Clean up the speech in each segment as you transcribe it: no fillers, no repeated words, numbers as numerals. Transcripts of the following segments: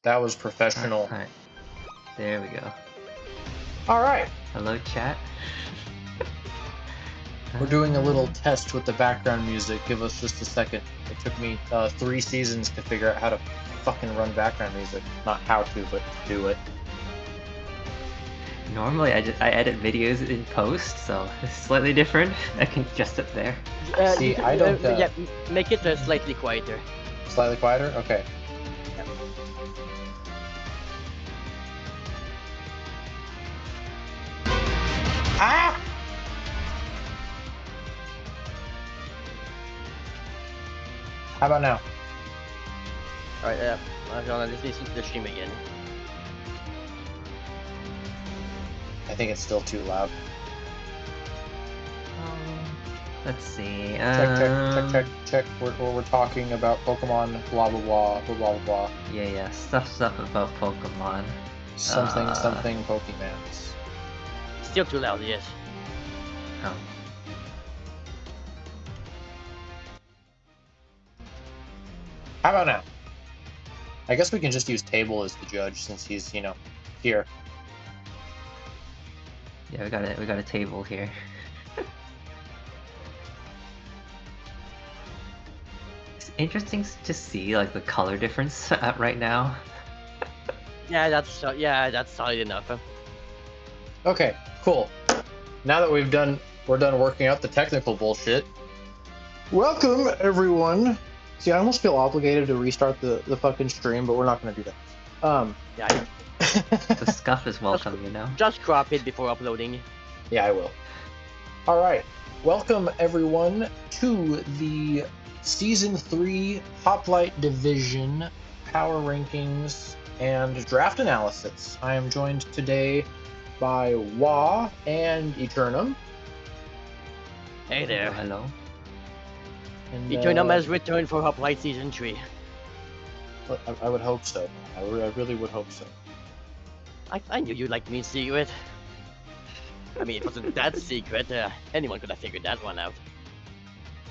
That was professional. Alright. There we go. Alright. Hello, chat. We're doing a little test with the background music. Give us just a second. It took me 3 seasons to figure out how to fucking run background music. Not how to, but to do it. Normally, I edit videos in post, so it's slightly different. I can adjust it there. See, I don't... yeah, make it slightly quieter. Slightly quieter? Okay. Yep. Ah! How about now? Alright, I'm gonna listen to the stream again. I think it's still too loud. Let's see. Check. We're talking about Pokemon, blah blah blah, blah blah blah. Yeah. Stuff about Pokemon. Something Pokemans. Still too loud, yes. Oh. How about now? I guess we can just use Table as the judge since he's, here. Yeah, we got a table here. It's interesting to see like the color difference right now. Yeah, that's solid enough. Okay, cool. Now that we're done working out the technical bullshit. Welcome everyone. See, I almost feel obligated to restart the fucking stream, but we're not gonna do that. Yeah. The scuff is welcome, you know. Just crop it before uploading. Yeah, I will. All right, welcome everyone to the Season 3 Hoplite Division Power Rankings and Draft Analysis. I am joined today by Wa and Eternum. Hey there. Hello. And, Eternum has returned for Hoplite Season 3. I would hope so. I really would hope so. I knew you liked me in secret. I mean, it wasn't that secret. Anyone could have figured that one out.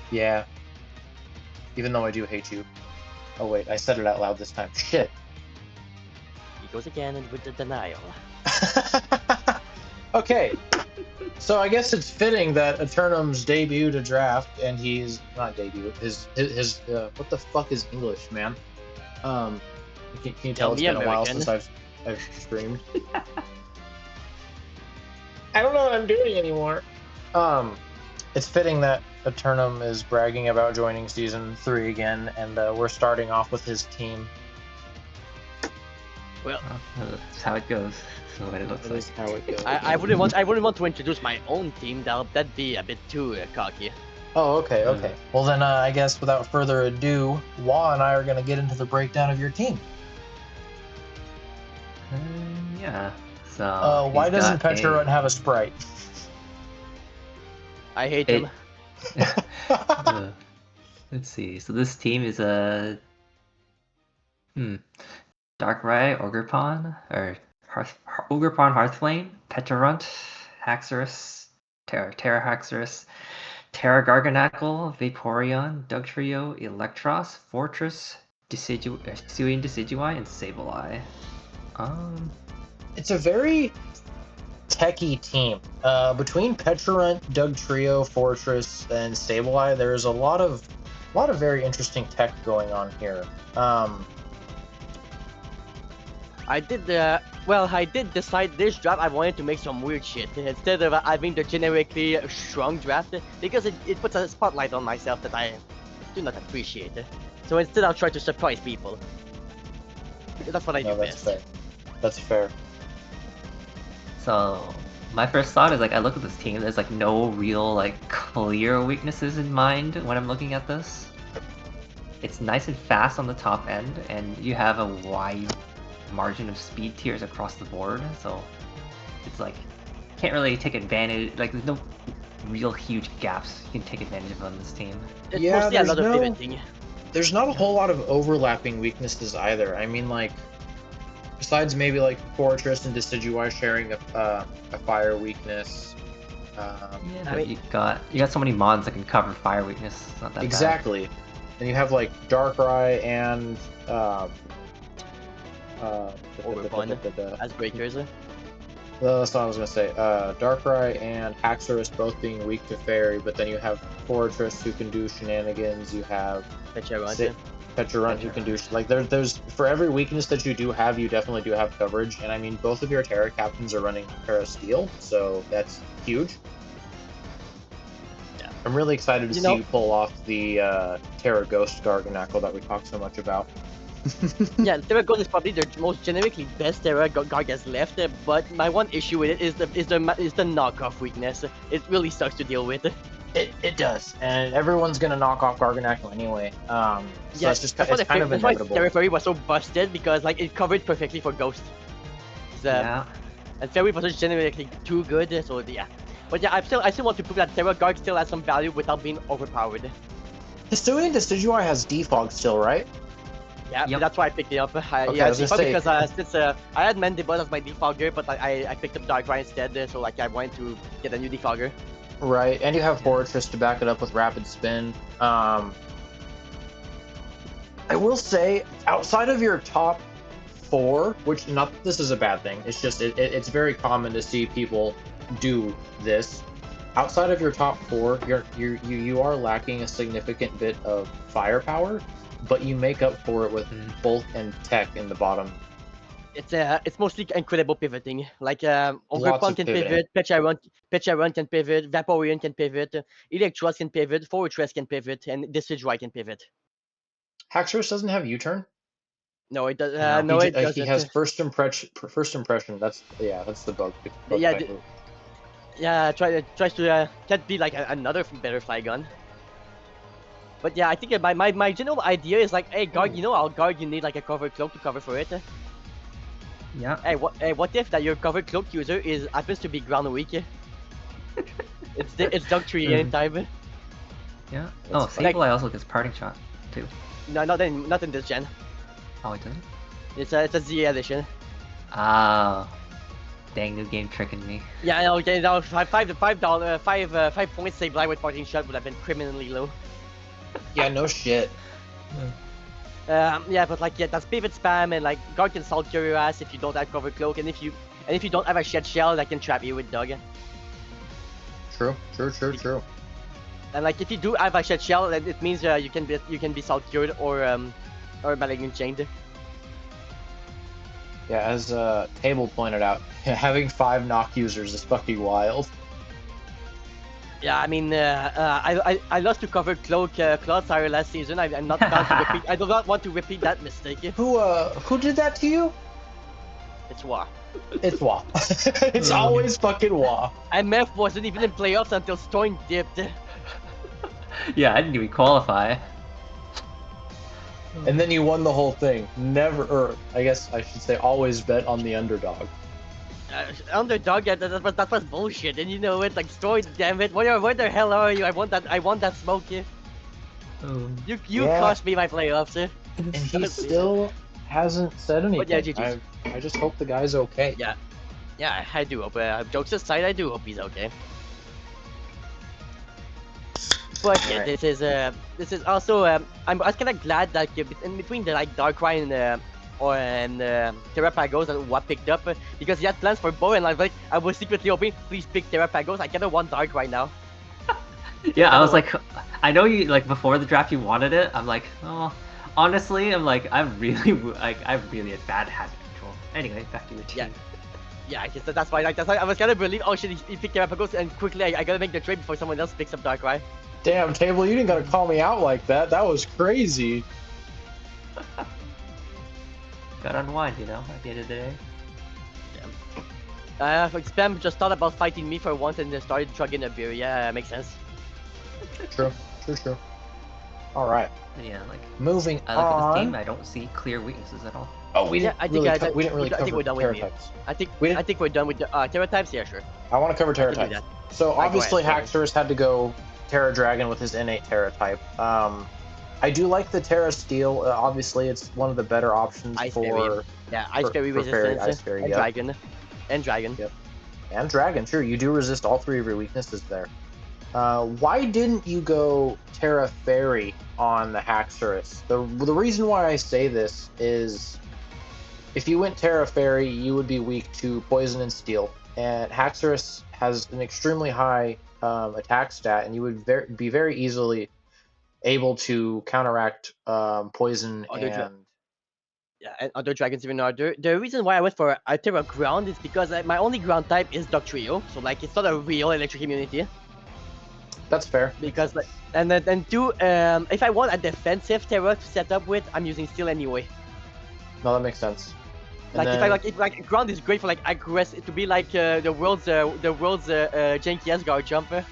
Yeah. Even though I do hate you. Oh wait, I said it out loud this time. Shit. He goes again and with the denial. Okay. So I guess it's fitting that Eternum's debut to draft, and he's not debut. His what the fuck is English, man? Can you tell it's been a while since I've streamed? I don't know what I'm doing anymore. It's fitting that Eternum is bragging about joining Season 3 again, and we're starting off with his team. Well, that's how it goes. That's what it looks like. Is how it goes. I wouldn't want to introduce my own team. That'd be a bit too cocky. Oh, okay. Well then, I guess without further ado, Wa and I are gonna get into the breakdown of your team. Yeah. So. Why doesn't Petra have a Sprite? I hate him. Let's see. So this team is a Darkrai, Ogerpon, or Ogerpon, Hearthflame, Petrarunt, Haxorus, Terrahaxorus, Terra Garganacle, Vaporeon, Dugtrio, Electros, Fortress, Hisuian Decidueye, and Sableye. It's a very techie team. Between Petrarunt, Dugtrio, Fortress, and Sableye, there's a lot of very interesting tech going on here. I did decide this draft I wanted to make some weird shit instead of having the generically strong draft because it puts a spotlight on myself that I do not appreciate. So instead I'll try to surprise people. That's what I do best. That's fair. So my first thought is I look at this team. There's no real clear weaknesses in mind when I'm looking at this. It's nice and fast on the top end, and you have a wide margin of speed tiers across the board. So it's can't really take advantage. There's no real huge gaps you can take advantage of on this team. It's mostly a lot of pivoting. There's not a whole lot of overlapping weaknesses either. I mean, besides maybe Fortress and Decidueye sharing a fire weakness. I mean, you got so many mons that can cover fire weakness. It's not that exactly. bad. And you have Darkrai and Overbond as breakers. That's what I was gonna say. Darkrai and Haxorus both being weak to Fairy, but then you have Fortress who can do shenanigans. You have Pecharunt who can do like there's for every weakness that you do have, you definitely do have coverage. And I mean, both of your Terra captains are running Terra Steel, so that's huge. Yeah. I'm really excited to see you pull off the Terra Ghost Garganacl that we talked so much about. Yeah, Terra Ghost is probably the most generically best Terra Gargas left, but my one issue with it is the knockoff weakness. It really sucks to deal with. It does, and everyone's gonna knock off Garganacl anyway. So yeah, it's just it's kind of inevitable. That's why Terra Fairy was so busted, because like it covered perfectly for Ghost. Yeah. And Fairy was just generically too good, so yeah. But yeah, I still want to prove that Terra Guard still has some value without being overpowered. Hisuian Decidueye has Defog still, right? Yeah, Yep. That's why I picked it up. Defog because since I had Mandibuzz as my defogger, but I picked up Darkrai instead, so like I wanted to get a new defogger. Right, and you have Fortress to back it up with Rapid Spin. I will say, outside of your top 4, which not this is a bad thing. It's just it's very common to see people do this. Outside of your top 4, you are lacking a significant bit of firepower, but you make up for it with bulk and tech in the bottom. It's mostly incredible pivoting. Like Ogerpon can pivot, Pecharunt can pivot, Vaporeon can pivot, Electros can pivot, Fortress can pivot, and Decidueye can pivot. Haxorus doesn't have U-turn? No, it does. It doesn't. He has first impression. That's the bug. Yeah, tries to can't be like another better Flygon. But yeah, I think my general idea is like, hey, guard, I'll guard. You need like a cover cloak to cover for it. Yeah. Hey, what if that your cover cloak user happens to be ground weak? it's Dug Tree anytime. Yeah. Oh, Sableye also gets Parting Shot too. No, not in this gen. Oh, it didn't? It's a Z edition. Ah. Dang, new game tricking me. Yeah, okay, now $5 points Sableye with Parting Shot would have been criminally low. Yeah, no shit. Yeah, but like that's pivot spam, and like guard can salt cure your ass if you don't have cover cloak, and if you don't have a shed shell that can trap you with Dug. True. And like if you do have a shed shell, then it means you can be salt cured or malignant chained. Yeah, as Table pointed out, having 5 knock users is fucking wild. Yeah, I mean, I lost to cover cloak Clodsire last season. I'm not down to repeat. I do not want to repeat that mistake. Who did that to you? It's Wa. It's Wa. It's always fucking Wa. MF wasn't even in playoffs until Storm dipped. Yeah, I didn't even qualify. And then you won the whole thing. Never, or I guess I should say, always bet on the underdog. Underdog, yeah, that was bullshit, and you know it. Like, Storm, damn it, where the hell are you? I want that smoke here. You cost me my playoffs. And he still hasn't said anything. But yeah, GG. I just hope the guy's okay. Yeah, I do hope. Jokes aside, I do hope he's okay. But yeah, this is also I was kind of glad that in between the like Darkrai and Terrapagos that Wa picked up, because he had plans for both, and I was secretly hoping, please pick Terrapagos. I kind of want Darkrai now. Yeah, I was like, I know you like before the draft you wanted it. I'm like, oh, honestly, I'm like, I'm really a bad habit control. Anyway, back to your team. Yeah, that's why I was kind of relieved. Oh shit, he picked Terrapagos, and quickly I gotta make the trade before someone else picks up Darkrai. Damn, Table, you didn't gotta call me out like that. That was crazy. Gotta unwind, at the end of the day. Yeah. Spam just thought about fighting me for once and then started chugging a beer. Yeah, makes sense. True. Alright. Yeah, like moving I look on. at this team, I don't see clear weaknesses at all. Oh, we didn't really cover we're done Terra with types. I think we're done with the Terra types. Yeah, sure. I want to cover Terra types. So obviously Haxorus had to go Terra Dragon with his innate Terra type. I do like the Terra Steel. Obviously, it's one of the better options Ice for Ice Fairy resistance, Ice Fairy, and Dragon. Yep. And Dragon, sure. You do resist all 3 of your weaknesses there. Why didn't you go Terra Fairy on the Haxorus? The reason why I say this is if you went Terra Fairy, you would be weak to Poison and Steel. And Haxorus has an extremely high attack stat, and you would be very easily able to counteract Poison and... Yeah, and other dragons even harder. The reason why I went for Terra Ground is because my only ground type is Dugtrio, so like it's not a real electric immunity. That's fair. Because like, and then two, if I want a defensive Terra to set up with, I'm using Steel anyway. No, that makes sense. Like if like ground is great for like aggressive to be like the world's janky Asgard jumper.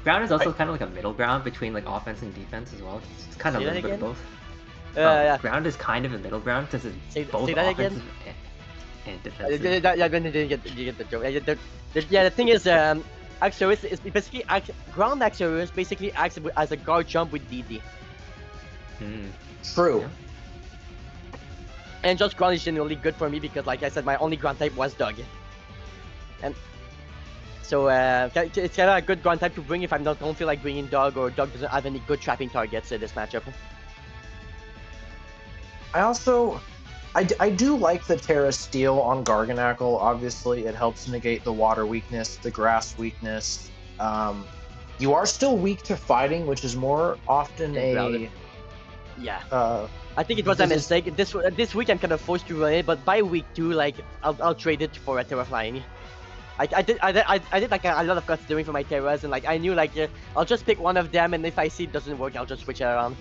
Ground is also kind of like a middle ground between like offense and defense as well. It's kind of a little bit of both. Yeah. Ground is kind of a middle ground because it's both offensive and defensive. Yeah, then you get the joke. The thing is, Axorus is basically ground Axorus basically acts as a guard jump with DD. True. Yeah. And just ground is generally good for me because, like I said, my only ground type was Dug. And so it's kind of a good ground type to bring if I don't feel like bringing Dug, or Dug doesn't have any good trapping targets in this matchup. I do like the Terra Steel on Garganackle. Obviously, it helps negate the water weakness, the grass weakness. You are still weak to fighting, which is more often a... Yeah. I think it was a mistake. This week I'm kind of forced to run it, but by week 2, like I'll trade it for a Terra Flying. I did like a lot of considering for my Terras, and like I knew like I'll just pick one of them, and if I see it doesn't work, I'll just switch it around.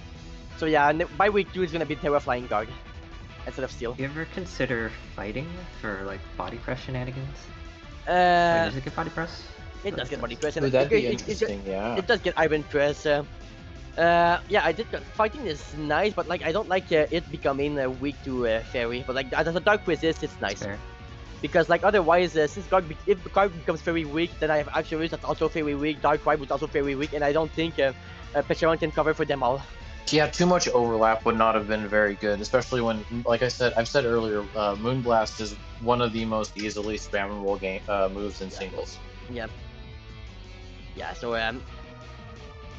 So yeah, by week 2 it's gonna be Terra Flying Guard instead of Steel. You ever consider fighting for like body press shenanigans? Does it get body press? It does get body press. Would that be interesting? Yeah. It does get Iron Press. Yeah, I did. Fighting is nice, but like I don't like it becoming weak to Fairy. But like as a Dark Resist, it's nice. Fair. Because like otherwise, since if the card becomes very weak, then I have Axorus that's also very weak, Dark Ride was also very weak, and I don't think Pecharon can cover for them all. Yeah, too much overlap would not have been very good, especially when, like I've said earlier, Moonblast is one of the most easily spammable moves in singles. Yeah. Yeah. So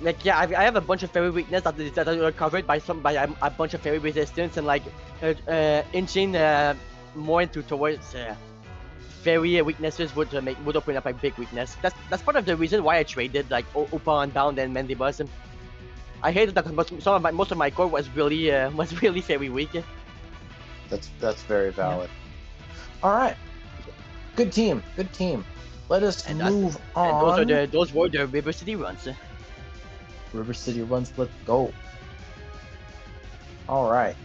like yeah, I have a bunch of fairy weakness that are covered by a bunch of fairy resistance, and like inching more towards fairy weaknesses would open up a big weakness. That's part of the reason why I traded like Opa Unbound and Mandibus. I hated that most of my core was really very weak. That's very valid. Yeah. All right, good team. Let us move on. And those were the River City runs. River City runs. Let's go. All right.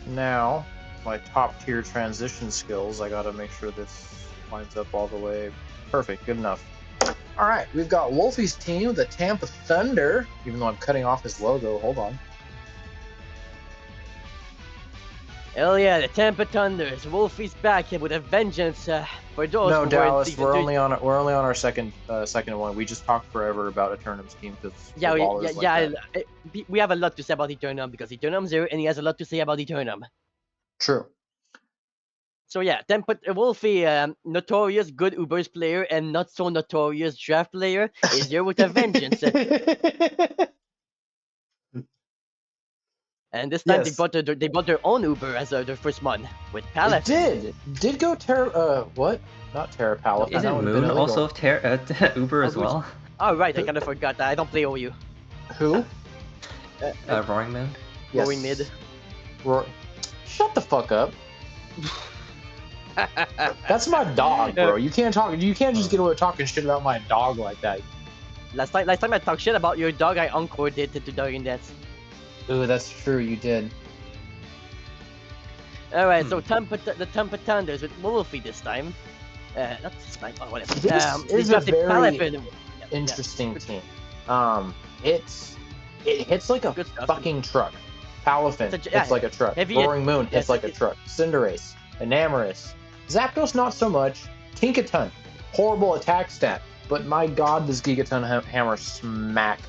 Now, my top tier transition skills. I gotta make sure this lines up all the way. Perfect. Good enough. All right, we've got Wolfie's team, the Tampa Thunder, even though I'm cutting off his logo. Hold on. Hell yeah, the Tampa Thunders. Wolfie's back with a vengeance. For those no, Dallas, we're only on our second one. We just talked forever about Eternum's team because we have a lot to say about Eternum because Eternum's here and he has a lot to say about Eternum. True. So yeah, Wolfie, notorious good Ubers player and not so notorious draft player, is here with a vengeance. And this time they bought their own Uber as their first one with Pallet. Did go what? Not Terra Pallet. Isn't Moon also Uber as well? Oh right, I kind of forgot that. I don't play OU. Who? Roaring Moon. Yes. Roaring Mid. Shut the fuck up. That's my dog, bro. You can't just get away with talking shit about my dog like that. Last time I talked shit about your dog, I encored it to Dog in Death. Ooh, that's true, you did. Alright, so the Tampa Thunders with Wolfie this time. Not this time, whatever. This is a very interesting team. It hits like a fucking truck. Palafin hits like a truck. Roaring Moon hits like a truck. Cinderace, Enamorus. Zapdos not so much. Tinkaton, horrible attack stat, but my god does Gigaton Hammer smack.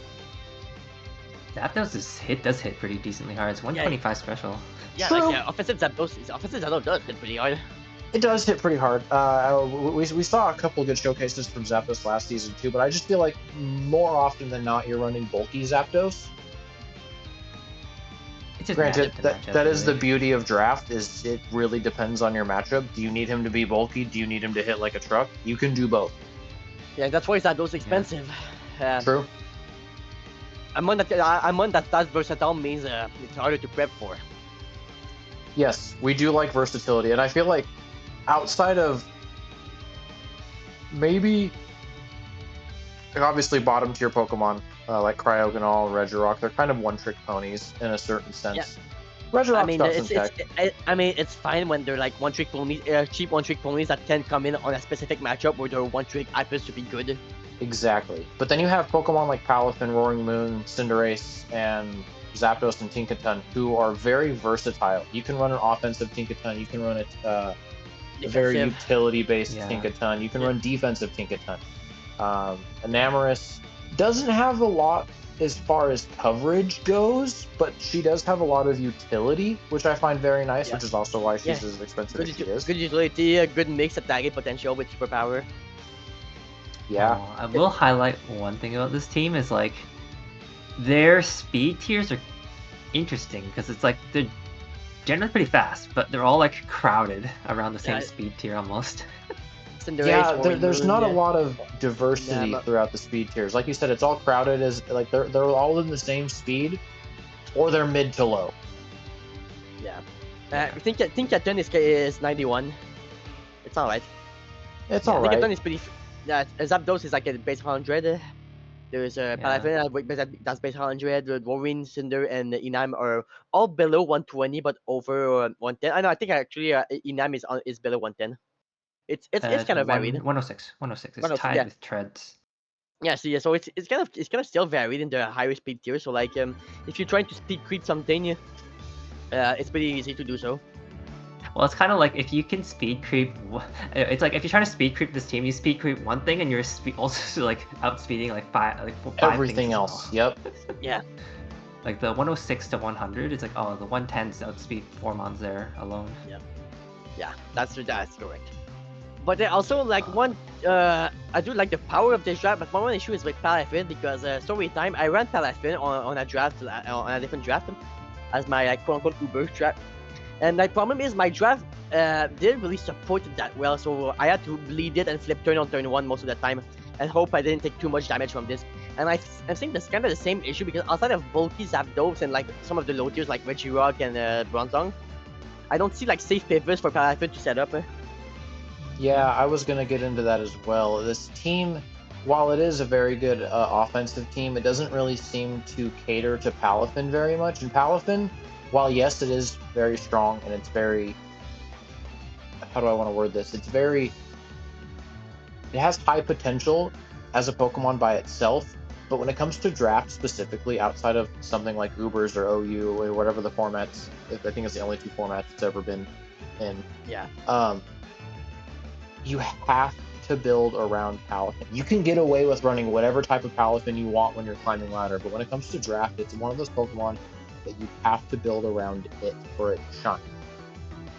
Zapdos does hit pretty decently hard. It's 125 special. Yeah, True. like offensive Zapdos does hit pretty hard. It does hit pretty hard. We saw a couple of good showcases from Zapdos last season too, but I just feel like more often than not you're running bulky Zapdos. It's just Granted, matchup to that matchup, that is the really. beauty of draft. Is it really depends on your matchup. Do you need him to be bulky? Do you need him to hit like a truck? You can do both. Yeah, that's why it's those expensive. True. I'm one that versatile means it's harder to prep for. Yes, we do like versatility, and I feel like outside of maybe obviously bottom tier Pokemon like Cryogonal, Regirock, they're kind of one trick ponies in a certain sense. I Regirock's mean, got some tech. I mean, it's fine when they're like one-trick ponies, cheap one-trick ponies that can come in on a specific matchup where their one-trick happens to be good. Exactly. But then you have Pokemon like Palafin, Roaring Moon, Cinderace, and Zapdos and Tinkaton who are very versatile. You can run an offensive Tinkaton, you can run a very Defensive. utility-based Yeah. Tinkaton, you can Yeah. run defensive Tinkaton. Enamorus doesn't have a lot as far as coverage goes, but she does have a lot of utility, which I find very nice, Yeah. which is also why she's Yeah. as expensive as she is. Good utility, a good mix attacking potential with superpower. Yeah. I will highlight one thing about this team is like their speed tiers are interesting because it's like they're generally pretty fast, but they're all like crowded around the same Yeah. speed tier almost. Cinderace, Yeah, Roaring there's Moon, not a yeah. lot of diversity but- throughout the speed tiers. Like you said, it's all crowded as like they're all in the same speed, or they're mid to low. Yeah. I think Eternum is 91. It's alright. It's Yeah, all I think right. Eternum is pretty. Yeah, Zapdos is like a base 100. There's Palafin that's base 100. Warren, Cinder, and Inam are all below 120, but over 110. I know. I think actually Inam is below 110. It's kind of varied. 106. 106. It's 106, tied yeah. with treads. Yeah, so it's kind of still varied in the higher speed tier. So like if you're trying to speed creep something, it's pretty easy to do so. Well, it's kind of like if you can speed creep. It's like if you're trying to speed creep this team, you speed creep one thing, and you're also like outspeeding like five Everything things as else. well. Yep. Yeah. Like the 106 to 100, it's like oh the 110s outspeed 4 mons there alone. Yeah, that's correct. But then also like I do like the power of this draft, but my one issue is with Palafin because story time I ran Palafin on a draft on a different draft as my like, quote unquote Uber draft, and my problem is my draft didn't really support it that well, so I had to bleed it and flip turn on turn one most of the time, and hope I didn't take too much damage from this. And I think that's kind of the same issue because outside of bulky Zapdos and like some of the low tiers like Regirock and Bronzong, I don't see like safe pivots for Palafin to set up. Yeah, I was gonna get into that as well. This team, while it is a very good offensive team, it doesn't really seem to cater to Palafin very much. And Palafin, while yes, it is very strong and it's very, how do I want to word this? It has high potential as a Pokemon by itself, but when it comes to draft specifically, outside of something like Ubers or OU or whatever the formats, I think it's the only two formats it's ever been in. Yeah. You have to build around Palafin. You can get away with running whatever type of Palafin you want when you're climbing ladder, but when it comes to draft, it's one of those Pokemon that you have to build around it for it to shine.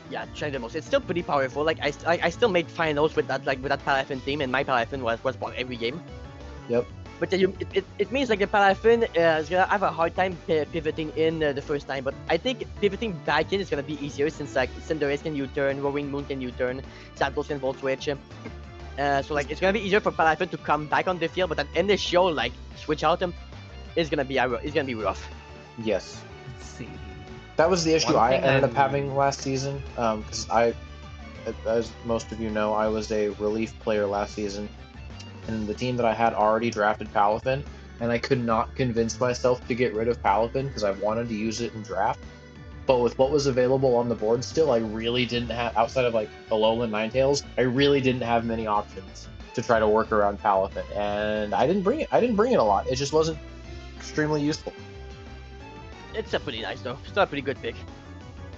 Yeah, shine the most. It's still pretty powerful. Like I still made finals with that Palafin team, and my Palafin was bought every game. Yep. But it means like the Palafin is gonna have a hard time pivoting in the first time. But I think pivoting back in is gonna be easier since like Cinderace can U-turn, Roaring Moon can U-turn, Zapdos can Volt Switch. So like it's gonna be easier for Palafin to come back on the field, but then in the show like switch out him is gonna be rough. Yes. Let's see. That was the issue One I thing ended up I'm- having last season, because as most of you know, I was a relief player last season, and the team that I had already drafted Palafin, and I could not convince myself to get rid of Palafin because I wanted to use it in draft. But with what was available on the board still, I really didn't have, outside of like Alolan Ninetales, I really didn't have many options to try to work around Palafin, and I didn't bring it a lot. It just wasn't extremely useful. It's a pretty nice though. Still a pretty good pick.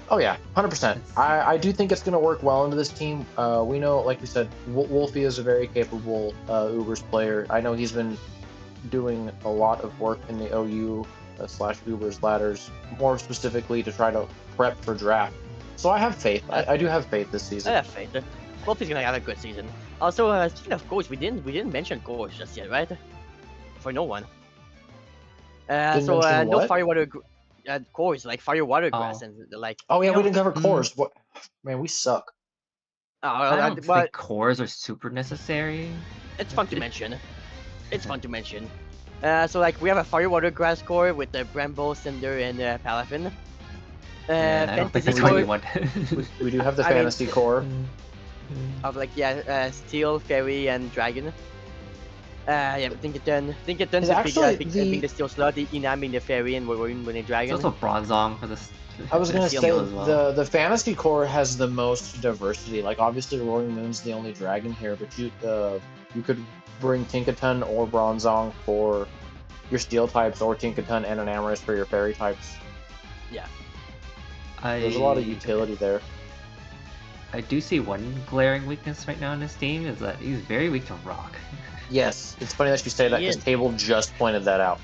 Oh yeah, 100%. I do think it's going to work well into this team. We know, like we said, Wolfie is a very capable Ubers player. I know he's been doing a lot of work in the OU / Ubers ladders, more specifically to try to prep for draft. So I have faith. I do have faith this I season. have faith. Wolfie's gonna have a good season. Also, speaking of coach, we didn't mention coach just yet, right? For no one. Didn't So mention no what? firewater. cores like fire, water, grass, and like. Oh yeah, we didn't cover Mm. cores. What? Man, we suck. I don't But think cores are super necessary. it's fun to mention. It's fun to mention. So like we have a fire, water, grass core with the Bramble, Cinder, and Palafin. And I don't think Fantasy that's what you core want. We do have the I mean- fantasy core. of like Steel, Fairy, and Dragon. Yeah, Tinkerton Is actually the- being the Steel Slot, the Enam being the Fairy, and Warren being the Dragon. There's also Bronzong for this. I was gonna Steel say as well. the fantasy core has the most diversity. Like obviously Roaring Moon's the only dragon here, but you could bring Tinkaton or Bronzong for your steel types, or Tinkaton and Enamorous for your fairy types. Yeah. There's a lot of utility there. I do see one glaring weakness right now in this team is that he's very weak to rock. Yes, it's funny that you say that because Table just pointed that out.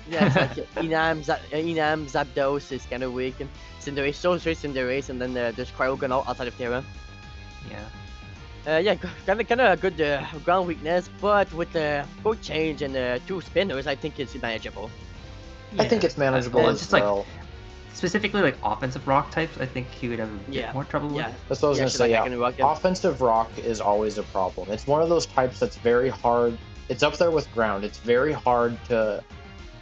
Yeah, it's like Enam, Zapdos is kind of weak. Cinderace, so straight Cinderace, and then there's Cryogonal outside of Terra. Yeah. Yeah, kind of a good ground weakness, but with both change and 2 spinners, I think it's manageable. I think it's manageable Well, as just well. like specifically like offensive rock types, I think he would have a bit more trouble with. That's what I was gonna so say. like, Yeah, offensive rock is always a problem. It's one of those types that's very hard. It's up there with ground. It's very hard to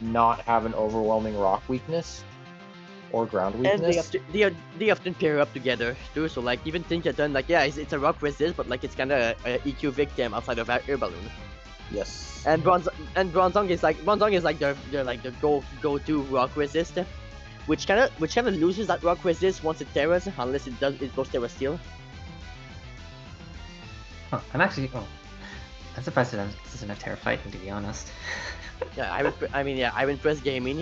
not have an overwhelming rock weakness or ground weakness. And they often pair up together too. So like even Tinkerton, like it's a rock resist, but like it's kind of a EQ victim outside of Air Balloon. Yes. And Bronzong is like the go-to rock resist, which kind of loses that rock resist once it terras, unless it goes Terra Steel. Huh, I'm surprised that this isn't a Terra fighting, to be honest. Yeah, Iron Press Gaming.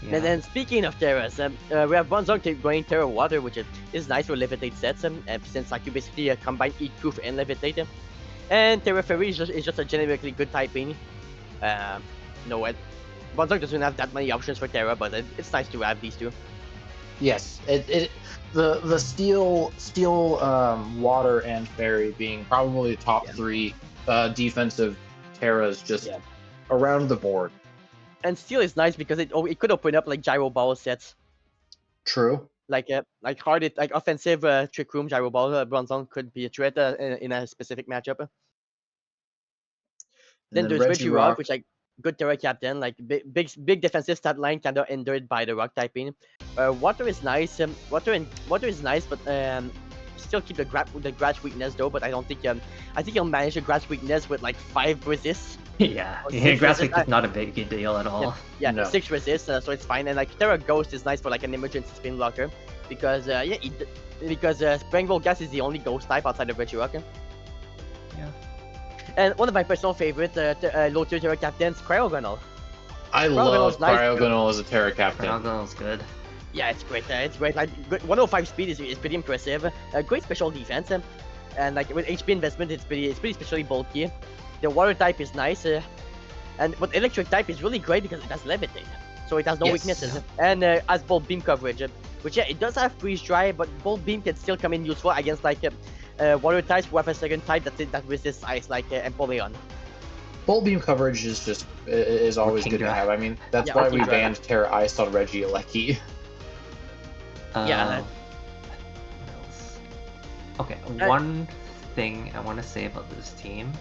Yeah. And then speaking of Terras, we have Bronzong going Terra Water, which is nice for Levitate sets, since like you basically combine EQ and Levitate. And Terra Fairy is just a generically good typing. Bronzong doesn't have that many options for Terra, but it's nice to have these two. Yes, the steel, water, and fairy being probably the top 3 defensive Terras just around the board. And Steel is nice because it could open up like Gyro Ball sets. True. Like offensive Trick Room Gyro Ball Bronzong could be a threat in a specific matchup. Then there's Regirock, which like good Terra Captain, like big defensive stat line kind of hindered by the rock typing. Water is nice. Water is nice, but still keep the grass weakness though. But I don't think I think you'll manage the grass weakness with like 5 resists. Yeah, grass weakness is not a big deal at all. Yeah, No. 6 resists, so it's fine. And like Terra Ghost is nice for like an emergency spin blocker, because Sprangable Gas is the only ghost type outside of Regirock. Yeah. And one of my personal favorite low tier Terra Captains, Cryogonal. I love Cryogonal as a Terra Captain. Cryogonal's good. Yeah, it's great. It's great. Like 105 speed is pretty impressive. Great special defense, and like with HP investment, it's pretty especially bulky. The water type is nice, but electric type is really great because it has levitate, so it has no weaknesses, and has bolt beam coverage, which it does have freeze dry, but bolt beam can still come in useful against like water types who have a second type that resists ice, like Empoleon. Bolt beam coverage is always good to have. I mean, that's why we banned Terra Ice on Regieleki. Yeah. Okay, one thing I want to say about this team.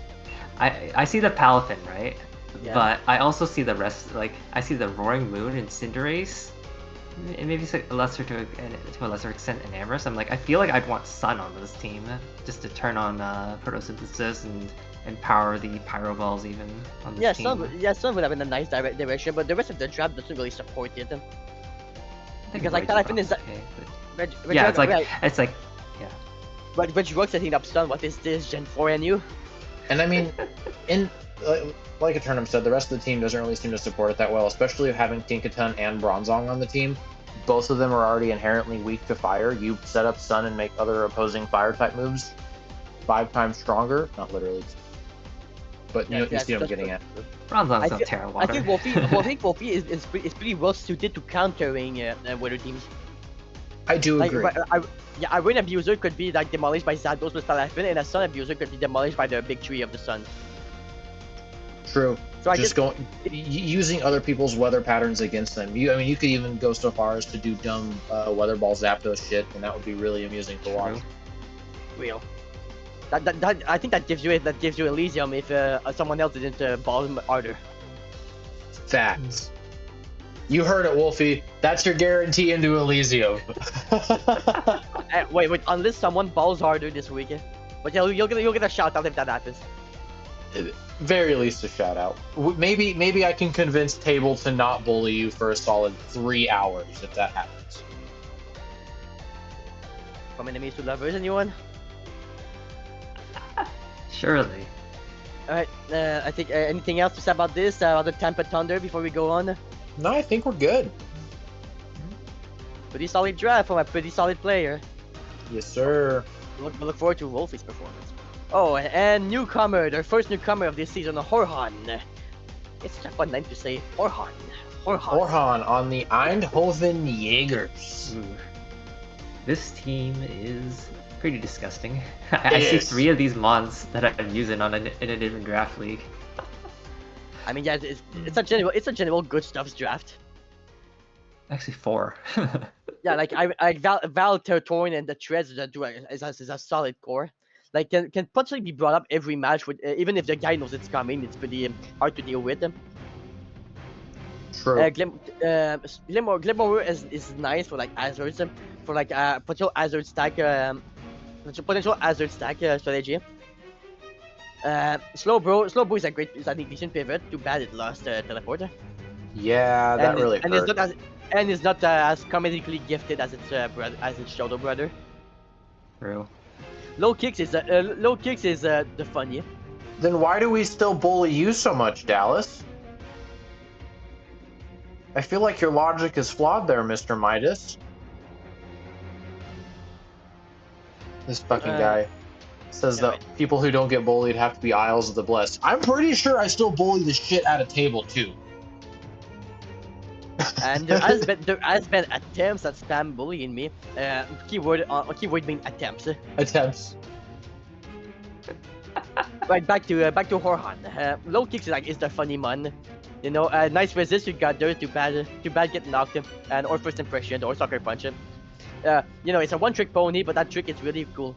I see the Palafin, right? Yeah. But I also see the rest, like, I see the Roaring Moon and Cinderace, and maybe to a lesser extent Enamorous. I'm like, I feel like I'd want Sun on this team, just to turn on photosynthesis and power the Pyro Balls even on this team. Sun would have been a nice direction, but the rest of the draft doesn't really support it. Because like Palafin is it's like But Regirock setting up Sun, what is this, Gen 4 NU? And I mean, like Eternum said, the rest of the team doesn't really seem to support it that well, especially having Tinkaton and Bronzong on the team. Both of them are already inherently weak to fire. You set up Sun and make other opposing fire type moves 5 times stronger. Not literally, but you see what I'm getting at. Bronzong's not Terra Water. I think Wolfie is pretty well suited to countering weather teams. I do agree. A Rain Abuser could be like demolished by Zapdos with Palafin, and a Sun Abuser could be demolished by the big tree of the Sun. True. So I Just guess using other people's weather patterns against them. I mean, you could even go so far as to do dumb weather ball Zapdos shit, and that would be really amusing to watch. True. real. I think that gives you Elysium if someone else didn't ball him harder. Facts. You heard it, Wolfie. That's your guarantee into Elysium. Wait, unless someone balls harder this weekend, but you'll get a shout out if that happens. Very least a shout out. Maybe I can convince Table to not bully you for a solid 3 hours if that happens. From enemies to lovers, anyone? Surely. Alright, I think anything else to say about this, about the Tampa Thunder before we go on? No, I think we're good. Pretty solid draft from a pretty solid player. Yes, sir. Look forward to Wolfie's performance. Oh, and newcomer, their first newcomer of this season, Horhan. It's such a fun name to say, Horhan. Horhan on the Eindhoven Jaegers. Ooh. This team is pretty disgusting. I see 3 of these mons that I'm using in a different draft league. I mean, yeah, it's a general good stuffs draft. Actually 4. Yeah, like I Val Territorian and the Treads is a solid core. Like can potentially be brought up every match with even if the guy knows it's coming. It's pretty hard to deal with them. True. Glimmer is nice for like Azur's for like potential Azur stack strategy. Slowbro is a decent pivot. Too bad it lost teleporter. Yeah, that really hurt. And it's not as comedically gifted as its shoulder brother. True. Low kicks is the funny. Then why do we still bully you so much, Dallas? I feel like your logic is flawed there, Mr. Midas. This fucking guy says that people who don't get bullied have to be Isles of the Blessed. I'm pretty sure I still bully the shit out of Table too. And there has been attempts at spam bullying me. Keyword being attempts. Attempts. Right, back to Horhan. Low kicks is the funny man. You know, nice resist you got there. Too bad get knocked and or first impression or sucker punch. You know, it's a one-trick pony, but that trick is really cool.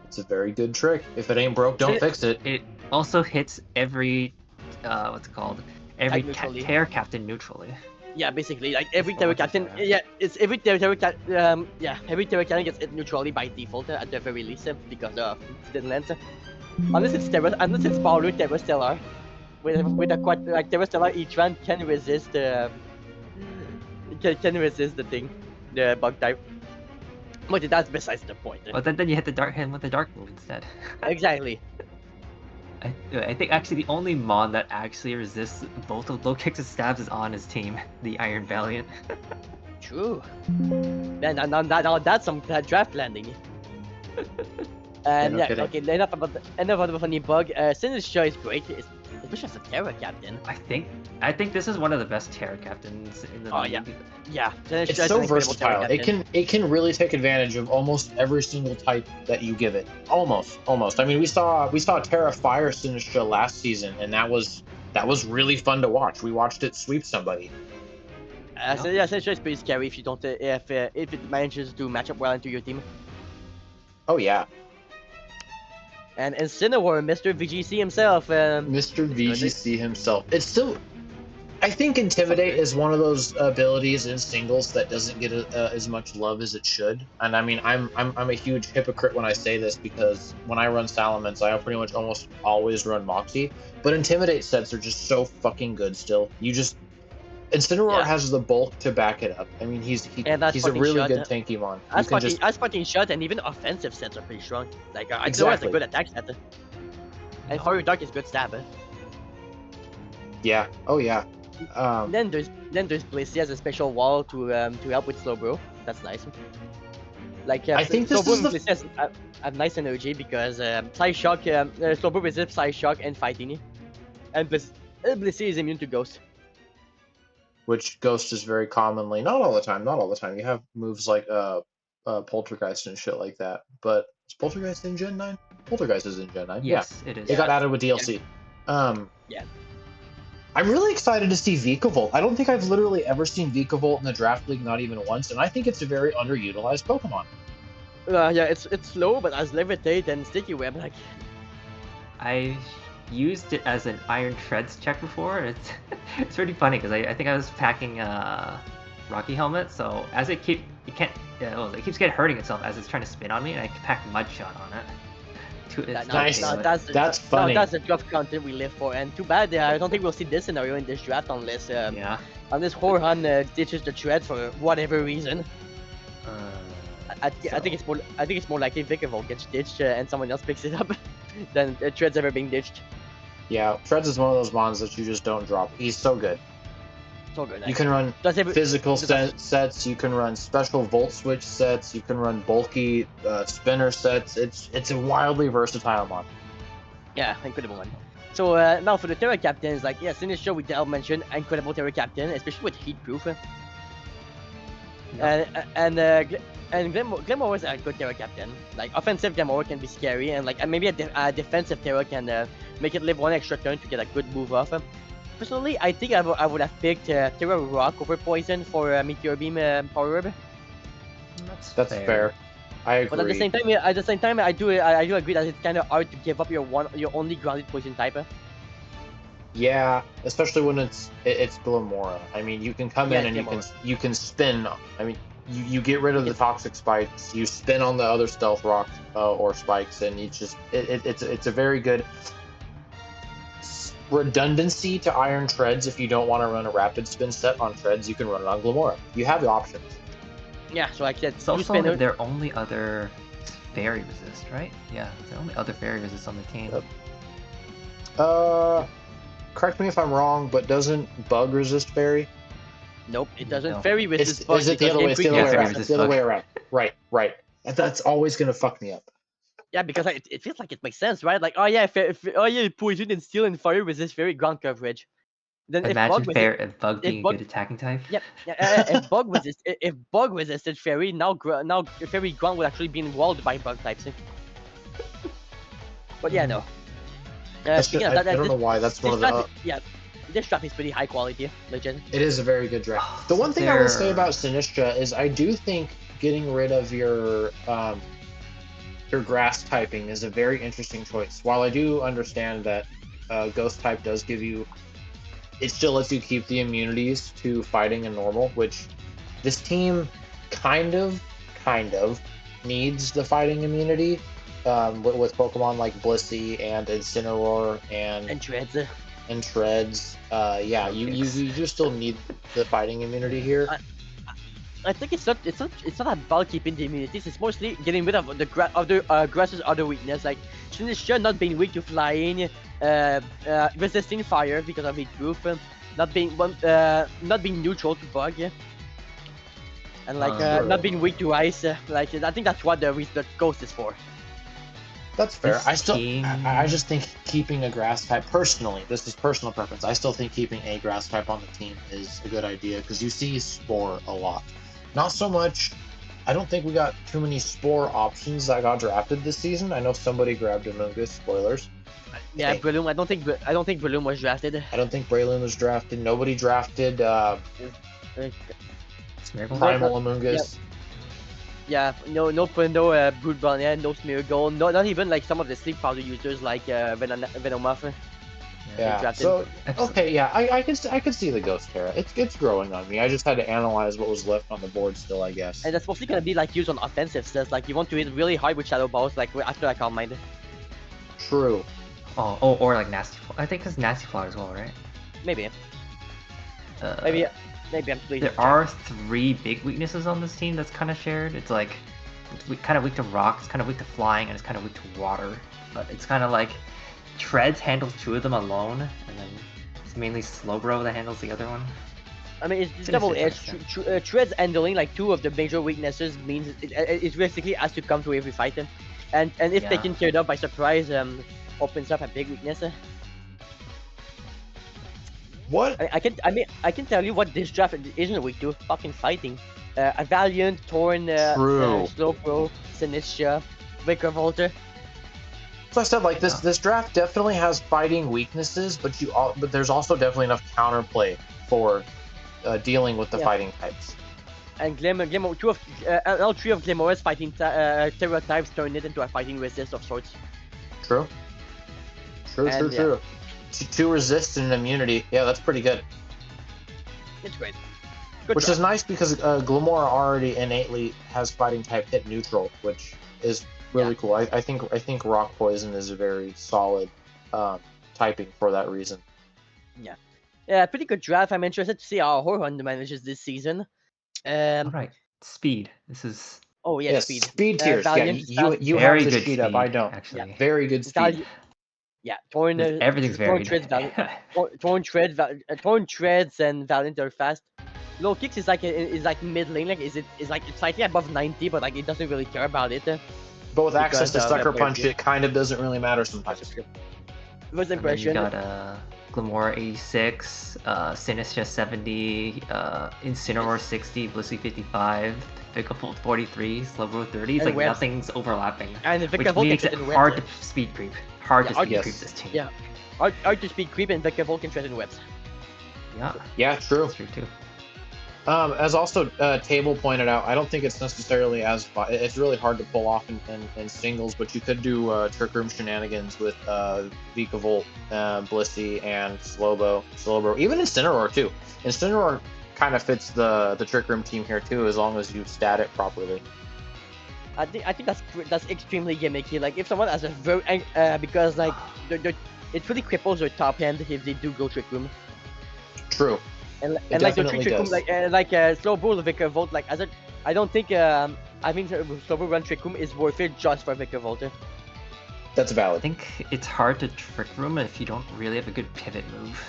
It's a very good trick. If it ain't broke, don't fix it. It also hits every what's it called? Every Terror Captain neutrally. Yeah, basically, like every Terror Captain. Yeah, it's every Terror Captain. Every Terror Captain gets it neutrally by default at the very least because of hidden lens. Unless it's Power Terror Stellar, with a quite like Terror Stellar, each one can resist the thing, the bug type. But that's besides the point. But then you hit him with the dark move instead. Exactly. I think actually the only mon that actually resists both of low kicks and stabs is on his team, the Iron Valiant. True. Man, now that's some draft landing. And yeah, okay, enough about the funny bug. Sinister is great, especially as a Terror Captain. I think this is one of the best Terror Captains in the league. Yeah. It's so versatile. It can really take advantage of almost every single type that you give it. Almost. I mean, we saw Terra Fire Sinister last season, and that was really fun to watch. We watched it sweep somebody. So yeah, Sinister is pretty scary if you don't if it manages to match up well into your team. Oh yeah. And Incineroar, Mr. VGC himself. Mr. VGC himself. It's still, I think Intimidate is one of those abilities in singles that doesn't get as much love as it should. And I mean, I'm a huge hypocrite when I say this because when I run Salamence, I pretty much almost always run Moxie. But Intimidate sets are just so fucking good still. Incineroar has the bulk to back it up. I mean, he's a really good tanky mon. Ice Punching Shot and even offensive sets are pretty strong. Like Incineroar has a good attack set. And Fire Dark is good stab. Yeah. Oh yeah. Then there's Bliss. He has a special wall to help with Slowbro. That's nice. Like I think this is Bliss has a nice energy because Psy Shock, Slowbro resists Psy Shock and fighting, and Bliss is immune to Ghost. Which Ghost is very commonly, not all the time. You have moves like Poltergeist and shit like that. But is Poltergeist in Gen 9? Poltergeist is in Gen 9. Yes, it is. It got added with DLC. Yeah. I'm really excited to see Vikavolt. I don't think I've literally ever seen Vikavolt in the draft league, not even once, and I think it's a very underutilized Pokemon. Yeah, it's slow, but as Levitate and Sticky Web, like I used it as an Iron Treads check before. It's it's pretty funny because I think I was packing Rocky Helmet, so as it keeps getting hurting itself as it's trying to spin on me, and I packed Mudshot on it. Nice. That's funny. That's the draft content we live for, and too bad I don't think we'll see this scenario in this draft unless unless Horhan ditches the Tread for whatever reason. I think it's more likely Vikavolt gets ditched and someone else picks it up than Tread's ever being ditched. Yeah, Treads is one of those mons that you just don't drop. He's so good. So good. You can run physical sets. You can run special Volt Switch sets. You can run bulky spinner sets. It's a wildly versatile mon. Yeah, incredible one. So now for the Terra Captains, like Sinister we mentioned, incredible Terra Captain, especially with heat proof. And Glimmer is a good Terra Captain. Like offensive Glimmer can be scary, and like maybe a defensive Terra can make it live one extra turn to get a good move off. Personally, I think I would have picked Terra Rock over Poison for Meteor Beam Power Herb. That's fair. I agree. But at the same time, I do agree that it's kind of hard to give up your only grounded Poison type. Yeah, especially when it's Glamora. I mean, you can come in and you can spin. I mean, you get rid of the toxic spikes. You spin on the other stealth rock or spikes, and it's a very good redundancy to Iron Treads. If you don't want to run a rapid spin set on Treads, you can run it on Glamora. You have the options. Yeah, so like I said, it's also their only other fairy resist, right? Yeah, it's the only other fairy resist on the team. Correct me if I'm wrong, but doesn't Bug resist fairy? Nope, it doesn't. No. Fairy resist Bug. Is it the other way? It's the other way around. Right. That's always gonna fuck me up. Yeah, because it feels like it makes sense, right? Like, Poison and Steel and Fire resist Fairy ground coverage. Then imagine if Bug being a good attacking type. Yep. If Bug resisted Fairy, now Fairy ground would actually be walled by Bug types. But yeah, no. I don't know why. That's one of the. This draft is pretty high quality, legit. It is a very good draft. The one thing I will say about Sinistra is I do think getting rid of your grass typing is a very interesting choice. While I do understand that ghost type does give you, it still lets you keep the immunities to fighting and normal, which this team kind of needs the fighting immunity with Pokemon like Blissey and Incineroar and Treads. You do still need the fighting immunity here. I think it's not about keeping the immunities. It's mostly getting rid of the grass's other weakness, like Sinistra not being weak to flying, resisting fire because of heat proof, not being neutral to bug, and like not being weak to ice. Like I think that's what the ghost is for. That's fair. I just think keeping a grass type, personally, this is personal preference, I still think keeping a grass type on the team is a good idea because you see Spore a lot. Not so much, I don't think we got too many Spore options that got drafted this season. I know somebody grabbed Amoonguss, spoilers. Yeah, hey. Breloom, I don't think Breloom was drafted. I don't think Breloom was drafted. Nobody drafted Primal Amoonguss. Yeah, no Brood Bonnet, no Smeargle, not even like some of the sleep powder users like Venomuff. Yeah. So okay, yeah, I can see the Ghost Terra. It's growing on me. I just had to analyze what was left on the board still, I guess. And that's mostly gonna be like used on offensive sets. Like you want to hit really hard with Shadow Balls, like after I Calm Mind. True. Oh, or like Nasty. I think it's Nasty Flower as well, right? Maybe. Maybe I'm pleased. There are 3 big weaknesses on this team that's kind of shared. It's like it's kind of weak to rock, it's kind of weak to flying, and it's kind of weak to water. But it's kind of like Treads handles 2 of them alone, and then it's mainly Slowbro that handles the other one. I mean, it's double-edged. Treads handling like 2 of the major weaknesses means it basically has to come to every fight, and if they can tear it up by surprise, opens up a big weakness. What? I can tell you what this draft isn't weak to. Fucking fighting. A Valiant, Torn, Slowbro, Sinistra, Vikavolt. So I said, like, this draft definitely has fighting weaknesses, but there's also definitely enough counterplay for dealing with the fighting types. And all three of Glimmer's fighting stereotypes turn it into a fighting resist of sorts. True. True. Two resist and an immunity. Yeah, that's pretty good. It's great. Which is nice because Glimmer already innately has fighting type hit neutral, which is really cool. I think Rock Poison is a very solid typing for that reason. Yeah, pretty good draft. I'm interested to see how Horhund manages this season. All right, speed. This is. Oh yeah, speed. Speed tiers. Valiant you very have the good sheet speed, up. I don't. actually. Very good speed. Everything's varied. Torn Treads and Valiant are fast. Low kicks is like mid lane. Like it's slightly above 90, but like it doesn't really care about it. But with access to Sucker Punch, it kind of doesn't really matter sometimes. First impression. You got Glimmer 86, Sinistra 70, Incineroar 60, Blissey 55, Vikavolt 43, Slowbro 30. It's like Webs. Nothing's overlapping. And which Vikavolt makes it hard to speed creep. Hard to speed creep this team. Yeah. Hard to speed creep and Vikavolt can tread in webs. Yeah, true. That's true too. As also Table pointed out, I don't think it's necessarily it's really hard to pull off in singles, but you could do Trick Room shenanigans with Vikavolt, Blissey, and Slowbro, even Incineroar too. Incineroar kind of fits the Trick Room team here too, as long as you stat it properly. I think that's extremely gimmicky. Like if someone has a very because like it really cripples their top end if they do go Trick Room. True. And like the Trick Room, like Slowbro, Vikavolt, like I don't think I think Slowbro run Trick Room is worth it just for Vikavolt. That's valid. I think it's hard to Trick Room if you don't really have a good pivot move.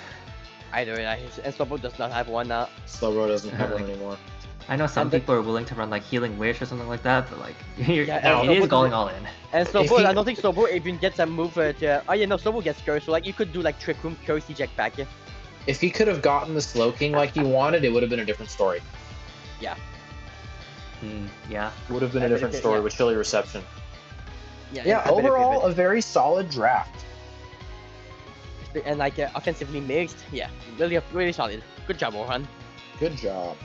And Slowbro does not have one now. Slowbro doesn't have one anymore. I know some people are willing to run like Healing Wish or something like that, but like it is going all in. And Slowbro, I don't think Slowbro even gets a move. Slowbro gets Curse, so like you could do like Trick Room, Curse, eject back. If he could have gotten the Slow King like he wanted, it would have been a different story. Yeah. Yeah. It would have been a different story with Chilly Reception. Yeah. Overall, a very solid draft. And like offensively mixed, really solid. Good job, Orhan. Good job.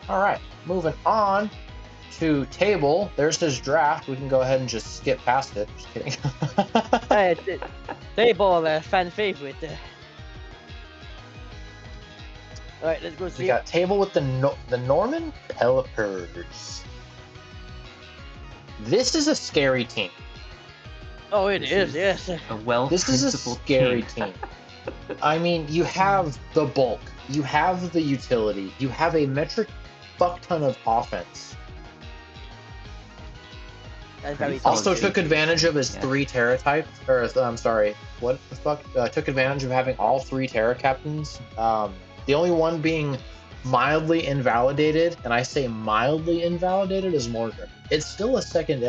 All right, moving on to Table. There's his draft. We can go ahead and just skip past it. Just kidding. Table, fan favorite. All right, let's go see. We got Table with the Norman Pelipers. This is a scary team. Oh, it is, yes. This is a scary team. I mean, you have the bulk, you have the utility, you have a metric fuck ton of offense. Also took advantage of his 3 Terra types, or I'm sorry, what the fuck? Took advantage of having all 3 Terra captains. The only one being mildly invalidated, and I say mildly invalidated, is Morgan. It's still a second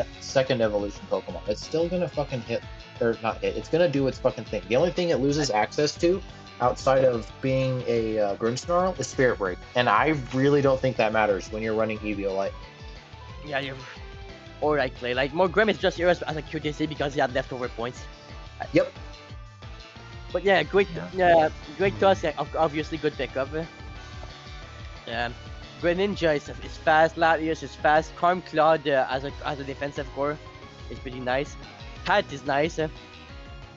evolution Pokemon. It's still gonna fucking hit, or not hit. It's gonna do its fucking thing. The only thing it loses access to, outside of being a Grimmsnarl, is Spirit Break, and I really don't think that matters when you're running Eviolite. Yeah, you're alright, play. Like Morgrim is just here as a QTC because he had leftover points. Yep. But yeah, great toss. Obviously, good pickup. Greninja is fast. Latios is fast. Calm Cloud as a defensive core is pretty nice. Cat is nice. A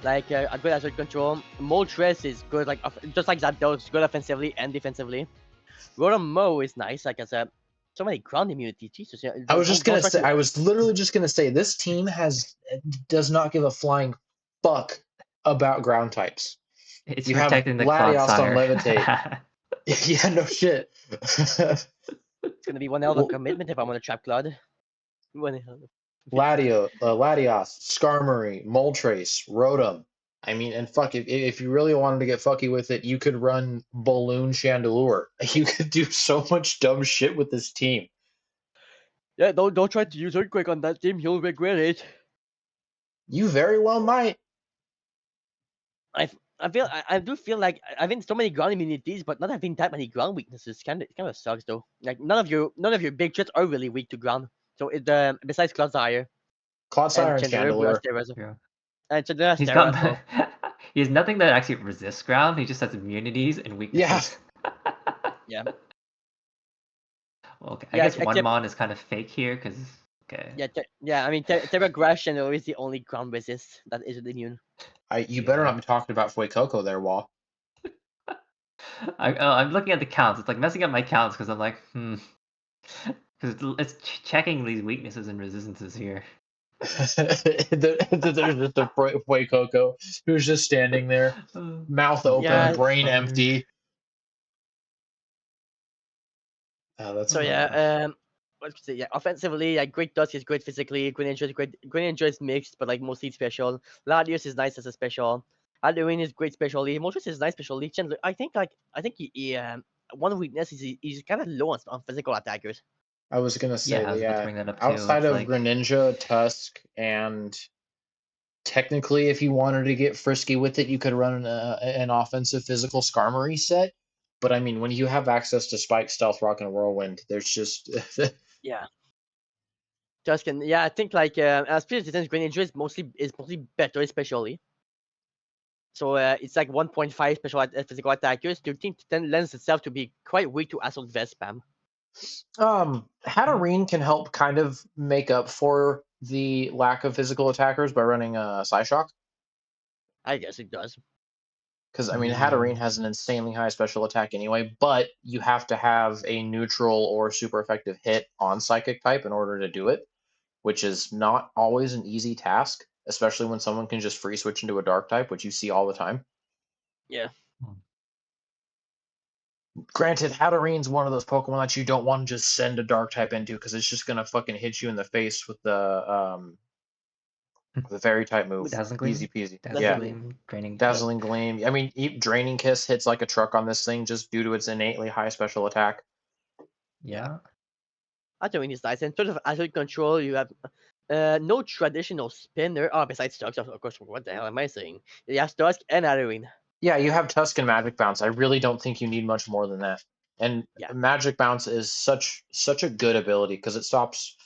good asset control. Moltres is good, like just like Zapdos, good offensively and defensively. Rotom is nice, like as a so many ground immunity. Jesus, yeah. I was literally just gonna say this team does not give a flying fuck about ground types. It's you have protecting the Latios Clodsire. on Levitate. Yeah, no shit. It's gonna be one hell of a commitment if I'm gonna trap Cloud. Latios, Skarmory, Moltres, Rotom. I mean, and fuck, if you really wanted to get fucky with it, you could run Balloon Chandelure. You could do so much dumb shit with this team. Yeah, don't try to use Earthquake on that team. You'll regret it. You very well might. I do feel like having so many ground immunities, but not having that many ground weaknesses kind of sucks though. Like none of your big threats are really weak to ground. So besides Clodsire. And Chandelure. Yeah. And Chandler has He's Terra got as well. he has nothing that actually resists ground. He just has immunities and weaknesses. Yeah. Okay, I Yeah, guess one except mon is kind of fake here because okay. I mean Terra Grass Chandler is the only ground resist that isn't immune. You better Yeah. not be talking about Fuecoco there, Wall. I'm looking at the counts. It's like messing up my counts because I'm like, because it's checking these weaknesses and resistances here. There's just a Fuecoco who's just standing there, mouth open, Yeah. brain empty. Oh, that's So funny. yeah, what could I say? Yeah, offensively, like Great Dusk is great physically. Greninja is great. Greninja is mixed, but like mostly special. Latios is nice as a special. Halloween is great specially. Moltres is nice specially. Chandler, I think one weakness is he's kind of low on physical attackers. I was gonna say Yeah, I that, was about to yeah. bring that up too. Outside It's of like Greninja, Tusk, and technically, if you wanted to get frisky with it, you could run an offensive physical Skarmory set. But I mean, when you have access to Spike, Stealth Rock, and Whirlwind, there's just Yeah. Dusk and yeah, I think like as Spirit Defense Greninja is mostly better especially. So it's like 1.5 physical attackers. 13 to 10 lends itself to be quite weak to Assault Vest spam. Hatterene can help kind of make up for the lack of physical attackers by running Psyshock. I guess it does. Because I mean, Hatterene has an insanely high special attack anyway, but you have to have a neutral or super effective hit on Psychic type in order to do it, which is not always an easy task, especially when someone can just free switch into a Dark type, which you see all the time. Yeah. Granted, Hatterene's one of those Pokemon that you don't want to just send a Dark type into because it's just gonna fucking hit you in the face with the Fairy type move. Dazzling Gleam? Easy peasy. Dazzling Yeah. Gleam. Draining. Dazzling Gleam. I mean, Draining Kiss hits like a truck on this thing just due to its innately high special attack. Yeah. Hatterene is nice. In terms of asset control, you have no traditional spinner. Oh, besides Tusk, of course. What the hell am I saying? You have Tusk and Hatterene. Yeah, you have Tusk and Magic Bounce. I really don't think you need much more than that. And Yeah. Magic Bounce is such a good ability because it stops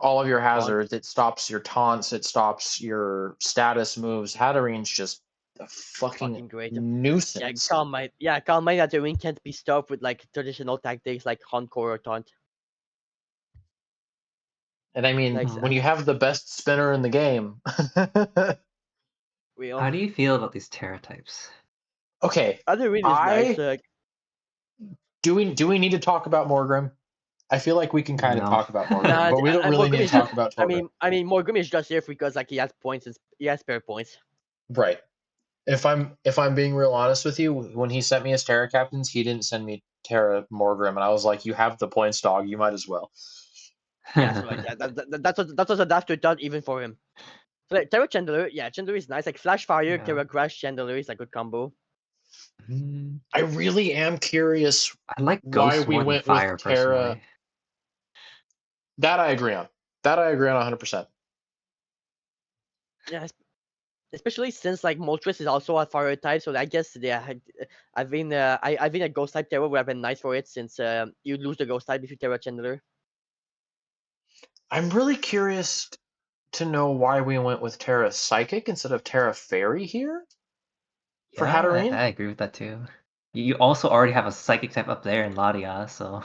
all of your hazards. It stops your taunts. It stops your status moves. Hatterene's just a fucking Great. nuisance. Calm Mind Hatterene can't be stopped with like traditional tactics like Encore or Taunt. And I mean, Like, when you have the best spinner in the game. How do you feel about these Terra types? Okay. Hatterene is nice. Do we need to talk about Morgrim? I feel like we can kind of No. talk about Morgrim, but we don't really need to talk about Torga. I mean, Morgrim is just here because like he has points. He has spare points. Right. If I'm being real honest with you, when he sent me as Terra captains, he didn't send me Terra Morgrim, and I was like, you have the points, dog. You might as well. Yeah, so like that was enough to done even for him. So like, Terra Chandler, yeah, Chandler is nice. Like Flash Fire, Yeah. Terra Grass Chandler is a good combo. I really am curious I like why Ghost we more than went Fire with Terra. personally. That I agree on. That I agree on 100%. Yeah, especially since like Moltres is also a fire type, so I guess I think a ghost type Terra would have been nice for it since you lose the ghost type if you Terra Chandler. I'm really curious to know why we went with Terra Psychic instead of Terra Fairy here for Yeah, Hatterene. I agree with that too. You also already have a Psychic type up there in Ladia, so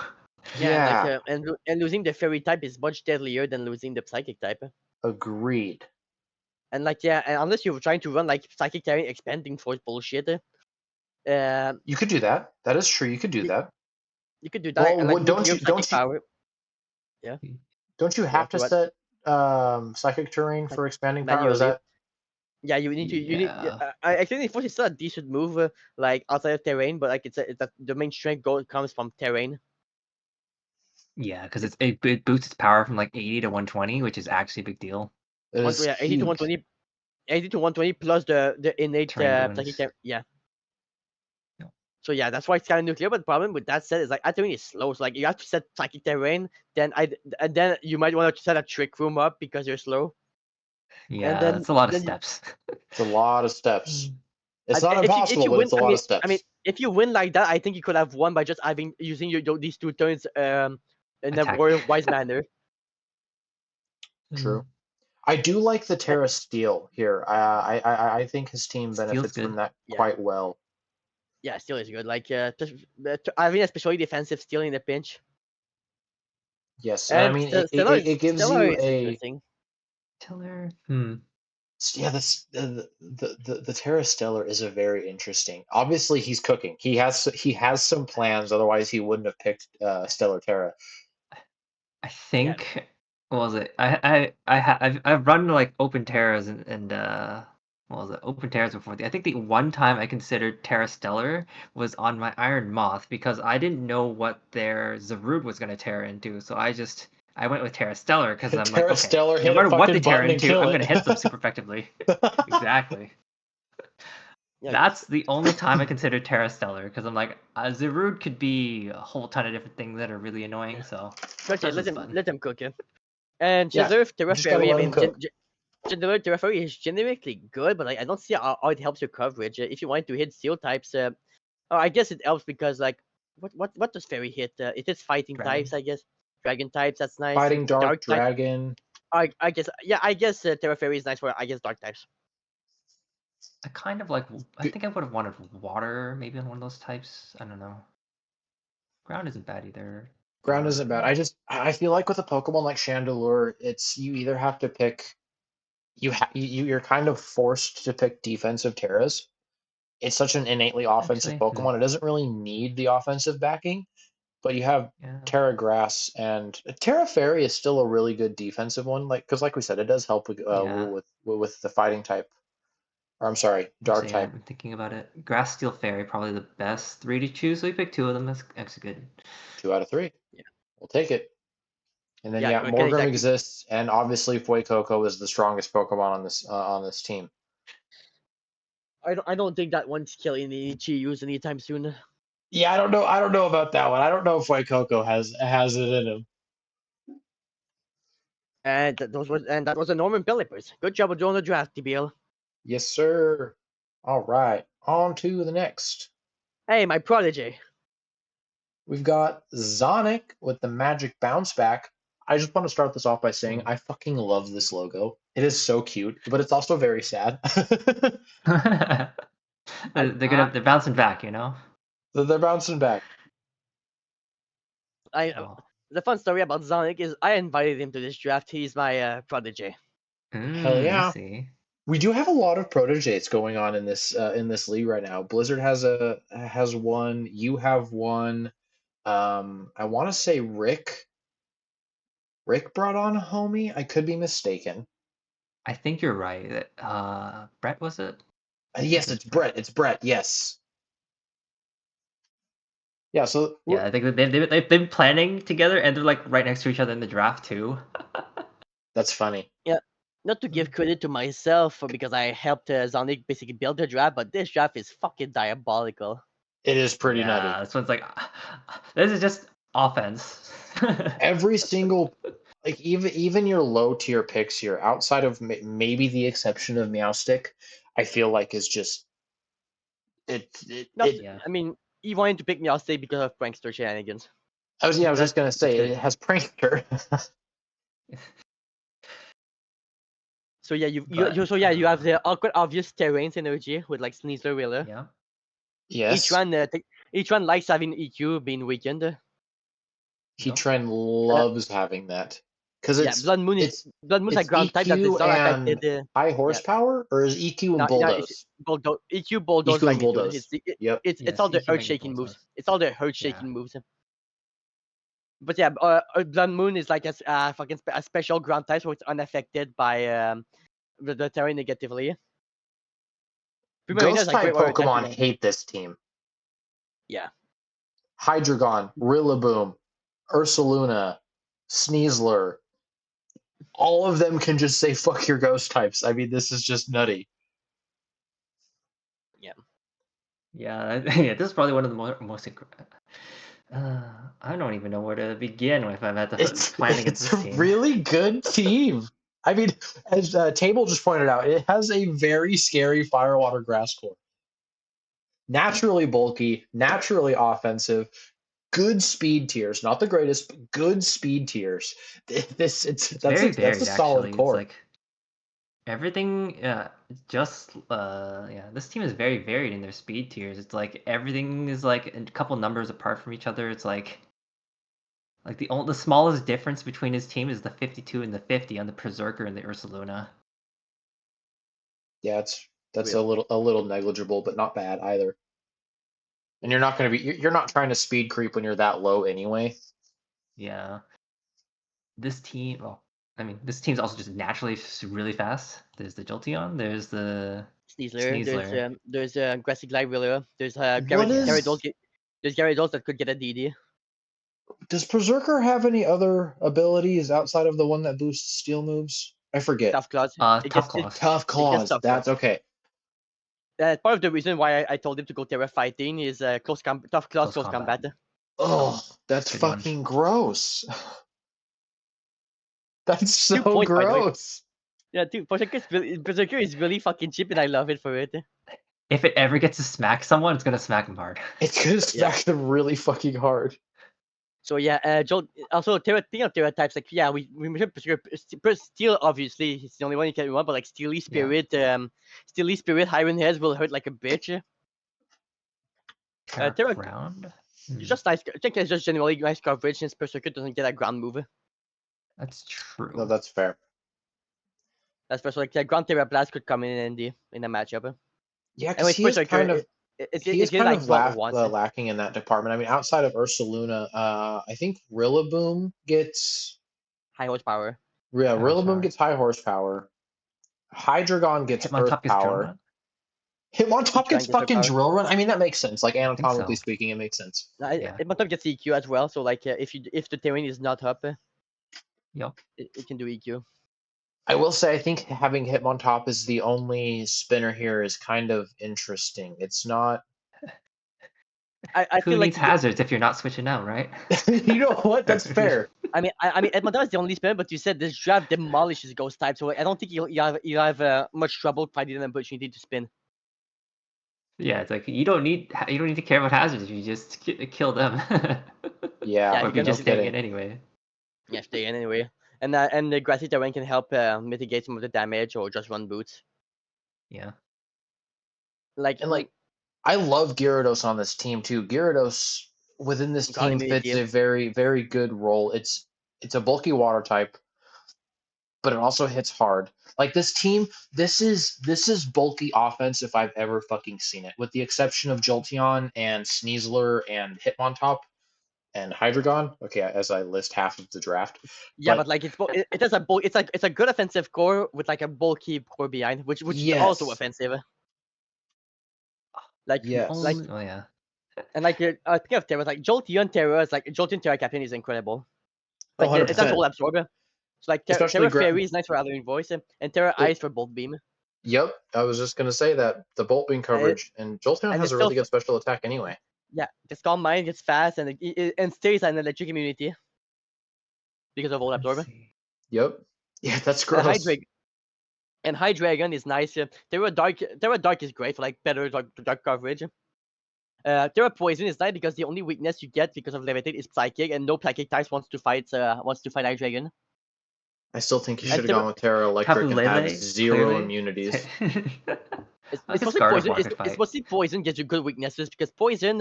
Yeah, and losing the fairy type is much deadlier than losing the psychic type. agreed. And like and unless you're trying to run like psychic terrain expanding force bullshit, You could do that. That is true. You could do that. you could do that. Well, And like don't nuclear you psychic power. Yeah. don't you have to What? set psychic terrain for expanding power? Is Manually. that Yeah, you need to. You need. Yeah. I actually force is still a decent move, like outside of terrain, but like it's the main strength comes from terrain. Yeah, because it boosts its power from like 80 to 120, which is actually a big deal. it is 80 to huge. 120. 80 to 120 plus the innate Terrain psychic bonus. yeah. Yeah. So yeah, that's why it's kind of nuclear. But the problem with that set is like terrain is slow. So like you have to set psychic terrain, then you might want to set a trick room up because you're slow. Yeah, then- that's a lot of then you- steps. It's a lot of steps. It's not if impossible, you but win, it's a lot of steps. I mean, if you win like that, I think you could have won by just using these 2 turns in a Attack. royal wise manner. True. I do like the Terra Steel here. I think his team Steel's benefits good. from that Yeah. quite well. Yeah, steel is good. Like, I mean, especially defensive steel in the pinch. Yes, and I And mean it gives Stellar you is a interesting. Tiller. yeah. The Terra Stellar is a very interesting. Obviously, he's cooking. He has some plans. Otherwise, he wouldn't have picked Stellar Terra. I think what was it? I've run like open terras and what was it? Open terras before. I think the one time I considered Terra Stellar was on my Iron Moth because I didn't know what their Zarude was gonna tear into, so I went with Terra Stellar because I'm like, Terra okay, Stellar, no hit a matter what they fucking tear button and into, kill I'm it. gonna hit them super effectively. Exactly. Yeah, That's the only time I considered Terra Stellar because I'm like, Zarude could be a whole ton of different things that are really annoying. So but yeah, that's just fun. let them cook it. And Yeah, Reserve Terra just gotta Fairy, I let him mean, cook. Terra Fairy is generically good, but like, I don't see how it helps your coverage. If you want to hit steel types, oh, I guess it helps because like, what does Fairy hit? It hits fighting Dragon. types, I guess. Dragon types, that's nice. Fighting Dark Dark type, Dragon. I guess. Yeah, I guess Terra Fairy is nice for, I guess, dark types. I kind of like. I G- think I would have wanted water, maybe on one of those types. I don't know. Ground isn't bad either. Ground isn't bad. Or I feel like with a Pokemon like Chandelure, it's you either have to pick you're kind of forced to pick defensive Terras. It's such an innately offensive actually, Pokemon. It doesn't really need the offensive backing, but you have yeah, Terra Grass and Terra Fairy is still a really good defensive one. Like because like we said, it does help yeah. with the fighting type. Or I'm sorry, dark Actually, yeah. type. I'm thinking about it. Grass, Steel, Fairy, probably the best three to choose. So we picked two of them. That's good. 2 out of 3. Yeah, We'll take it. And then yeah, yeah, good, Morgrem exactly. exists, and obviously Fuecoco is the strongest Pokemon on this team. I don't think that one's killing the Chi-Yus anytime soon. Yeah, I don't know. I don't know about that one. I don't know if Fuecoco has it in him. And that was a Norman Pelipper. Good job of drawing the draft, DBL. Yes, sir. All right, on to the next. Hey, my protege. We've got Zonic with the Magic Bounce Back. I just want to start this off by saying I fucking love this logo. It is so cute, but it's also very sad. They're bouncing back, you know. They're bouncing back. Oh. The fun story about Zonic is I invited him to this draft. He's my protege. Hell I yeah. see. We do have a lot of proteges going on in this league right now. Blizzard has one. You have one. I want to say Rick brought on a homie. I could be mistaken. I think you're right. Brett was it? Yes, it's Brett. It's Brett. Yes. Yeah. So Yeah, I think they've been planning together, and they're like right next to each other in the draft too. that's funny. Yeah, not to give credit to myself because I helped Zonic basically build the draft, but this draft is fucking diabolical. It is pretty nutty. Yeah, this one's like, this is just offense. Every single like even your low tier picks here, outside of maybe the exception of Meowstick, I feel like is just it. Yeah. I mean, he wanted to pick me, I'll say, because of prankster shenanigans. I was just gonna say good. it has prankster. So yeah, But, you have the awkward obvious terrains energy with like Sneasler Wheeler. yeah. Yes, Each one likes having EQ being weakened. Yep. Heatran loves having that because Yeah, Blood Moon's it's like ground type that is EQ not and affected. high Yeah, horsepower, or is EQ and it's bulldoze? EQ bulldoze EQ and magnitude. bulldoze. Yep. It's Yes, all the EQ earth magnitude shaking moves. bulldoze. It's all the earth Yeah. shaking moves. But yeah, Blood Moon is like a special ground type, so it's unaffected by the terrain negatively. Primarina is Ghost like type great water type. Pokemon hate this team. Yeah. Hydreigon, Rillaboom, Ursaluna, Sneasler. All of them can just say fuck your ghost types. I mean, this is just nutty. Yeah, yeah. This is probably one of the most. I don't even know where to begin if I've had to plan against It's this a team. really good team. I mean, as Table just pointed out, it has a very scary Firewater Grass core. Naturally bulky, naturally offensive, good speed tiers. Not the greatest, but good speed tiers. It's very That's varied a solid actually. It's core. like Everything, this team is very varied in their speed tiers. It's like everything is like a couple numbers apart from each other. It's like the smallest difference between his team is the 52 and the 50 on the Berserker and the Ursaluna. Yeah, that's a little negligible, but not bad either. And you're not you're not trying to speed creep when you're that low anyway. Yeah. This team, this team's also just naturally really fast. There's the Jolteon, there's the Sneasler. There's Grassy Glide, there's What is- there's Gyarados that could get a DD. Does Berserker have any other abilities outside of the one that boosts steel moves? I forget. Tough Claws. Tough Claws. Tough Claws. Tough That's okay. Part of the reason why I told him to go Terra Fighting is Tough Claws close combat. Oh, that's Good fucking gross. That's so 2 points, by the way. gross. Yeah, dude, Berserker is really fucking cheap, and I love it for it. If it ever gets to smack someone, it's gonna smack them hard. It's gonna smack them really fucking hard. So yeah, Joel. Also, Terra types, like, yeah, we mentioned Berserker. Steel, obviously, it's the only one you can want, but like Steely Spirit, Iron Heads will hurt like a bitch. Terra Ground. It's just nice. I think it's just generally nice coverage since Berserker doesn't get a ground move. That's true. No, that's fair. Especially like Ground Terra Blast could come in handy in a matchup. Yeah, because he is kind of lacking in that department. I mean, outside of Ursaluna, I think Rillaboom gets high horsepower. Yeah, Rillaboom gets high horsepower. Hydreigon gets earth power. Hitmontop gets fucking Drill Run. I mean, that makes sense. Like, anatomically speaking, it makes sense. Hitmontop gets EQ as well. So like, if the terrain is not up, yep, it can do EQ. I will say, I think having Hitmontop as the only spinner here is kind of interesting. It's not. I Who feel needs like hazards if you're not switching out, right? You know what? That's fair. I mean, Hitmontop is the only spinner, but you said this draft demolishes ghost type, so I don't think you have much trouble finding an opportunity to spin. Yeah, it's like you don't need to care about hazards if you just kill them. Yeah, or if you just stay in anyway. Yeah, stay in anyway. And the Grassy Terrain can help mitigate some of the damage or just run boots. Yeah. I love Gyarados on this team too. Gyarados within this team fits a very, very good role. It's a bulky water type, but it also hits hard. Like, this team, this is bulky offense if I've ever fucking seen it, with the exception of Jolteon and Sneasler and Hitmontop and Hydreigon. Okay, as I list half of the draft. Yeah, but like it does it's a good offensive core with like a bulky core behind, which is also offensive. Like, oh yeah. And like, speaking of Terra, like Jolteon Terra Captain is incredible. Like, it does whole absorber. So like Terra Fairy is nice for Alluring Voice, and Terra Ice for Bolt Beam. Yep, I was just gonna say that the Bolt Beam coverage, and Jolteon has a really good special attack anyway. Yeah, gets Calm Mind, gets fast, and stays an electric immunity because of Volt Absorber. Yep. Yeah, that's gross. And Hydreigon is nice. Terra Dark is great for like better dark coverage. Terra Poison is nice because the only weakness you get because of Levitate is Psychic, and no Psychic types wants to fight Hydreigon. I still think you should have gone with Terra Electric and have zero immunities. It's mostly Poison gets you good weaknesses because Poison,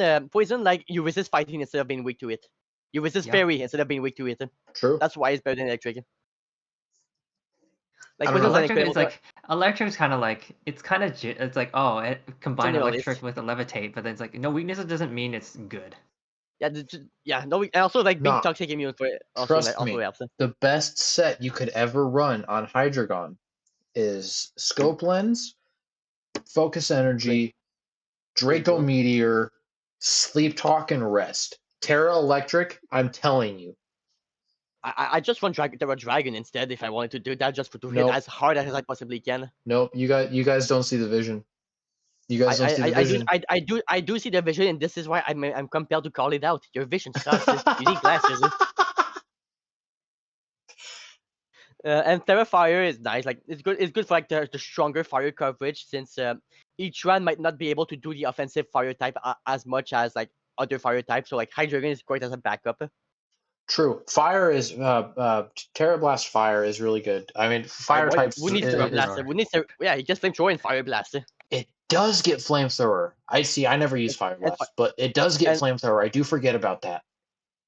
like, you resist fighting instead of being weak to it. You resist Fairy instead of being weak to it. True. That's why it's better than Electric. Like, Electric is kind of like it's like, oh, it combined Electric with a Levitate, but then it's like no weaknesses doesn't mean it's good. No, and also like being toxic immune for it. Trust me, the best set you could ever run on Hydreigon is Scope Lens, Focus Energy, Draco Meteor, Sleep Talk, and Rest. Terra Electric, I'm telling you. I just want Terra Dragon instead if I wanted to do that, just to hit as hard as I possibly can. Nope, you guys don't see the vision. You guys don't see the vision. I do see the vision, and this is why I'm compelled to call it out. Your vision sucks. You need glasses. And Terra Fire is nice. Like, it's good for like the stronger fire coverage, since each one might not be able to do the offensive fire type as much as like other fire types. So like Hydreigon is great as a backup. True. Fire is Terra Blast Fire is really good. I mean, fire Boy, types who needs Flamethrower. Terra Blaster? Who needs Terra? Yeah, he just flamethrower and Fire Blast. it does get flamethrower. I see. I never use Fire And, Blast, but it does get and flamethrower. I do forget about that.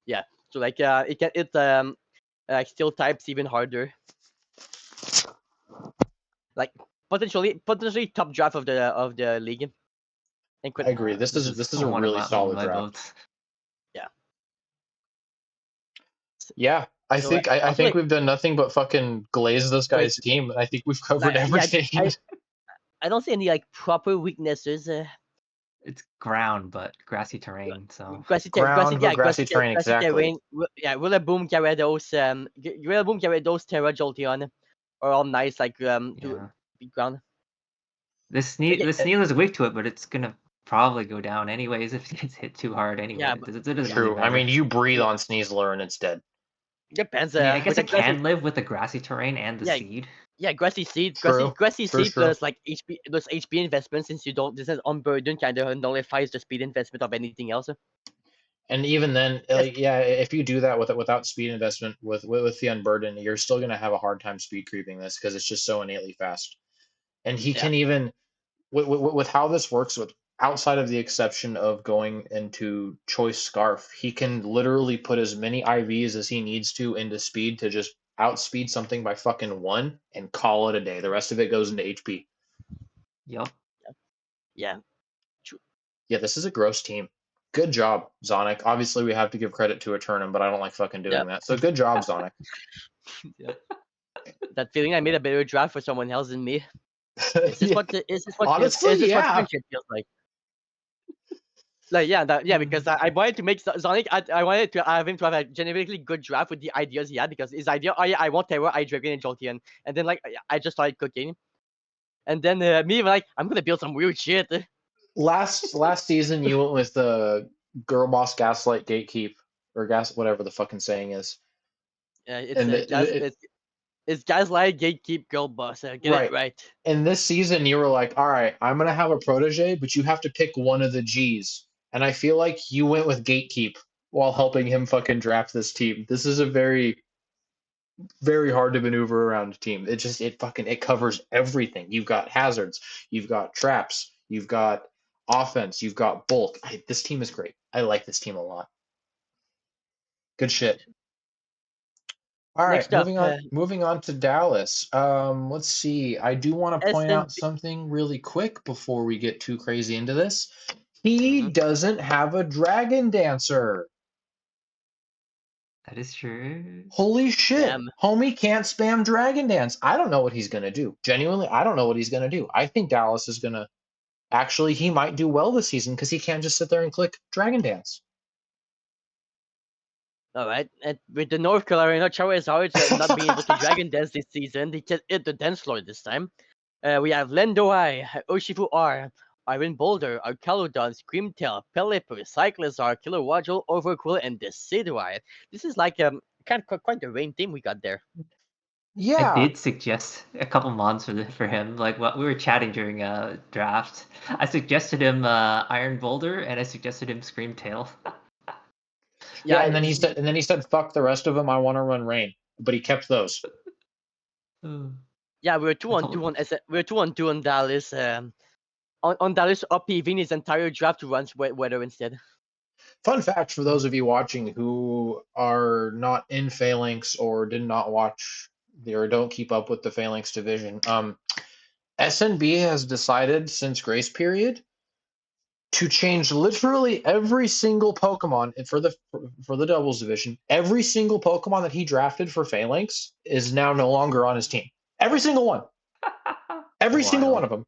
yeah, so like like steel types even harder. Like potentially top draft of the league. And I agree. This is a one of really my solid draft. votes. Yeah. Yeah, I So think I also think like we've done nothing but fucking glaze this guy's team. I think we've covered everything. I don't see any like proper weaknesses. It's ground, but grassy terrain. So Ground, but grassy terrain, exactly. terrain. Yeah, Rillaboom, Gyarados, Rillaboom, Gyarados, Terra, Jolteon are all nice like to yeah, beat ground. the Sneasel is weak to it, but it's gonna probably go down anyways if it gets hit too hard. Anyway, Yeah, it doesn't really True. I matter. mean, you breathe Yeah. on Sneasler and it's dead. Depends. I mean, I guess With it the grassy, can live with the grassy terrain and the yeah, seed. yeah, grassy seed, True. grassy True, seed true. plus like HP, plus HP investment since you don't this is unburdened kind of nullifies the speed investment of anything else. And even then, Yes, like, yeah, if you do that without speed investment with the unburden, you're still gonna have a hard time speed creeping this because it's just so innately fast. And he yeah, can even with how this works with outside of the exception of going into choice scarf, he can literally put as many IVs as he needs to into speed to just outspeed something by fucking 1 and call it a day. The rest of it goes into HP. Yep. yeah. Yeah, this is a gross team. Good job, Zonic. Obviously, we have to give credit to Eternum, but I don't like fucking doing Yeah. that. So good job, Zonic. That feeling I made a better draft for someone else than me. Is this Yeah. what Honestly, is this what yeah. friendship feels like? Like because I wanted to make Sonic. I wanted to have him to have a genuinely good draft with the ideas he had because his idea, oh yeah, I want Terror, Dragon, and Jolteon, and then like I just started cooking, and then me like I'm gonna build some weird shit. Last season, you went with the Girl Boss Gaslight Gatekeep or gas whatever the fucking saying is. It's And it's guys like gatekeep girl boss. Get it right. right. And this season, you were like, all right, I'm gonna have a protege, but you have to pick one of the G's. And I feel like you went with Gatekeep while helping him fucking draft this team. This is a very very hard to maneuver around team. It covers everything. You've got hazards, you've got traps, you've got offense, you've got bulk. This team is great. I like this team a lot. Good shit. All right, Next up, moving on to Dallas. Let's see. I do want to point out SMB. something really quick before we get too crazy into this. He Mhm. doesn't have a dragon dancer. That is true. Holy shit. Damn. Homie can't spam Dragon Dance. I don't know what he's going to do. Genuinely, I don't know what he's going to do. I think Dallas is going to actually, he might do well this season because he can't just sit there and click Dragon Dance. All right, and with the North Carolina Charizard not being able to Dragon Dance this season, they just hit the dance floor this time. We have Lendoi, Urshifu R, Iron Boulder, Arcaludon, Screamtail, Pelipper, Cyclizar, Killer Waddle, Overcool, and Decidueye. This is like quite the rain team we got there. I Yeah. did suggest a couple mods for him. Like what we were chatting during a draft, I suggested him Iron Boulder and I suggested him Screamtail. Yeah, and then he said, "Fuck the rest of them. I want to run Rain," but he kept those. Yeah, we were 2-on-2 on we're 2-on-2 on Dallas. On Dallas upheaving his entire draft to run weather instead. Fun fact for those of you watching who are not in Phalanx or did not watch or don't keep up with the Phalanx division, SNB has decided since Grace Period to change literally every single Pokemon for the doubles division. Every single Pokemon that he drafted for Phalanx is now no longer on his team. Every single one. Every single one of them.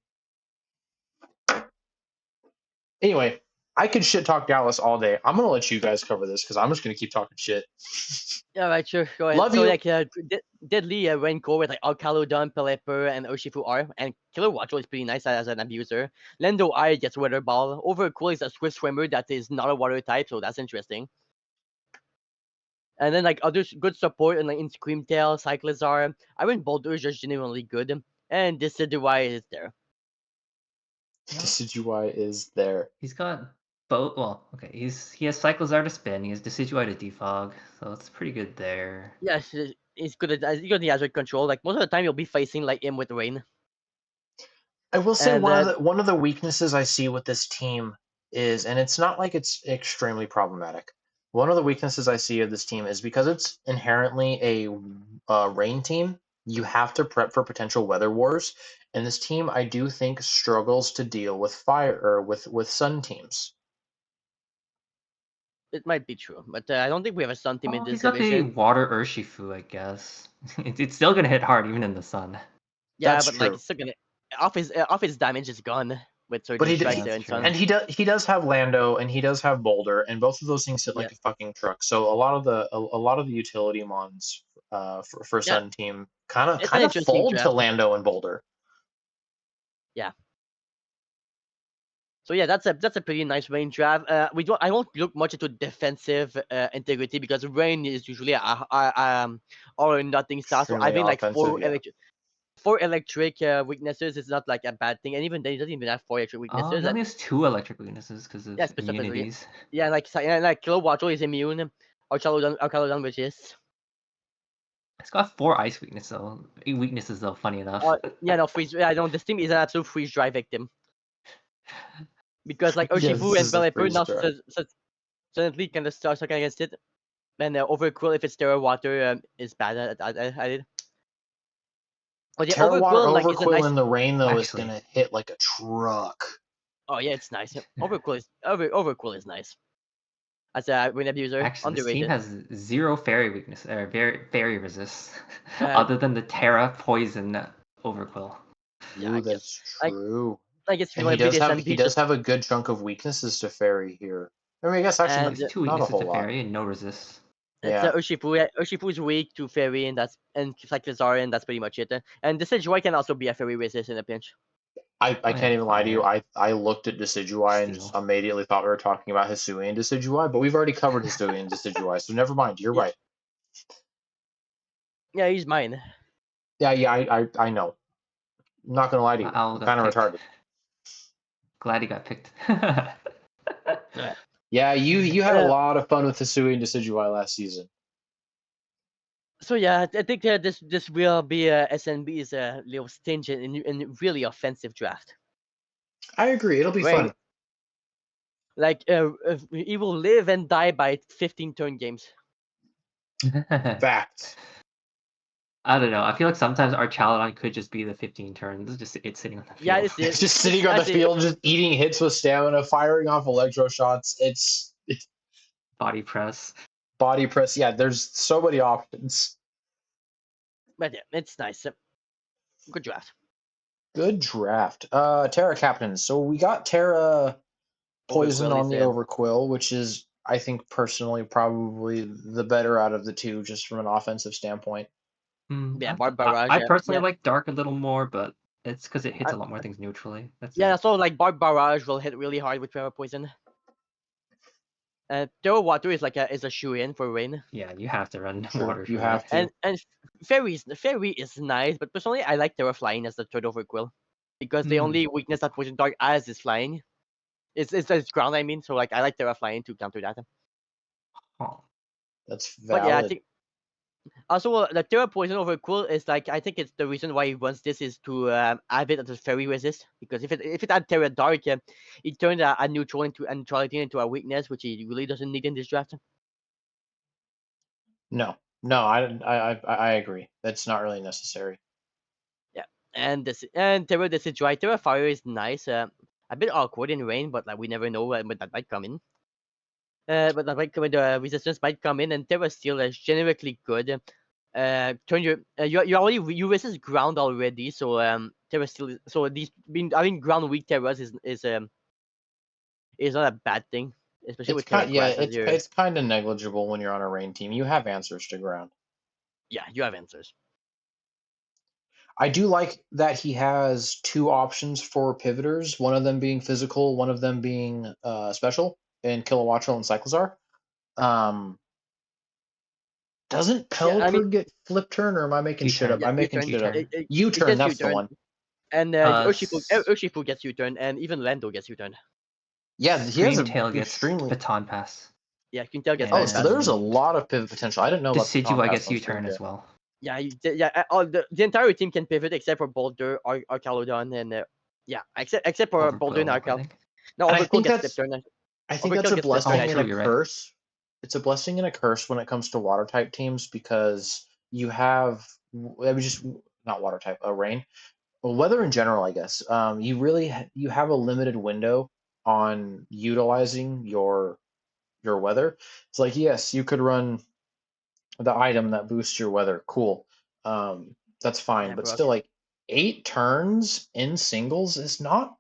Anyway, I could shit talk Dallas all day. I'm gonna let you guys cover this because I'm just gonna keep talking shit. Yeah, right, sure. Go ahead. Love so you. like Deadly went go with like Alcaludon, Pelipper, and Urshifu R, and Killer Watchel is pretty nice as an abuser. Lendo I gets Weather Ball. Overcool is a Swift Swimmer that is not a water type, so that's interesting. And then like other good support and like in Screamtail, Cyclizar, Iron Boulder is just genuinely good, and Decidueye is there. Decidueye is there. He's got Well, okay. He has Cyclozar to spin. He has Decidueye to defog, so it's pretty good there. Yes, he's good at he's good at hazard control. Like most of the time, you'll be facing like him with rain. I will say And one of the weaknesses I see with this team is, and it's not like it's extremely problematic. One of the weaknesses I see of this team is because it's inherently a rain team. You have to prep for potential weather wars, and this team I do think struggles to deal with fire or with sun teams. it might be true, but I don't think we have a sun team in Oh, this he's got the division. water Urshifu, I guess. It's still gonna hit hard even in the sun. Yeah, That's but like true. it's still gonna off his damage is gone with But certain strikes Yeah, there that's in true. sun. and he does have Lando and he does have Boulder, and both of those things hit Yeah, like a fucking truck. So a lot of the utility mons for yeah, Sun Team kind of it's an kind of interesting fold to draft. Lando and Boulder. Yeah. So yeah, that's a pretty nice rain draft. I won't look much into defensive integrity because rain is usually all or nothing style. So I Extremely think like offensive, yeah. four electric weaknesses is not like a bad thing, and even then he doesn't even have four electric Oh, weaknesses. he only has 2 electric weaknesses because of Yeah, specifically. immunities. Yeah, like Kilowatt is immune. Or Chalodon which is. It's got 4 ice weaknesses though. Funny enough. Yeah, no freeze. Yeah, no, this team is an absolute freeze dry victim because like Yeah, Urshifu this and is a Pelipper freeze now dry. suddenly kind of start sucking against it. And Overcool, if it's Terra Water, is bad at it. But yeah, Terra Water Overcool like is a Overquill nice. in the rain though is Actually, gonna hit like a truck. Oh yeah, it's nice. Overcool is nice. As a wind abuser, this team underrated. has 0 fairy weakness or fairy resist, Uh, other than the Terra Poison Overquill. yeah, I Ooh, guess. that's true. I guess if you And want he to beat does this have and he beat does just have a good chunk of weaknesses to fairy here. I mean, I guess actually He and has 2 not a weaknesses whole to lot. fairy and no resist. it's Yeah. Urshifu's weak to fairy and Cyclizar and that's pretty much it. And this Joy can also be a fairy resist in a pinch. I Oh yeah, can't even lie to you. fire, I looked at Decidueye and just steel. immediately thought we were talking about Hisui and Decidueye, but we've already covered Hisui and Decidueye, so never mind. You're Yeah, right. yeah, he's mine. Yeah, I know. I'm not gonna lie to My you. owl I'm got kind of picked. retarded. Glad he got picked. Yeah. Yeah, you had a Uh, lot of fun with Hisui and Decidueye last season. so yeah, I think that this will be SNB's little stingent and really offensive draft. I agree. It'll be Rain, fun. like he will live and die by 15 turn games. Facts. I don't know. I feel like sometimes our Chaladon could just be the 15 turns, just it's sitting on the Yeah, field. It's just sitting on I the see. field, just eating hits with stamina, firing off electro shots. It's Body press. body press. Yeah, there's so many options. But yeah, it's nice. Good draft. Good draft. Terra captains. So we got Terra Poison Overquill on is the Overquill, which is, I think, personally probably the better out of the two, just from an offensive standpoint. yeah, I, Barrage. I personally Yeah, like Dark a little more, but it's because it hits I, a lot more things neutrally. That's yeah. it. So like Barrage will hit really hard with Terra Poison. Terra Water is like a shoe in for Rain. Yeah, you have to run True, water you for that. have to. And Fairy is nice, but personally I like Terra Flying as the third Overquill because the only weakness that Poison Dark has is flying. It's ground, I mean. So like I like Terra Flying to counter that. Oh. That's But yeah, I valid. think also the Terra Poison Overquill is like I think it's the reason why he wants this is to have it as a fairy resist because if it had Terra Dark, it turned a neutral into a neutrality into a weakness which he really doesn't need in this draft. No, no, I agree. That's not really necessary. Yeah, and Terra Decidueye, Terra Fire is nice. A bit awkward in rain, but like we never know when that might come in. But that might come in. The resistance might come in, and Terra Steel is generically good. Turn your you already you resist ground already, so Terra Steel. So these being having ground weak Terras is not a bad thing, especially It's with Terra kind, yeah, Grass as it's your it's kind of negligible when you're on a rain team. You have answers to ground. yeah you have answers. I do like that he has two options for pivoters, one of them being physical, one of them being special, in Kilowattrel and Cyclozar. Um, doesn't Yeah, I mean Pelipper get flip turn, or am I making shit up? U-turn. yeah I'm making U-turn. shit up. U-turn. It U-turn, gets that's the U-turn, one. and Uh, Urshifu s- Urshifu gets U-turn, and even Lando gets U-turn. Yeah, he has an Screamtail gets extremely. Baton Pass. Yeah, Quintel gets Oh, Baton so And Pass. there's a lot of pivot potential. I didn't know about the Baton Decidueye Pass gets on U-turn Screamtail. as well. Yeah, all the entire team can pivot except for Boulder, Arcalodon, and yeah, except for Boulder and Overquill, I Arcal. think. No, And I Overcool think gets that's Flip Turn. I think Overkill that's a gets Flip blessing Turn. and a True, you're right. curse. It's a blessing and a curse when it comes to water type teams because you have I mean just not water type, rain. Well, weather in general, I guess. You really you have a limited window on utilizing your weather. It's like yes, you could run the item that boosts your weather. Cool. That's fine, Yeah, but bro. still like 8 turns in singles is not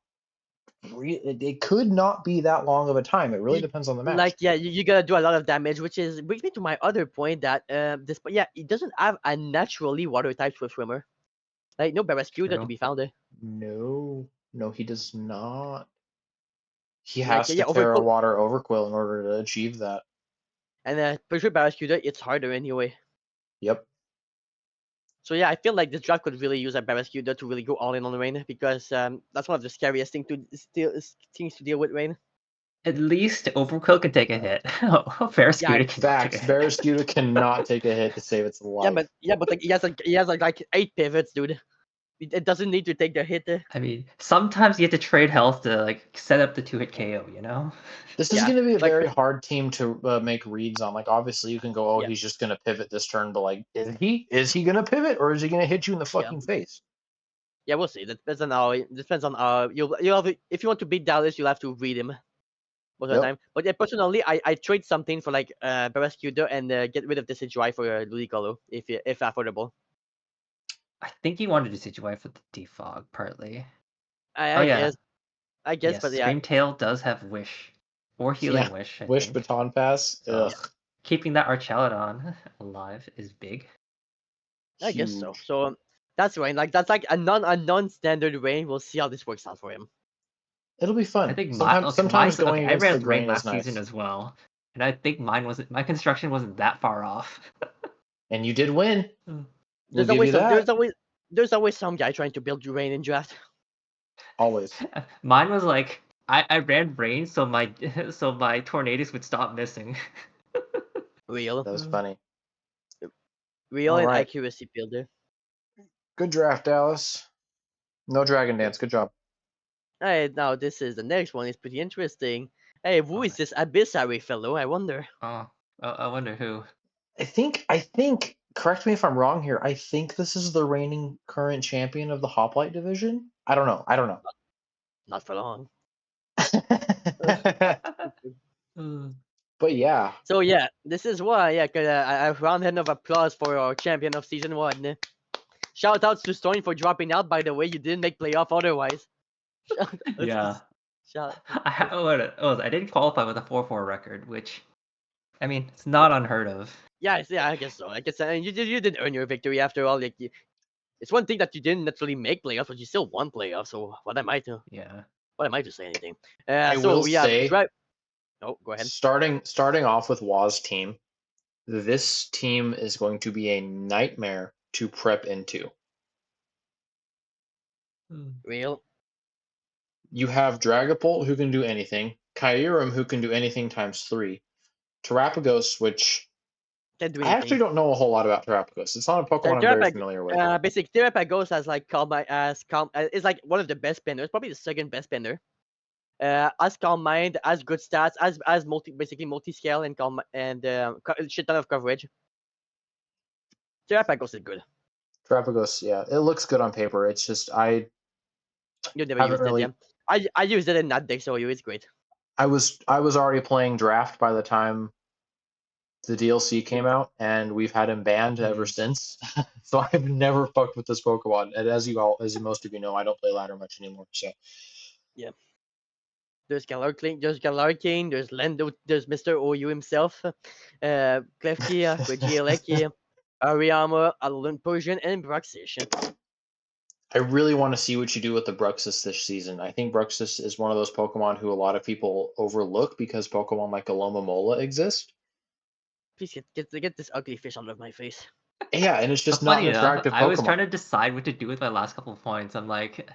it could not be that long of a time. It really depends on the match. Like yeah, you gotta do a lot of damage, which is brings me to my other point that this yeah, it doesn't have a naturally water type Swift Swimmer. Like no Barraskewda to True. be found there. No, no, he does not. He Like has to yeah, Terra Overcool Water Overquill in order to achieve that. and pretty sure Barraskewda it's harder anyway. Yep. So yeah, I feel like this draft could really use a Barraskewda to really go all in on Rain because that's one of the scariest things to deal with Rain. At least Overquill can take a hit. Oh, Yeah, Ferroscuda cannot take a Facts. hit. Barraskewda cannot take a hit to save its life. but like he has like 8 pivots, dude. It doesn't need to take the hit. I mean, sometimes you have to trade health to like set up the 2-hit KO, you know? This is Yeah, going to be a like very hard team to make reads on. Like, obviously, you can go, oh, yeah, he's just going to pivot this turn, but like, is he? Is he going to pivot, or is he going to hit you in the yeah. fucking face? Yeah, we'll see. That depends on how. Depends on you have if you want to beat Dallas, you'll have to read him most of the Yep. time. But yeah, personally, I trade something for like Barraskewda and get rid of this Decidueye for Ludicolo if affordable. I think he wanted to Decidueye for the defog partly. I, Oh I yeah, guess, I guess, yes. but yeah, Screamtail does have Wish or Healing Yeah. Wish. I Wish think. Baton Pass. So Ugh. keeping that Archaludon alive is big. I guess so. Huge. So that's Rain. Like that's like a non-standard Rain. We'll see how this works out for him. It'll be I fun. think Sometimes mine's going okay. I against the ran Rain grain is last season nice. as well, and I think my construction wasn't that far off. And you did win. Mm. We'll There's give always you some. that. There's always some guy trying to build Rain in draft. Always. Mine was like I ran Rain so my so my Tornadus would stop missing. Real, That was funny. real All and right. accuracy builder. Good draft, Dallas. No Dragon Dance. Good job. Alright, now this is the next one. It's pretty interesting. Hey, who is this Abyssary fellow? I wonder. Oh, I wonder who. I think, correct me if I'm wrong here. I think this is the reigning current champion of the Hoplite division. I don't know. I don't know. Not for long. Mm. But yeah, So yeah, this is why. Yeah, a round of applause for our champion of season 1. Shout outs to Stone for dropping out. By the way, you didn't make playoff otherwise. Yeah. Shout. I didn't qualify with a 4-4 record, which, I mean, it's not unheard of. Yeah, I guess so. I guess you did earn your victory after all. Like, it's one thing that you didn't necessarily make playoffs, but you still won playoffs. So what am I to? Yeah. What am I to say anything? I So will we have say, Oh, go ahead. starting off with Waz's team, this team is going to be a nightmare to prep into. Real. You have Dragapult, who can do anything, Kyurem, who can do anything times 3, Terapagos, which Can't do I actually anything. don't know a whole lot about Terapagos. It's not a Pokemon I'm very familiar with. Basically, Terapagos as like calm is like one of the best spinners, probably the second best spinner. As calm mind, as good stats, as multi scale and calm and shit ton of coverage. Terapagos is good. Terapagos, yeah, it looks good on paper. It's just I You never haven't used it, really. yeah. I used it in that deck, so it's great. I was already playing draft by the time the DLC came out, and we've had him banned ever since. So I've never fucked with this Pokemon. And as most of you know, I don't play ladder much anymore. So Yeah. There's Galarcane, there's Lendo, there's Mr. OU himself, Klefki, Regieleki, Ariama, Alolan Persian, and Bruxish. I really want to see what you do with the Bruxus this season. I think Bruxus is one of those Pokemon who a lot of people overlook because Pokemon like Alomomola exist. Please get this ugly fish out of my face. Yeah, and it's just not Funny an enough, attractive I was Pokemon. trying to decide what to do with my last couple of points. I'm like,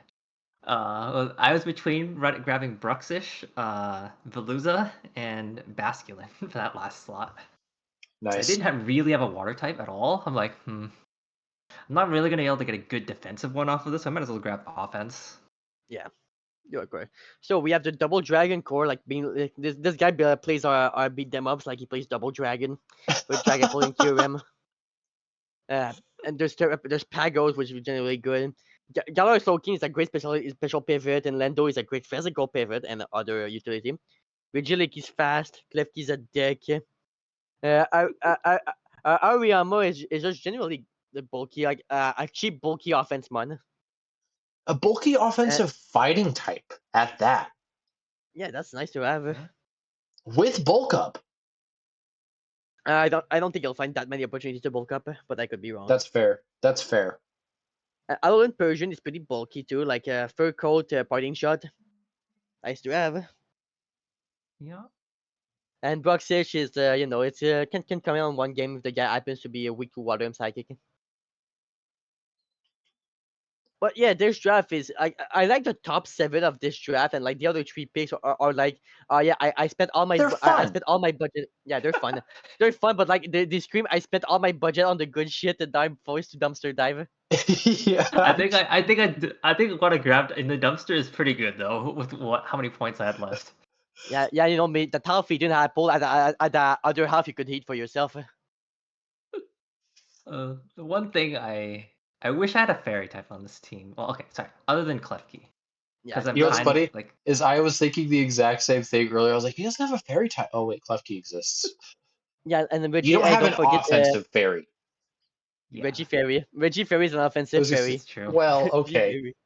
Well, I was between grabbing Bruxish, Veluza, and Basculin for that last slot. So I Nice. didn't really have a water type at all. I'm like, I'm not really gonna be able to get a good defensive one off of this. So I might as well grab offense. Yeah, you're correct. So we have the double dragon core, like being this guy plays our beat them ups like he plays double dragon with Dragapult and Kyurem. And there's Pagos, which is generally good. Galar Soaking is a great special pivot, and Lando is a great physical pivot and other utility. Vigilik is fast. Klefki is a dick. Ariamo is just generally the bulky, like a cheap bulky offense man. A bulky offensive fighting type at that. Yeah, that's nice to have. Yeah. With bulk up. I don't think you'll find that many opportunities to bulk up, but I could be wrong. That's fair. That's fair. Alolan Persian is pretty bulky too, like a fur coat, parting shot. Nice to have. Yeah. And Bruxish is, it's can come in on one game if the guy happens to be weak to water and psychic. But yeah, this draft is I like the top 7 of this draft, and like the other 3 picks are like, I spent all my They're I fun. spent all my budget. Yeah, they're fun. They're fun, but like they scream, I spent all my budget on the good shit, and I'm forced to dumpster dive. Yeah. I think what I grabbed in the dumpster is pretty good though. With how many points I had left. Yeah, you know me. The half you didn't have pull, at the other half you could hit for yourself. The one thing I wish I had a fairy type on this team. Well, okay, sorry. Other than Klefki. Yeah, Because I'm You know what's kind of funny? like, Is I was thinking the exact same thing earlier. I was like, he doesn't have a fairy type. Oh wait, Klefki exists. yeah, and then You Reggie. don't have Don't an forget offensive fairy. yeah, Reggie Fairy. Reggie Fairy is an offensive fairy. it's true. Well, Reggie okay. Fairy.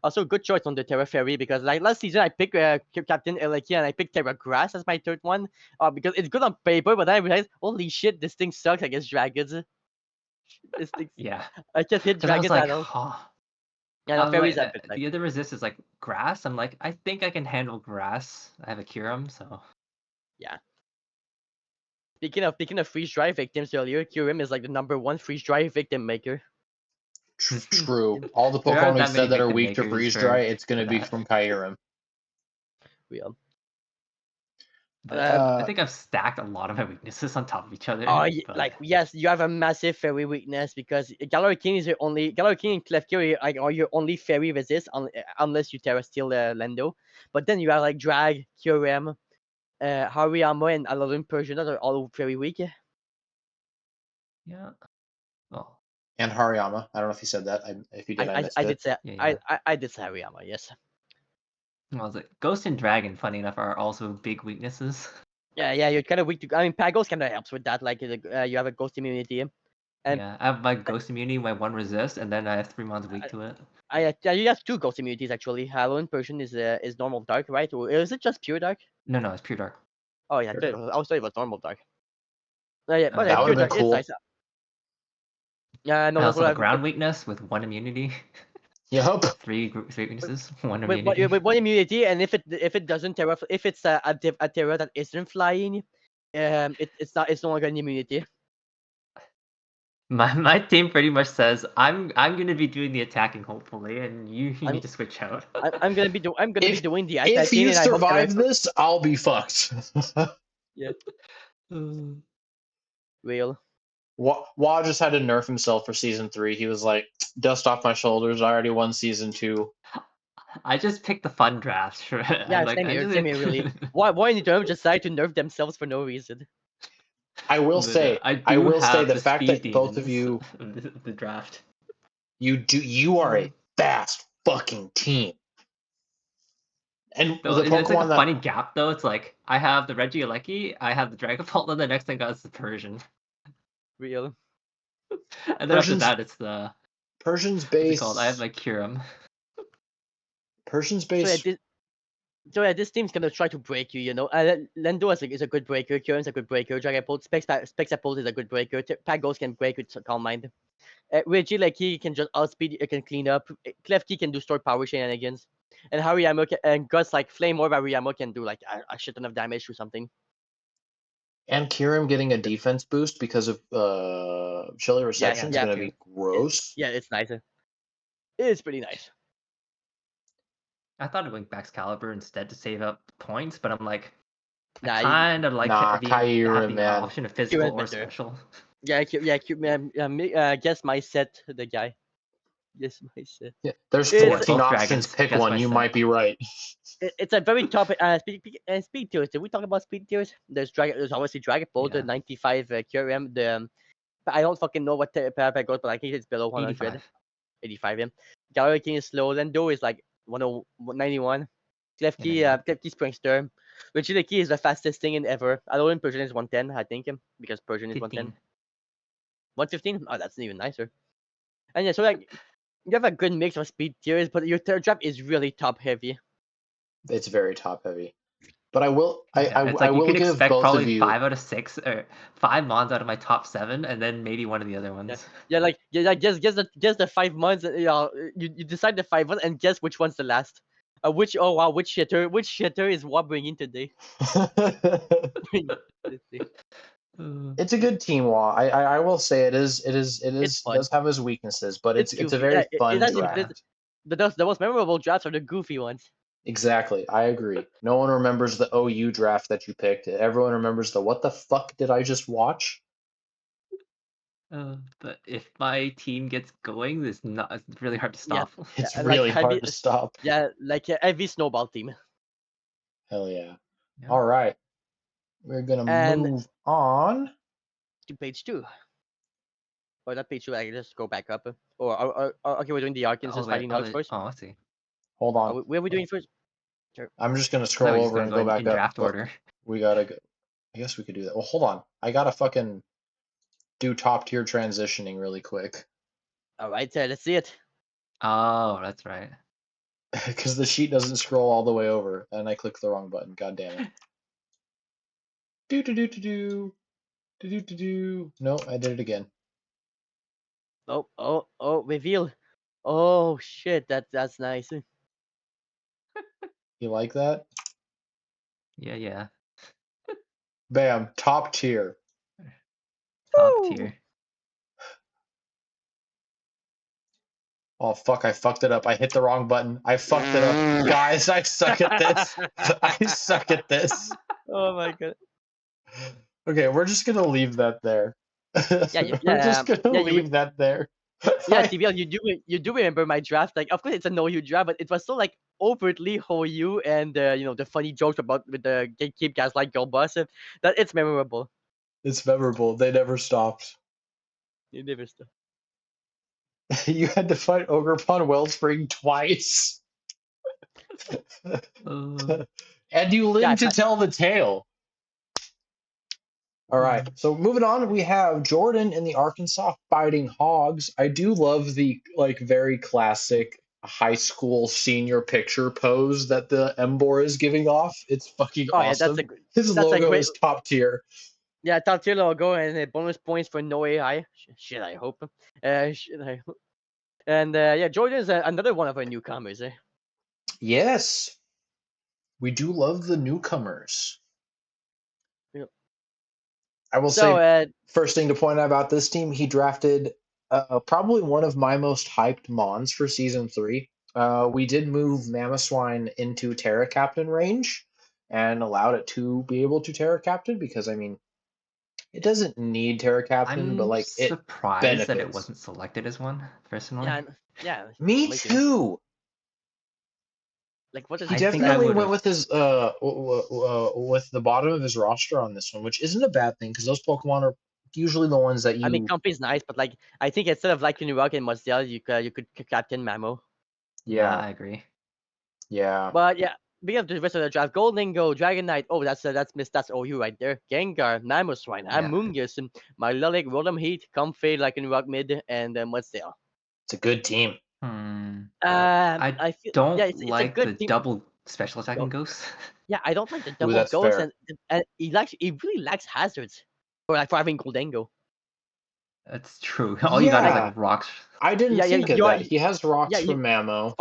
Also, good choice on the Terra Fairy because like last season I picked Captain Eleki and I picked Terra Grass as my third one. Because it's good on paper, but then I realized, holy shit, this thing sucks against dragons. This thing, Yeah. I just hit Because I was dragons. like, Yeah, no, fairies are good. Like, the other resist is like grass. I'm like, I think I can handle grass. I have a Kyurem, so yeah. Speaking of freeze dry victims earlier, Kyurem is like the #1 freeze dry victim maker. True. All the There aren't Pokemon we that many said that are victim weak to makers freeze for- dry, it's going to for be that. from Kyurem. Real. But I think I've stacked a lot of my weaknesses on top of each other. Oh, but- like yes, you have a massive fairy weakness because Gallery King is your only Gallery King and Clefairy are your only fairy resist unless you Terra Steel Lendo. But then you have like Drag, Kyurem, Hariyama, and Alolan Persian that are all very weak. yeah. Well, And Hariyama. I don't know if you said that. If you did, I missed I it. did say Yeah. I did say Hariyama, yes. I was like, Ghost and Dragon, funny enough, are also big weaknesses. Yeah, you're kind of weak to. I mean, Pagos kind of helps with that. Like you have a ghost immunity. And yeah, I have my Ghost immunity, my 1 resist, and then I have 3 months weak to it. yeah, you have 2 ghost immunities actually. Alolan Persian is normal dark, right? Or is it just pure dark? No, it's pure dark. Oh yeah, Pure I was saying it was normal dark. Yeah, but That pure would've been dark cool. is nice. Yeah, no, I that's also what have a ground weakness with 1 immunity. Yup. 3 weaknesses, 1 with immunity. 1 immunity, and if it doesn't terra, if it's a terra that isn't flying, it's no longer an immunity. My team pretty much says I'm gonna be doing the attacking hopefully, and you I'm- need to switch out. I'm gonna be doing the If attacking, you and I hope survive Terra- this, I'll be fucked. real. Wa just had to nerf himself for season 3. He was like, dust off my shoulders. I already won season 2. I just picked the fun drafts. For, Yeah, same here, really. Why did Eternum decide to nerf themselves for no reason? I will But, say, I will say have the fact speed that both of demons you, of the draft. you are a fast fucking team. And Though, the it's like Pokemon a that funny gap though. It's like I have the Regieleki, I have the Dragapult, and the next thing I got is the Persian. Real. And then Persian's- after that, it's the Persian's what's it base. called? I have my Kyurem. Persian's So base. this team's gonna try to break you, you know. Lendo is a good breaker, Kyurem's a good breaker, Dragapult, Spexapult is a good breaker, Pagos can break with Calm Mind. Regieleki can just outspeed, can clean up, Klefki can do store power shenanigans, and Hariyama and Guts like Flame Orb Hariyama can do like a shit ton of damage or something. And Kyurem getting a defense boost because of chilly reception is yeah, going to be gross. Yeah, it's nice. It's pretty nice. I thought of going Baxcalibur instead to save up points, but I'm like, I Nah, kind of like Nah, having Kyurem, the man. option of physical or better. special. Guess my set, the guy. Guess my set. Yeah, there's It's 14 Both options. dragons, Pick guess one. my You set. might be right. it's a very top speed tiers. Did we talk about speed tiers? There's obviously Dragon Ball, the Yeah. 95 QRM. But I don't fucking know what parapet goes, but I think it's below 100. 85. 85, yeah. Gallery King is slow. Lendo is like 191. Cliff Key, Yeah. Cliff Key Springster. Regina Key is the fastest thing in ever. I don't know Persian is 110, I think, because Persian is 110. 15. 115? Oh, that's even nicer. And yeah, so like, you have a good mix of speed tiers, but your third drop is really top heavy. It's very top heavy. But I will Yeah, it's like I you will could give expect both probably of you 5 out of 6 or 5 mons out of my top 7, and then maybe one of the other ones. Guess the 5 months. You decide the 5 months and guess which one's the last. Which shitter is wobbling in today? It's a good team wall. I will say it It's fun. does have its weaknesses, but it's a goofy. very fun It draft. the most memorable drafts are the goofy ones. Exactly. I agree. No one remembers the OU draft that you picked. Everyone remembers the what the fuck did I just watch? But if my team gets going, it's really hard to Yeah, stop. It's like really hard to stop. Yeah, like every snowball team. Hell yeah. Yeah. All right. We're going to And move on to page 2. Or that page 2, I can just go back up. Or okay, we're doing the Arkansas fighting dogs first. Oh, I see. Hold on. Where are we doing first? Sure. I'm just going to I thought scroll we were just over gonna and go go back in up. draft But order. we got to go. I guess we could do that. Well, hold on. I got to fucking do top tier transitioning really quick. All right, let's see it. Oh, that's right. Because the sheet doesn't scroll all the way over, and I clicked the wrong button. God damn it. Do do do do do do do do do. No, I did it again. Oh, reveal. Oh shit, that's nice. You like that? Yeah. Bam, top tier. Top Woo! tier. Oh fuck, I fucked it up. I hit the wrong button. I fucked it up. Guys, I suck at this. I suck at this. Oh my god. Okay, we're just gonna leave that there. Yeah, We're just gonna leave that there. Yeah, TBL, you do remember my draft? Like, of course, it's a no you draft, but it was so like overtly you and the funny jokes about with the gatekeep guys like Girl Boss that it's memorable. It's memorable. They never stopped. You never stop. You had to fight Ogrepon Wellspring twice. And you live to tell the tale. All right, so moving on, we have Jordan in the Arkansas fighting Hogs. I do love the like very classic high school senior picture pose that the Embor is giving off. It's fucking awesome. His logo is top tier. Yeah, top tier logo and bonus points for no AI. Shit, I hope. Shit, I hope. And yeah, Jordan is another one of our newcomers. Yes, we do love the newcomers. Yep. I will say, first thing to point out about this team, he drafted probably one of my most hyped mons for season 3. We did move Mamoswine into Terra Captain range and allowed it to be able to Terra Captain because, I mean, it doesn't need Terra Captain, but like it surprised benefits. that it wasn't selected as one, personally. Yeah. Me too. Like, what is he definitely went with his with the bottom of his roster on this one, which isn't a bad thing because those Pokemon are usually the ones that you. I mean, Comfy's nice, but like I think instead of like Rock and Muzdale, you could Captain Mamo. Yeah, I agree. Yeah. But yeah, we have the rest of the draft. Goldingo, Dragonite. Oh, that's OU right there. Gengar, Mamoswine, Amoonguss, and Milotic, Rotom Heat, Comfy, like in Rock Mid, and Muzdale. It's a good team. I feel, don't it's like a good the team. double special attacking ghosts. Yeah, I don't like the double ghosts, and he really lacks hazards for having Goldingo. That's true. All you got is like rocks. I didn't think of that. He has rocks from Mamo.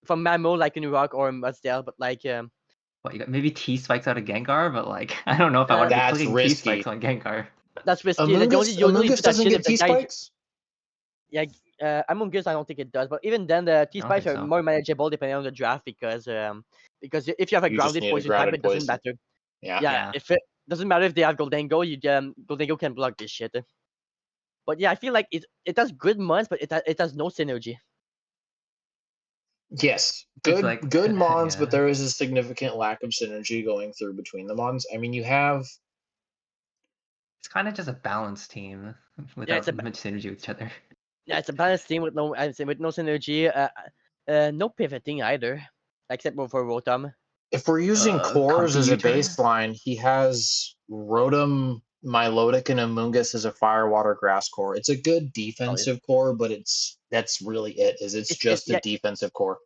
From Mamo, like in Rock or Muzdale, but like What, you got maybe T spikes out of Gengar, but like I don't know if I want to be clicking T spikes on Gengar. That's risky. Amoonguss doesn't get T spikes. Yeah, Among Us, I don't think it does. But even then, the T I don't think spikes are so. more manageable depending on the draft because if you have a You just grounded need a poison type, grounded it doesn't poison. matter. Yeah. Yeah, if it doesn't matter if they have Goldango, Goldango can block this shit. But yeah, I feel like it has good mods, but it has no synergy. Yes, It's good like good mons, but yeah. there is a significant lack of synergy going through between the mons. I mean, you have It's kind of just a balanced team Yeah, it's without a much synergy with each other. it's a balanced team with no synergy. No pivoting either, except for Rotom. if we're using cores Comfy as a U-turn. baseline, he has Rotom, Milotic, and Amoonguss as a Fire, Water, Grass core. It's a good defensive core, but that's really it. It's It's just a defensive core.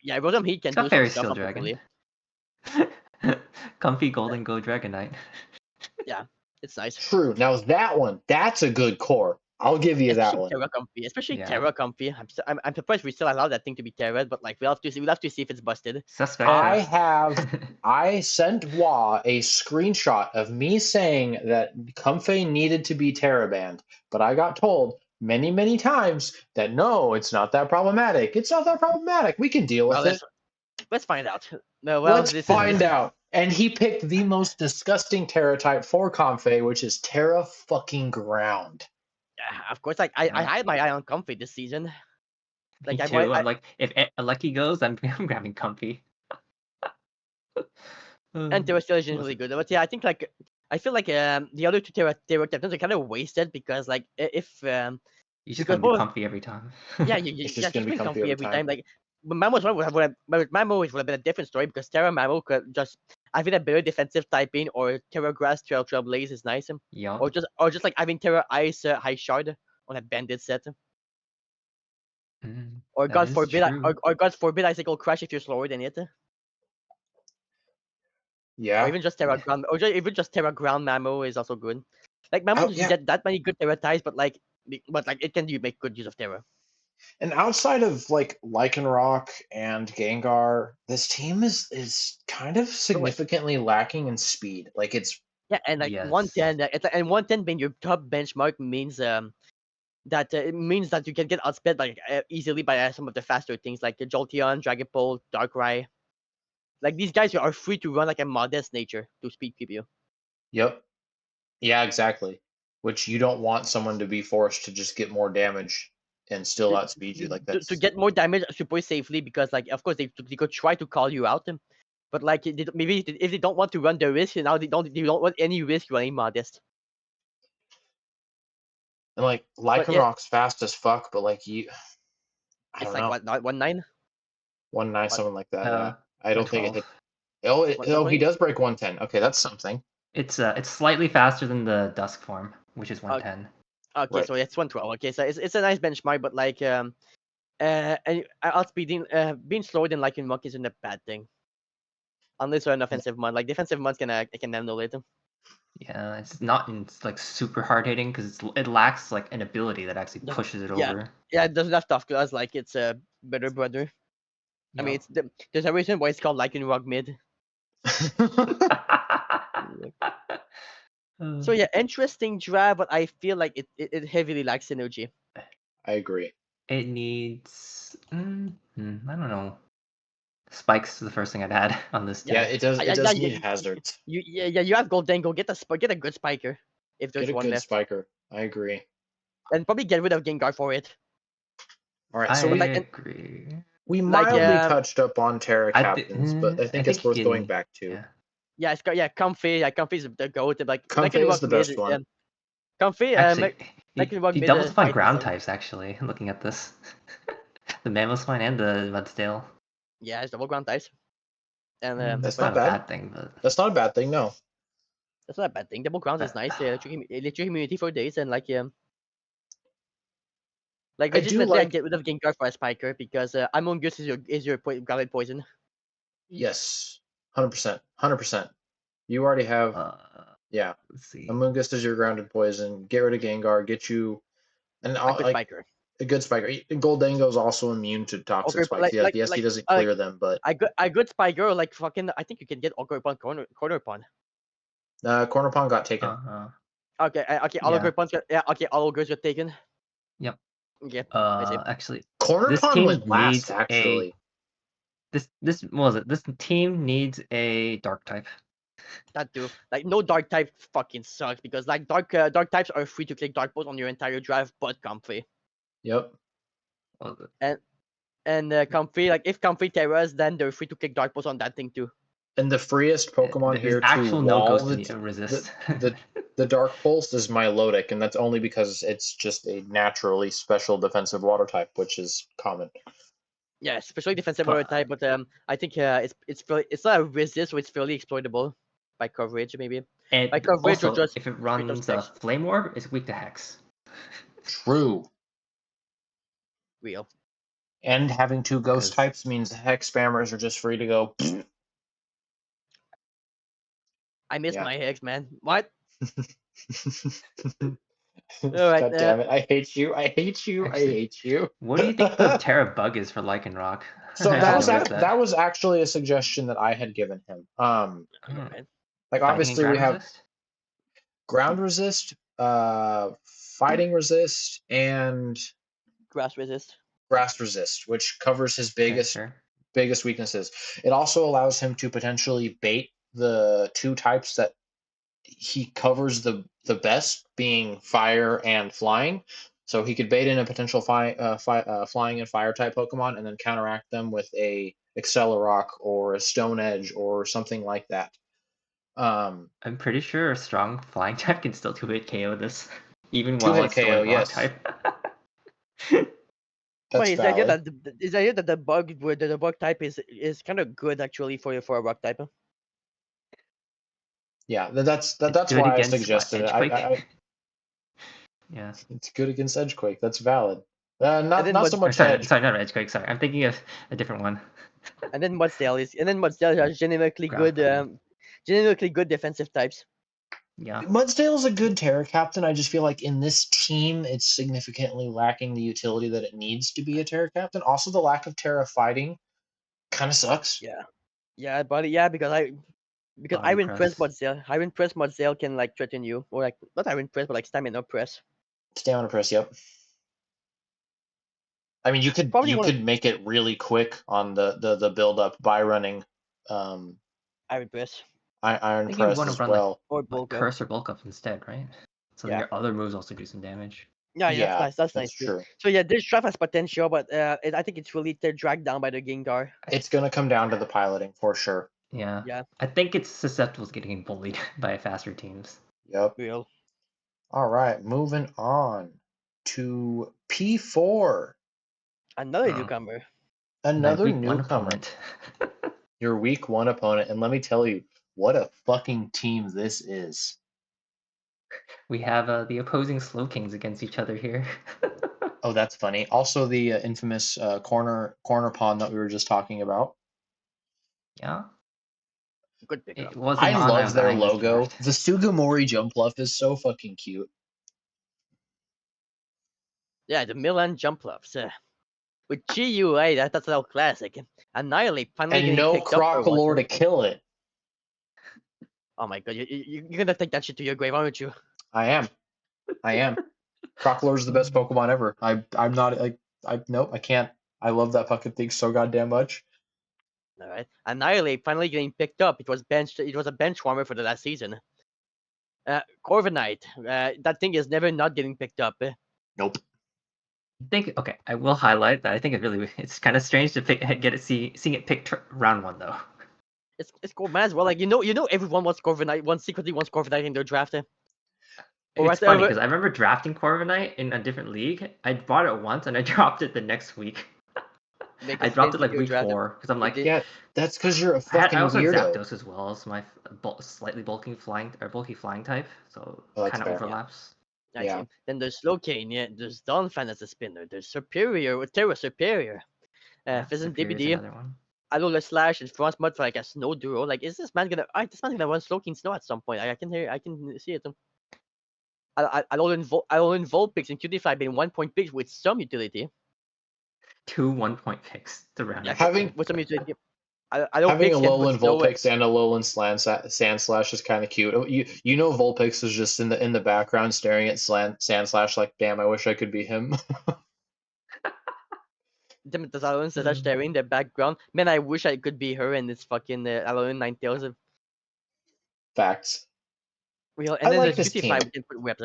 yeah. Rotom Heat It's can got do some Fairy stuff, Steel Dragon. unfortunately. Comfy Golden Go Dragonite. Yeah, it's nice. True. Now that's a good core. I'll give you that one. Especially Yeah. Terra Comfy. I'm surprised we still allow that thing to be Terra, but like we'll have to see if it's busted. Suspect. I sent Wa a screenshot of me saying that Comfey needed to be Terra banned, but I got told many, many times that no, it's not that problematic. It's not that problematic. We can deal Well, with it. let's find out. No, well, Let's this find is out. And he picked the most disgusting Terra type for Comfey, which is Terra fucking Ground. of course. Like I had my eye on Comfy this season. Me Like too. I'm like, if Lucky goes, I'm grabbing Comfy. and Terra still is really good. But yeah, I think like I feel like the other two Terra captains are kind of wasted because like if You just because gonna do both Comfy every time. yeah It's yeah just gonna just be bring Comfy Comfy every every time. time. Like but Mammo's one Mammo would have been a different story because Terra Mammo could just having a better defensive typing or Terra Grass Trailblaze is nice. Yup. Or just like having Terra Ice High Shard on a bandit set. Or That God is forbid, true. or God forbid, Icicle Crash if you're slower than it. Or Yeah. even just Terra Ground, or even just Terra Ground Mammo is also good. Like Mammo doesn't Yeah. get that many good Terra ties, but like it can make good use of Terra. And outside of like Lycanroc and Gengar, this team is kind of significantly lacking in speed. Like it's Yeah, and like Yes. 110, and 110 being your top benchmark means that it means that you can get outsped like easily by some of the faster things like the Jolteon, Dragapult, Darkrai. Like these guys are free to run like a modest nature to speed keep you. yep. Yeah, exactly. Which you don't want someone to be forced to just get more damage and still To, outspeed you. Like to that's get more damage super safely because like of course they could try to call you out, but like maybe if they don't want to run the risk, now they don't want any risk running modest. and like But yeah, Lycanroc's fast as fuck, but like I it's don't like know. what not 1-9. 1-9, What something like that, yeah. I don't think it 112. hit. Oh, what oh, he 120? does break 110. Okay, that's something. It's slightly faster than the Dusk form, which is 110. Okay, Right. so it's 112. Okay, so it's a nice benchmark, but like and outspeeding being slower than like in Monk isn't a bad thing. Unless you're an offensive mod. Like defensive mods can handle it. Yeah, it's not like super hard hitting because it lacks like an ability that actually pushes it Yeah. over. Yeah, it doesn't have tough class like it's a better brother. I mean, Yup. there's a reason why it's called Lycanroc mid. So yeah, interesting draft, but I feel like it heavily lacks synergy. I agree. It needs. I don't know. Spikes is the first thing I'd add on this team. Yeah, it does. It does need hazards. You have Goldango. Get a good spiker if Get there's a one good left, spiker. I agree. and probably get rid of Gengar for it. All right, I so agree. we Like, mildly touched up on Terra I captains, but I think it's worth going back to. Yeah, it's got Comfy. Yeah, Comfy's the goat. Like Comfey is the mid. best one. Comfy. Actually, Lycanroc he mid. doubles up on Fight ground is types. Actually, looking at this, the Mamoswine and the Mudsdale. Yeah, it's double ground types. And That's not not a bad. bad thing, but That's not a bad thing. No. that's not a bad thing. Double ground is nice. Electric immunity for days and like I do legitimately, I like. get rid of Gengar for a spiker because Among Us is your grounded poison. Yes, 100%. 100%. You already have. Yeah. let's see. Amoonguss is your grounded poison. Get rid of Gengar. Get you A good spiker. a good spiker. Goldango is also immune to toxic Okay, spikes. Yes, he doesn't clear them, but a good spiker like fucking. I think you can get Ogre upon corner pawn. Corner Pawn got taken. Okay, okay, all Yeah. Ogre pawns got okay, all Ogres got taken. Yep. Yeah, I see. Actually, Corner this Pawn team went last, needs actually. this what was it? This team needs a dark type. That too. Like no dark type fucking sucks because like dark types are free to click dark post on your entire draft, but comfy. Yep. What was it? And comfy, like if comfy terras, then they're free to click dark post on that thing too. And the freest Pokemon There's here to actual no wall ghost resist. the Dark Pulse is Milotic, and that's only because it's just a naturally special defensive water type, which is common. Yeah, especially defensive But- water type, but I think it's not a resist, so it's fairly exploitable by coverage maybe. And By coverage or also, just if it straight up runs specs. Flame Orb, it's weak to Hex. True. Real. And having two ghost 'Cause- types means Hex spammers are just free to go. I miss Yeah. my hex, man. What? God Alright, damn it! I hate you! I hate you! Actually, I hate you! What do you think the Terra bug is for Lycanroc? So I that was noticed that was actually a suggestion that I had given him. alright. Like Fighting and obviously we ground have resist? ground resist, fighting resist, and Grass resist. grass resist, which covers his Okay, biggest sure. weaknesses. It also allows him to potentially bait the two types that he covers the best, being fire and flying. So he could bait in a potential flying and fire type Pokemon, and then counteract them with a Accelerock or a Stone Edge or something like that. I'm pretty sure a strong flying type can still 2-hit KO this, even while Two-hit it's still KO, a rock yes. type. That's Wait, is the idea valid. that the bug type is kind of good actually for a rock type? Yeah, that's It's good why I against, suggested it. Edgequake? Yeah. It's good against Edgequake. That's valid. then Not so what's- Or much sorry, Edge. sorry, not Edgequake. Sorry, I'm thinking of a different one. And then Mudsdale has genuinely Ground good genuinely good defensive types. Yeah. Mudsdale is a good Terra Captain. I just feel like in this team, it's significantly lacking the utility that it needs to be a Terra Captain. Also, the lack of Terra fighting kind of sucks. Yeah, but yeah, because Body Iron Press press. Mudsdale can like threaten you, or like not Iron Press, but like Stamina Press. Stamina press, yep. I mean, you Probably one of- could make it really quick on the build up by running Iron Press Iron think you Press wanna as run, well. or Like Bulk Up. Curse or Bulk Up instead, right? So Yeah. your other moves also do some damage. Yeah, Yeah, that's nice. That's that's nice too. true. So yeah, this draft has potential, but I think it's really dragged down by the Gengar. It's gonna come down to the piloting for sure. Yeah. Yeah. I think it's susceptible to getting bullied by faster teams. Yep. Real. All right, moving on to P4. Another Oh. newcomer. Another Week one newcomer. opponent. Your week one opponent, and let me tell you, what a fucking team this is. We have the opposing Slow Kings against each other here. Oh, that's funny. Also, the infamous corner pawn that we were just talking about. Yeah. Good pickup. It wasn't I on, love was their eyeing this logo. draft. The Sugimori Jumpluff is so fucking cute. Yeah, the Milan jump ups. With GUA, that's a classic. Annihilate finally And getting no picked up for Crocolore once. to kill it. Oh my god, you're gonna take that shit to your grave, aren't you? I am. Crocolore's the best Pokemon ever. I'm not like nope, I can't. I love that fucking thing so goddamn much. All right, Annihilate finally getting picked up. It was a bench warmer for the last season. Corviknight, that thing is never not getting picked up. Nope. Okay, I will highlight that I think it's kind of strange to seeing it picked round one though. It's cool, man. As well, like everyone secretly wants Corviknight in their draft. Or It's funny whatever- because I remember drafting Corviknight in a different league. I bought it once and I dropped it the next week. Make I it dropped it into like your week draft. 4 because I'm like, did- Yeah, that's because you're a I fucking also had weirdo. Zapdos as well as my slightly bulky flying type, so Oh, that's kind of fair. overlaps. I Yeah. see. Then there's Slowcane, yeah. There's Donphan as a spinner. There's Superior with Terra Superior. Yeah, Pheasant Superior's DBD. another one. Alola Slash and Frost Mud for like a Snow Duo. Like, is this man gonna? This man's gonna run Slowking Snow at some point. I can see it. Alolan Vulpix and Cutify being 1 point picks with some utility. 2 1-point picks to round Yeah, it. Having- with some utility. I don't Having a picks can put Alolan Snow- Vulpix and a Alolan Sandslash is kind of cute. You know Vulpix is just in the background staring at Sandslash like, damn, I wish I could be him. the Alone Sadash there in the background. Man, I wish I could be her and this fucking Alone Ninetales. Facts. Real, I and then like there's this Beautify. team. We can put webs.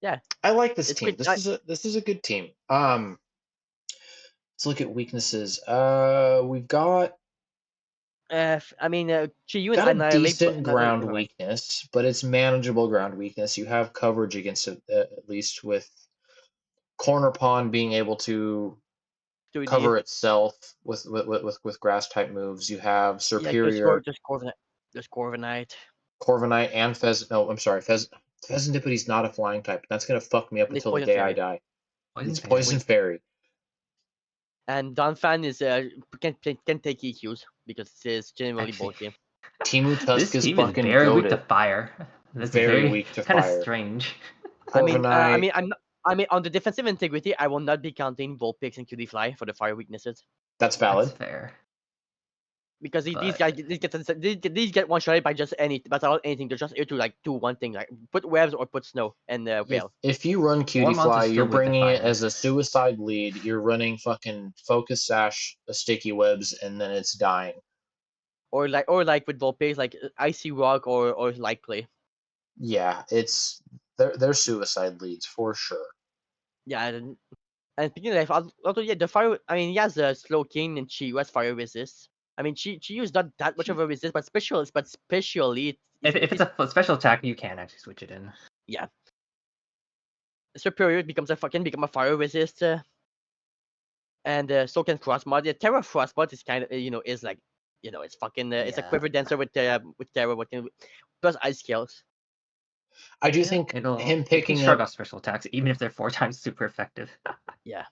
Yeah, I like this it's team. quick. This is a good team. Let's look at weaknesses. We've got I mean, Chiyu and got a Annihilate. decent Annihilate ground are nice. weakness, but it's manageable ground weakness. You have coverage against it, at least with Corner Pawn being able to 2D. cover itself with grass type moves. You have Yeah, superior just Corviknight. Just Corviknight. Corviknight and Pheasant. No, I'm sorry, Pheasantipity's not a flying type. That's gonna fuck me up It's until the Poison day I Fairy. die. Poison It's Fairy. Poison Fairy. And Donphan is can take EQs because it's generally Actually, bulky. Timu Tusk this is team is fucking very weak to goated. fire. That's Very very weak to kind of fire. strange. Corviknight. I mean, on the defensive integrity, I will not be counting Vulpix and QD Fly for the fire weaknesses That's That's valid. fair. because these But guys these get one shot by just without anything. They're just here to like do one thing, like put webs or put snow and veil. If you run Cutie Mormont's Fly, is you're still weak to bringing it fire. as a suicide lead. You're running fucking Focus Sash, a Sticky Webs, and then it's dying. Or like with Vulpix, like Icy Rock or Light Play. Yeah, they're suicide leads for sure. Yeah, and speaking of, also yeah, the fire. I mean, he has a slow king and she has fire resist. I mean, she used not that much of a resist, but especially If it's a special attack, you can actually switch it in. yeah, superior becomes become a fire resist, and so can Frostmod. Yeah, Terra Frostmod is kind of is like it's fucking it's a Yeah. quiver dancer with Terra what can plus ice kills. I do Yeah, think him it can picking shrug up. off special attacks, even if they're 4 times super effective. Yeah,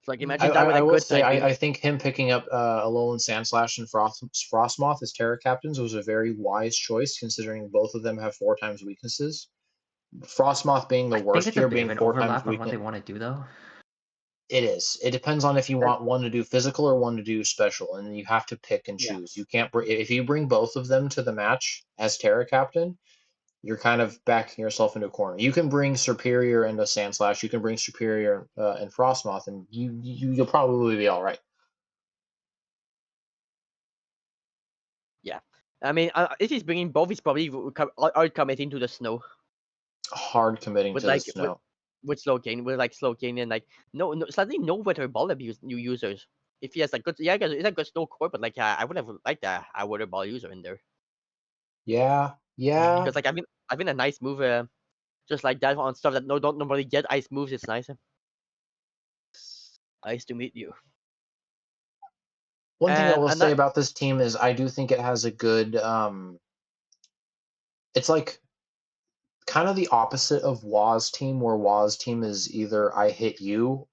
so like I, imagine that I, with I a will good say typing. I think him picking up Alolan Sandslash and Frostmoth as Terra Captains was a very wise choice, considering both of them have 4 times weaknesses. Frostmoth being the I think worst it's a here, bit of being an 4 times overlap on what weakness. they want to do, though. It is. It depends on if you That, want one to do physical or one to do special, and you have to pick and yeah, choose. You can't if you bring both of them to the match as Terra Captain, you're kind of backing yourself into a corner. You can bring Superior and a Sandslash. You can bring Superior and Frostmoth, and you'll probably be all right. yeah. I mean, if he's bringing both, he's probably are committing to the snow Hard committing with to the like snow. with Slowcane, with like Slowcane and like suddenly no weather ball abuse new users. If he has like good, yeah, it's like good snow core, but like I would have liked a weather ball user in there Yeah, yeah. because like I've been a nice move just like that on stuff that don't normally get ice moves. It's nice. Nice to meet you. One thing I And will and say that about this team is I do think it has a good. It's like kind of the opposite of Waz team, where Waz team is either I hit you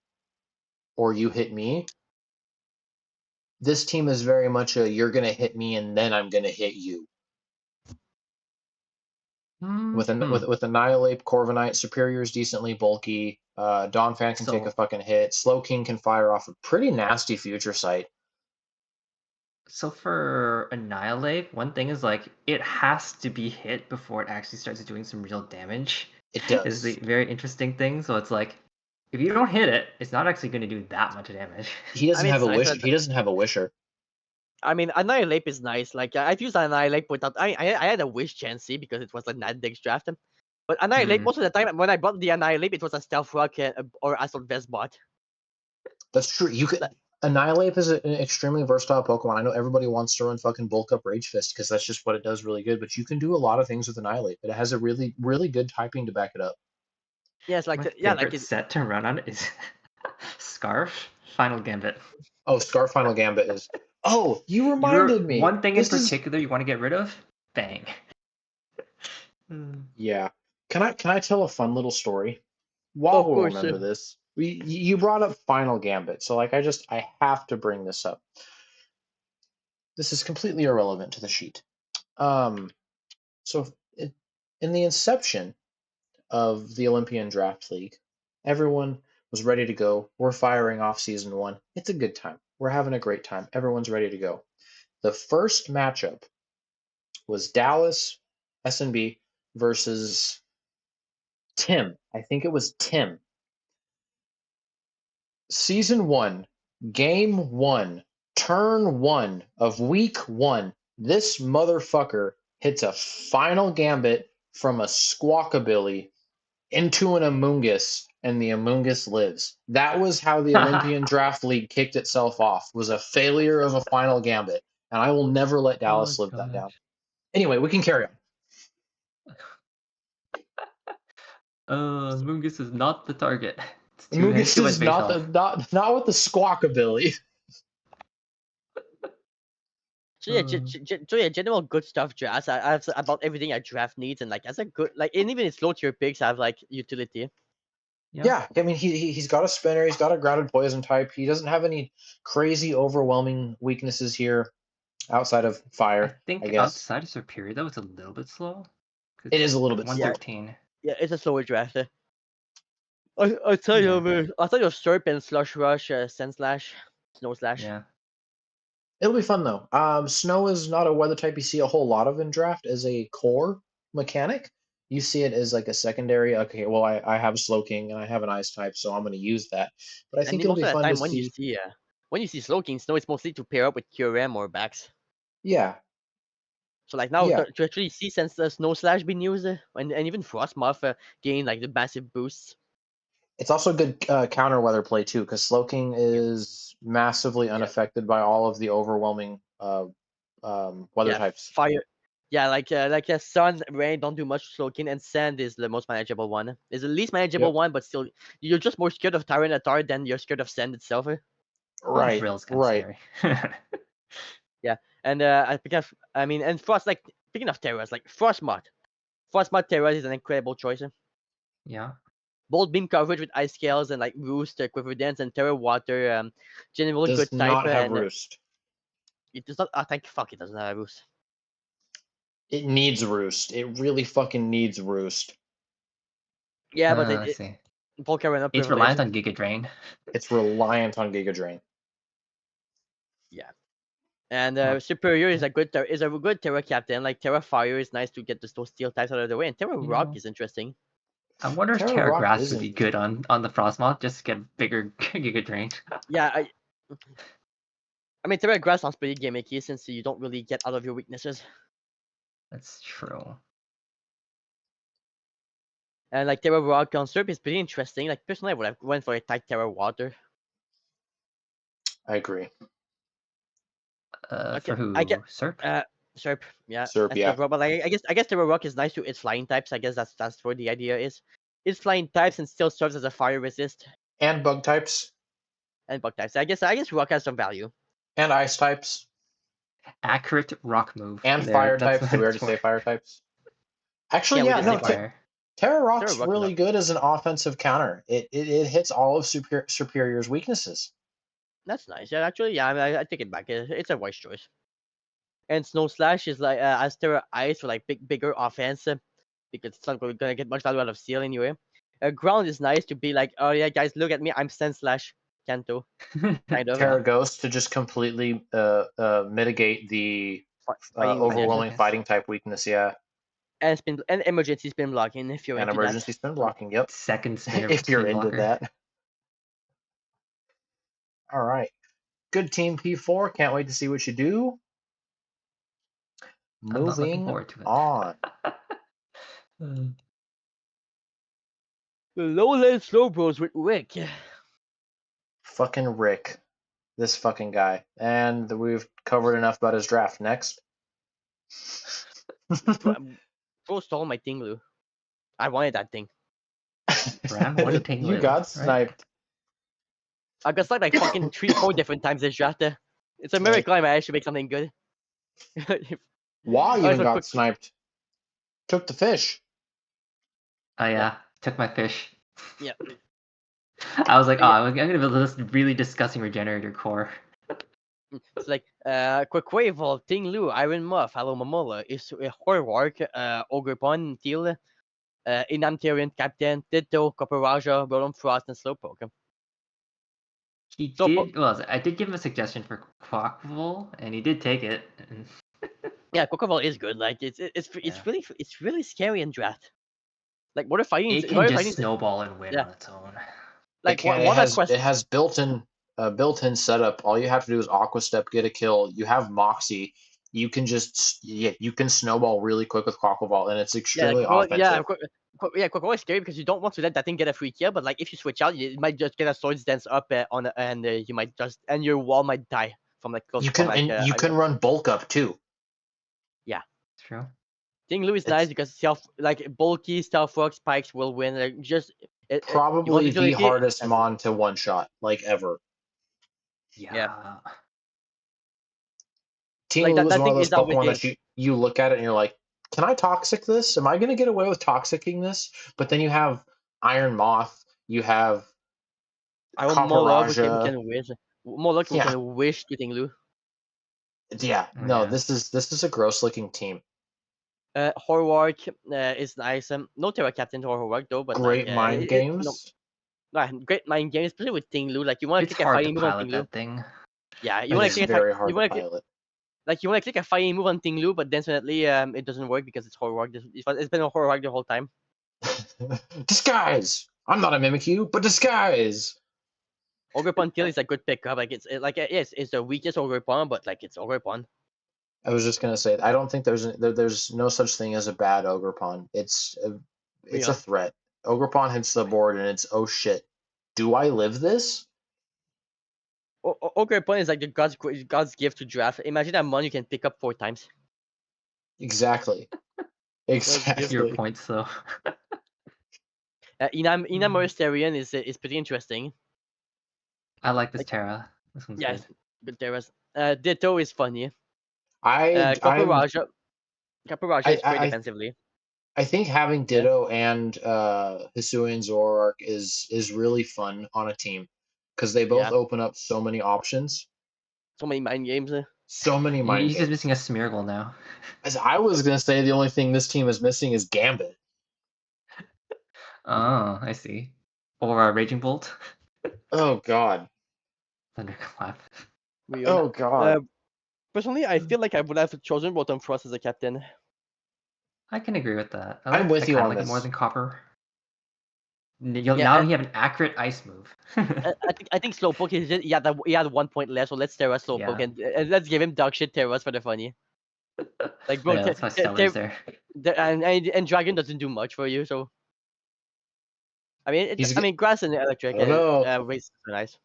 or you hit me. This team is very much a you're gonna hit me and then I'm gonna hit you. With Annihilate, Corviknight, Superior is decently bulky. Donphan can take a So, fucking hit. Slowking can fire off a pretty nasty future sight. so for Annihilate, one thing is like it has to be hit before it actually starts doing some real damage. It Is the does. very interesting thing. So it's like if you don't hit it, it's not actually going to do that much damage. He I doesn't mean have it's a nice. wish. He doesn't have a wisher. I mean Annihilate is nice. Like I've used Annihilate without I had a wish Chansey because it was a Nadex draft. But Annihilate, Hmm. most of the time when I bought the Annihilate, it was a Stealth Rock or Assault Vest bot. That's true. You could Like, Annihilate is an extremely versatile Pokemon. I know everybody wants to run fucking bulk up Rage Fist because that's just what it does really good, but you can do a lot of things with Annihilate. But it has a really, really good typing to back it up. yeah, it's like My yeah, like favorite set to run on is Scarf Final Gambit. Oh, Scar Final Gambit is. Oh, you You're reminded me. one thing in This is particular you want to get rid of? Bang. Hmm. yeah. Can I tell a fun little story? Wall of will course. remember this. You brought up Final Gambit, so like I have to bring this up. This is completely irrelevant to the sheet. So in the inception of the Olympian Draft League, everyone was ready to go. We're firing off season 1. It's a good time. We're having a great time. Everyone's ready to go. The first matchup was Dallas SNB versus Tim. I think it was Tim. Season 1, Game 1, turn 1 of week 1. This motherfucker hits a final gambit from a Squawkabilly into an Amoonguss, and the Amoonguss lives. That was how the Olympian Draft League kicked itself off, was a failure of a final gambit. And I will never let Dallas live that down. Anyway, we can carry on. Mungus is not the target. It's Amoonguss too much is base not health. not with the Squawkabilly. So yeah, general good stuff drafts. I have about everything I draft needs, and like as a good and even in slow tier picks, I have like utility. Yeah, I mean he's got a spinner, he's got a grounded poison type. He doesn't have any crazy overwhelming weaknesses here outside of fire. I think guess outside of Superior though, it's a little bit slow. it is a little bit slow. 113. Yeah, it's a slower draft. I tell you, Serp and Slush Rush, Sand Slash, Snow Slash. Yeah. It'll be fun though. Snow is not a weather type you see a whole lot of in draft as a core mechanic. You see it as like a secondary. Okay, well I have Slowking and I have an ice type, so I'm going to use that. But I think it'll be fun to see. When you see Slowking, Snow is mostly to pair up with QRM or Bax. Yeah. So like now Yeah. to actually see since the Snow Slash being used, and even Frostmoth gain like the massive boosts. It's also good counter weather play too, because Slowking is massively unaffected by all of the overwhelming weather types. Fire. Yeah, like sun, rain don't do much Slowking, and sand is the most manageable one. Is the least manageable one, but still you're just more scared of Tyranitar than you're scared of sand itself. Right. Drill's kind of scary. Yeah, and and Frost, like speaking of Terras, like Frostmoth Terras is an incredible choice. Yeah. Bold beam coverage with ice scales and like roost, quiver dance, and terra water. Generally does good type. not have and roost. It does not. I think fuck it doesn't have roost. It needs roost. It really fucking needs roost. Yeah, but let's see. It's reliant on Giga Drain. It's reliant on Giga Drain. Yeah. And Superior is a good Terra captain. Like Terra Fire is nice to get those steel types out of the way, and Terra Rock is interesting. I wonder if Terra Grass would be good on the Frostmoth, just to get bigger Giga Drain. Yeah, I mean Terra Grass sounds pretty gimmicky since you don't really get out of your weaknesses. That's true. And like Terra Rock on Serp is pretty interesting. Like personally, I would have went for a tight Terra Water. I agree. For who? Serp? Serp, yeah. Serp, yeah. But like, I guess Terra Rock is nice to its flying types. I guess that's where the idea is. It's flying types and still serves as a fire resist. And bug types. And bug types. I guess Rock has some value. And ice types. Accurate rock move. And fire types. Did we already say fire types? Actually, yeah, no. Terra Rock's really good as an offensive counter. It hits all of Superior's weaknesses. That's nice. Yeah, actually, yeah, I take it back. It's a wise choice. And Snow Slash is like as Terra Ice for like bigger offense because it's not gonna get much value out of Seal anyway. Ground is nice to be like, oh yeah, guys, look at me, I'm Sand Slash Kanto. Kind of. Terra Ghost to just completely mitigate the overwhelming fighting type weakness, yeah. And emergency spin blocking if you're into emergency spin blocking, yep. Second spin if you're into that. All right. Good team P4. Can't wait to see what you do. Moving on. Lowland Slow Bros with Rick. Fucking Rick. This fucking guy. And we've covered enough about his draft. Next. Bro stole my Tinglu. I wanted that thing. Bram wanted Tinglu. You got sniped. I got sniped like fucking 3-4 different times this draft. It's a miracle I managed to make something good. Wow, you even got sniped. Took the fish. Oh yeah, took my fish. Yeah. I was like, oh, I'm gonna build this really disgusting regenerator core. It's like Quaquaval, Tinglu, Iron Muff, Hello Mamola, is Horwark, Ogrepon, Teal, Inamterian Captain, Ditto, Copperaja, Roland Frost, and Slowpoke. I did give him a suggestion for Quaquaval, and he did take it. Yeah, Quaquaval is good. Like it's really scary in draft. Like what if fighting? It can just snowball and win on its own. Like it has built-in built-in setup. All you have to do is Aqua Step, get a kill. You have Moxie. You can you can snowball really quick with Quackleval, and it's extremely offensive. Quackle is scary because you don't want to let that thing get a free kill, but like if you switch out, you might just get a Swords Dance up and you might just and your wall might die from like close from like You can run bulk up too. True. Ting Lu is nice because bulky stealth rock spikes will win. Like just Probably the agility, hardest mon to one shot like ever. Yeah. Ting Like Lu is that one of thing those is always Pokemon that you look at it and you're like, can I toxic this? Am I gonna get away with toxicing this? But then you have Iron Moth, you have I want more love we Copper can wish. More luck we Yeah. can wish to Ting Lu. Yeah, Oh, no, yeah. this is a gross looking team. Horwark is nice. No Terra Captain to Horwark though, but Great like mind games. great mind games, especially with Ting Lu. Like you want to It's click a hard to fighting move on Ting pilot Lu. that thing. Yeah, you want It's to click very hard to pilot. you want to click a fighting move on Ting Lu, but then suddenly it doesn't work because it's Horwark. It's been a Horwark the whole time. Disguise! I'm not a Mimikyu, but disguise! Ogre Puntil is a good pickup. Like it's the weakest Ogre Pun, but like it's Ogre Pun. I was just gonna say, I don't think there's no such thing as a bad Ogerpon. It's a threat. Ogerpon hits the board and it's, oh shit, do I live this? Ogre Pun is like the God's gift to draft. Imagine that mon you can pick up 4 times. Exactly. Your Exactly. points though. Inam Moristerian is pretty interesting. I like this Terra. This one's Yes, good. but there was Ditto is funny. I Caparaja is great I defensively. I think having Ditto and Hisuian Zoroark is really fun on a team because they both open up so many options. So many mind games. So many mind He's just games. missing a Smeargle now. As I was gonna say, the only thing this team is missing is Gambit. Oh, I see. Or Raging Bolt. Oh god. Thunderclap. Oh god. Personally, I feel like I would have chosen Rotom Frost as a captain. I can agree with that. I'm with you I on like it this. more than Copper. Now you have an accurate ice move. I think Slowpoke is just, he had 1 point left, so let's Terra Slowpoke and let's give him dog shit Terras for the funny. Like bro, Yeah, that's why Stellar's there. And Dragon doesn't do much for you, so I mean Grass and Electric race are nice.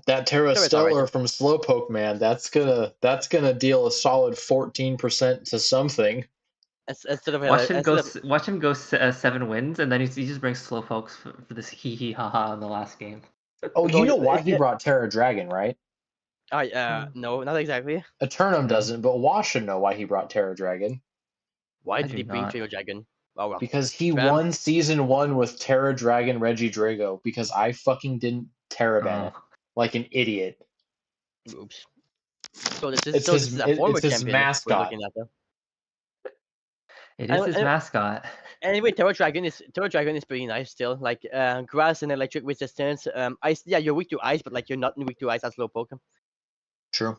That Terra Terra's Stellar alright. from Slowpoke, man, that's gonna deal a solid 14% to something. Instead of Watch him go 7 wins, and then he just brings Slowpokes for this hee hee ha ha in the last game. Oh, you know why he brought Terra Dragon, right? No, not exactly. Eternum doesn't, but Wash should know why he brought Terra Dragon. Why I did do he bring not. Trio Dragon? Oh well. Because he won season 1 with Terra Dragon Regidrago because I fucking didn't Terraban it like an idiot. Oops. So this is It's a former his champion mascot. we're looking at though. It is his mascot. Anyway, Terra Dragon is pretty nice still. Like grass and electric resistance. Ice. Yeah, you're weak to ice, but like you're not weak to ice as Slowpoke. True.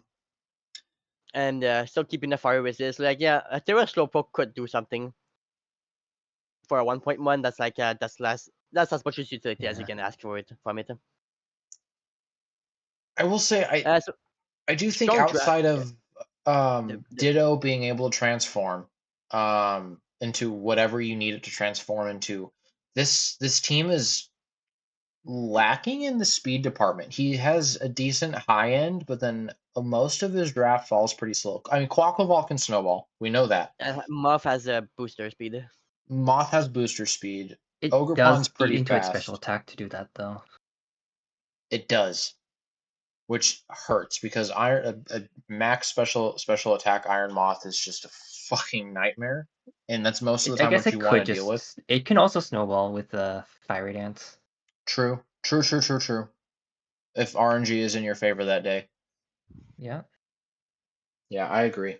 And still keeping the fire resist. Like a Terra Slowpoke could do something. For a 1.1, that's like that's as much utility as you can ask for it from it. I will say I do think outside of Ditto being able to transform into whatever you need it to transform into, this team is lacking in the speed department. He has a decent high end, but then most of his draft falls pretty slow. I mean, Quackleval can snowball. We know that. Moth has a booster speed. Moth has booster speed. It Ogerpon's does pretty eat into its fast. special attack to do that, though. It does, which hurts because a max special attack Iron Moth is just a fucking nightmare, and that's most of the time what you want to deal with. It can also snowball with the Fiery Dance. True. If RNG is in your favor that day. Yeah. Yeah, I agree.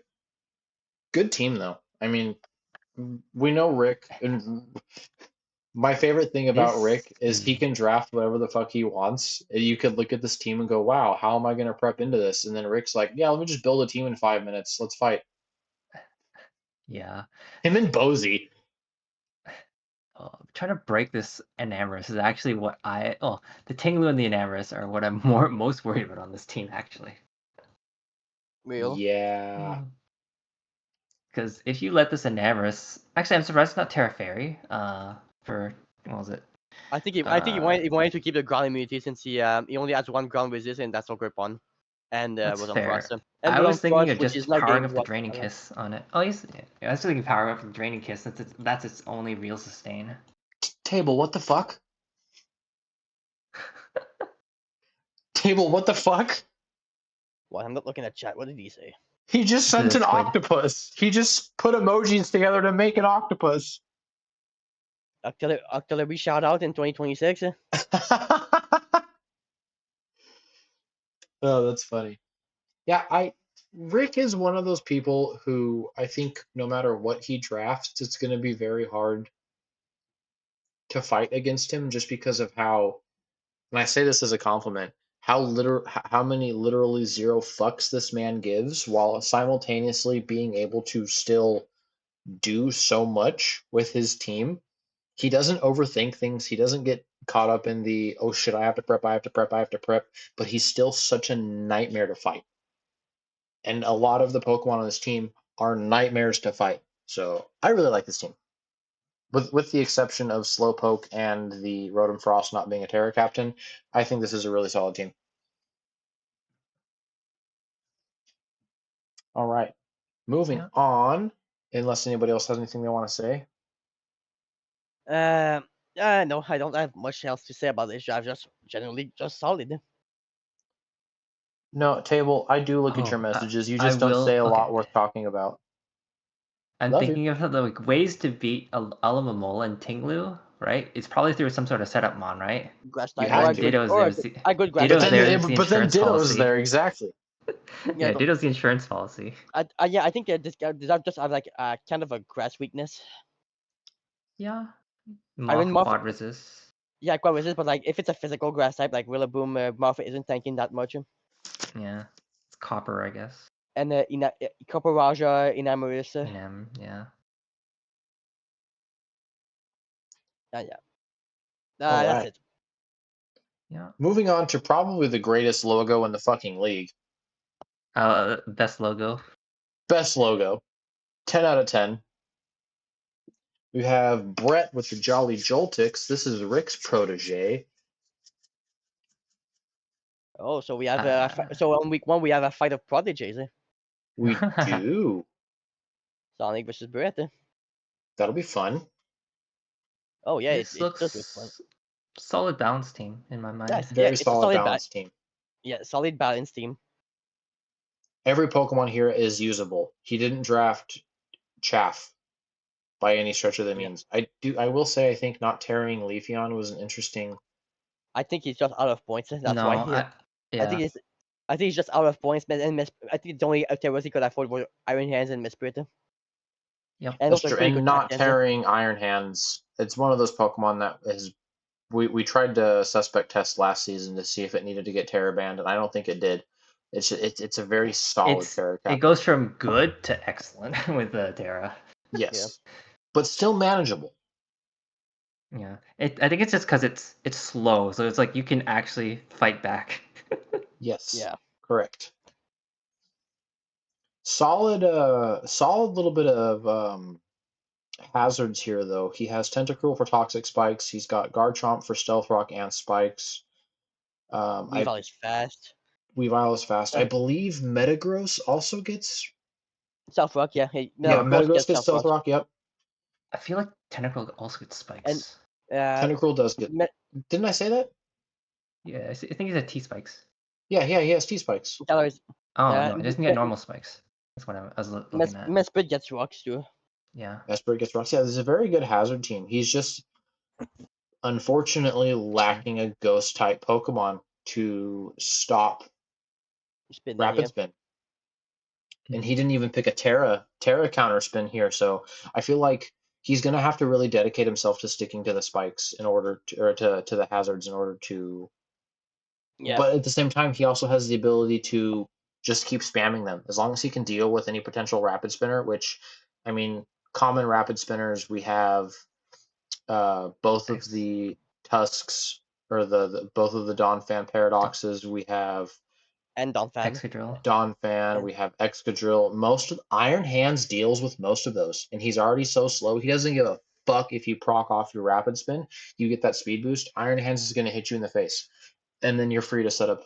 Good team though. I mean, we know Rick, and my favorite thing about Rick is he can draft whatever the fuck he wants. You could look at this team and go, wow, how am I going to prep into this? And then Rick's like, yeah, let me just build a team in 5 minutes. Let's fight. Yeah. Him and Bozy. trying to break this Enamorus is actually what the Tinglu and the Enamorus are what I'm most worried about on this team actually. Real. Yeah. Because if you let this Enamorus, actually I'm surprised it's not Terra Fairy. For what was it? I think he wanted to keep the ground immunity since he only has one ground resist and that's Ogre Pond. And That's was on fair. Frost. And I was on was thinking Frost, of which is just not powering getting up the what Draining Kiss on it. Oh, yes. Yeah, I was thinking powering up the Draining Kiss since that's its only real sustain. Table, what the fuck? Table, what the fuck? Well, I'm not looking at chat. What did he say? He just sent The an squid. octopus. He just put emojis together to make an octopus. Octillery shout out in 2026. Oh, that's funny. Yeah, Rick is one of those people who I think no matter what he drafts, it's going to be very hard to fight against him just because of how, and I say this as a compliment, how many literally zero fucks this man gives while simultaneously being able to still do so much with his team. He doesn't overthink things. He doesn't get caught up in the, oh shit, I have to prep, I have to prep, I have to prep, but he's still such a nightmare to fight. And a lot of the Pokemon on this team are nightmares to fight. So I really like this team. With the exception of Slowpoke and the Rotom Frost not being a Terra Captain, I think this is a really solid team. All right. Moving on, unless anybody else has anything they want to say. No, I don't have much else to say about this draft. Just generally just solid. No, Table, I do look at your Oh, messages. You I just don't say a okay. lot worth talking about. I'm Love you. thinking of the ways to beat Alamamol and Tinglu, right? It's probably through some sort of setup mon, right? Grass You type have or to. a good grass But Ditto's type. there. It's the then insurance Ditto's policy. there, exactly. Yeah, Ditto's the insurance policy. I think this guy just have like kind of a grass weakness. Yeah. I mean, Quad resist. Yeah, quite resist, but like if it's a physical grass type, like Rillaboom, Marfa isn't tanking that much. Yeah. It's copper, I guess. And Copper Raja, Enamorus. Yeah. Yeah. All That's right. it. Yeah. Moving on to probably the greatest logo in the fucking league. Best logo. Best logo. 10 out of 10. We have Brett with the Jolly Joltix. This is Rick's protege. Oh, so we have so on week 1 we have a fight of prodigies. We do. Sonic versus Brett. That'll be fun. Oh yeah, This it does look fun. looks solid balance team in my mind. Nice. Very It's a solid solid balance team. Yeah, solid balance team. Every Pokemon here is usable. He didn't draft Chaff by any stretch of the means. I will say I think not carrying Leafeon was an interesting. I think he's just out of points. That's No, why. I think he's just out of points, and I think the only Terrors he could afford were Iron Hands and Mesprit. Yep. And That's those are true. pretty And good not captains. carrying Iron Hands. It's one of those Pokemon that is. We tried to suspect test last season to see if it needed to get Terra banned, and I don't think it did. It's a very solid Terra captain. It goes from good to excellent with Terra. Yes, but still manageable. Yeah, I think it's just because it's slow, so it's like you can actually fight back. Yes. Yeah. Correct. Solid little bit of hazards here though. He has Tentacruel for toxic spikes. He's got Garchomp for stealth rock and spikes. Weavile is fast. Weavile is fast. I believe Metagross also gets. Stealth rock, yeah. Metagross gets stealth rock. Yep. I feel like Tentacruel also gets spikes. And Tentacruel does get. Didn't I say that? Yeah, I think he's at T spikes. Yeah, he has T spikes. No, it doesn't get normal spikes. That's what I was looking at. Mesprit gets rocks too. Yeah. Mesprit gets rocks. Yeah, this is a very good hazard team. He's just unfortunately lacking a ghost type Pokemon to stop Rapid Spin. And he didn't even pick a Terra counter spin here, so I feel like he's gonna have to really dedicate himself to sticking to the spikes in order to, or to the hazards in order to. Yeah. But at the same time, he also has the ability to just keep spamming them as long as he can deal with any potential Rapid Spinner. Which, I mean, common Rapid Spinners we have both of Nice. the Tusks, or both of the Donphan paradoxes. We have And Donphan. Excadrill. Donphan, we have Excadrill. Most of Iron Hands deals with most of those, and he's already so slow. He doesn't give a fuck if you proc off your Rapid Spin. You get that speed boost. Iron Hands is going to hit you in the face, and then you're free to set up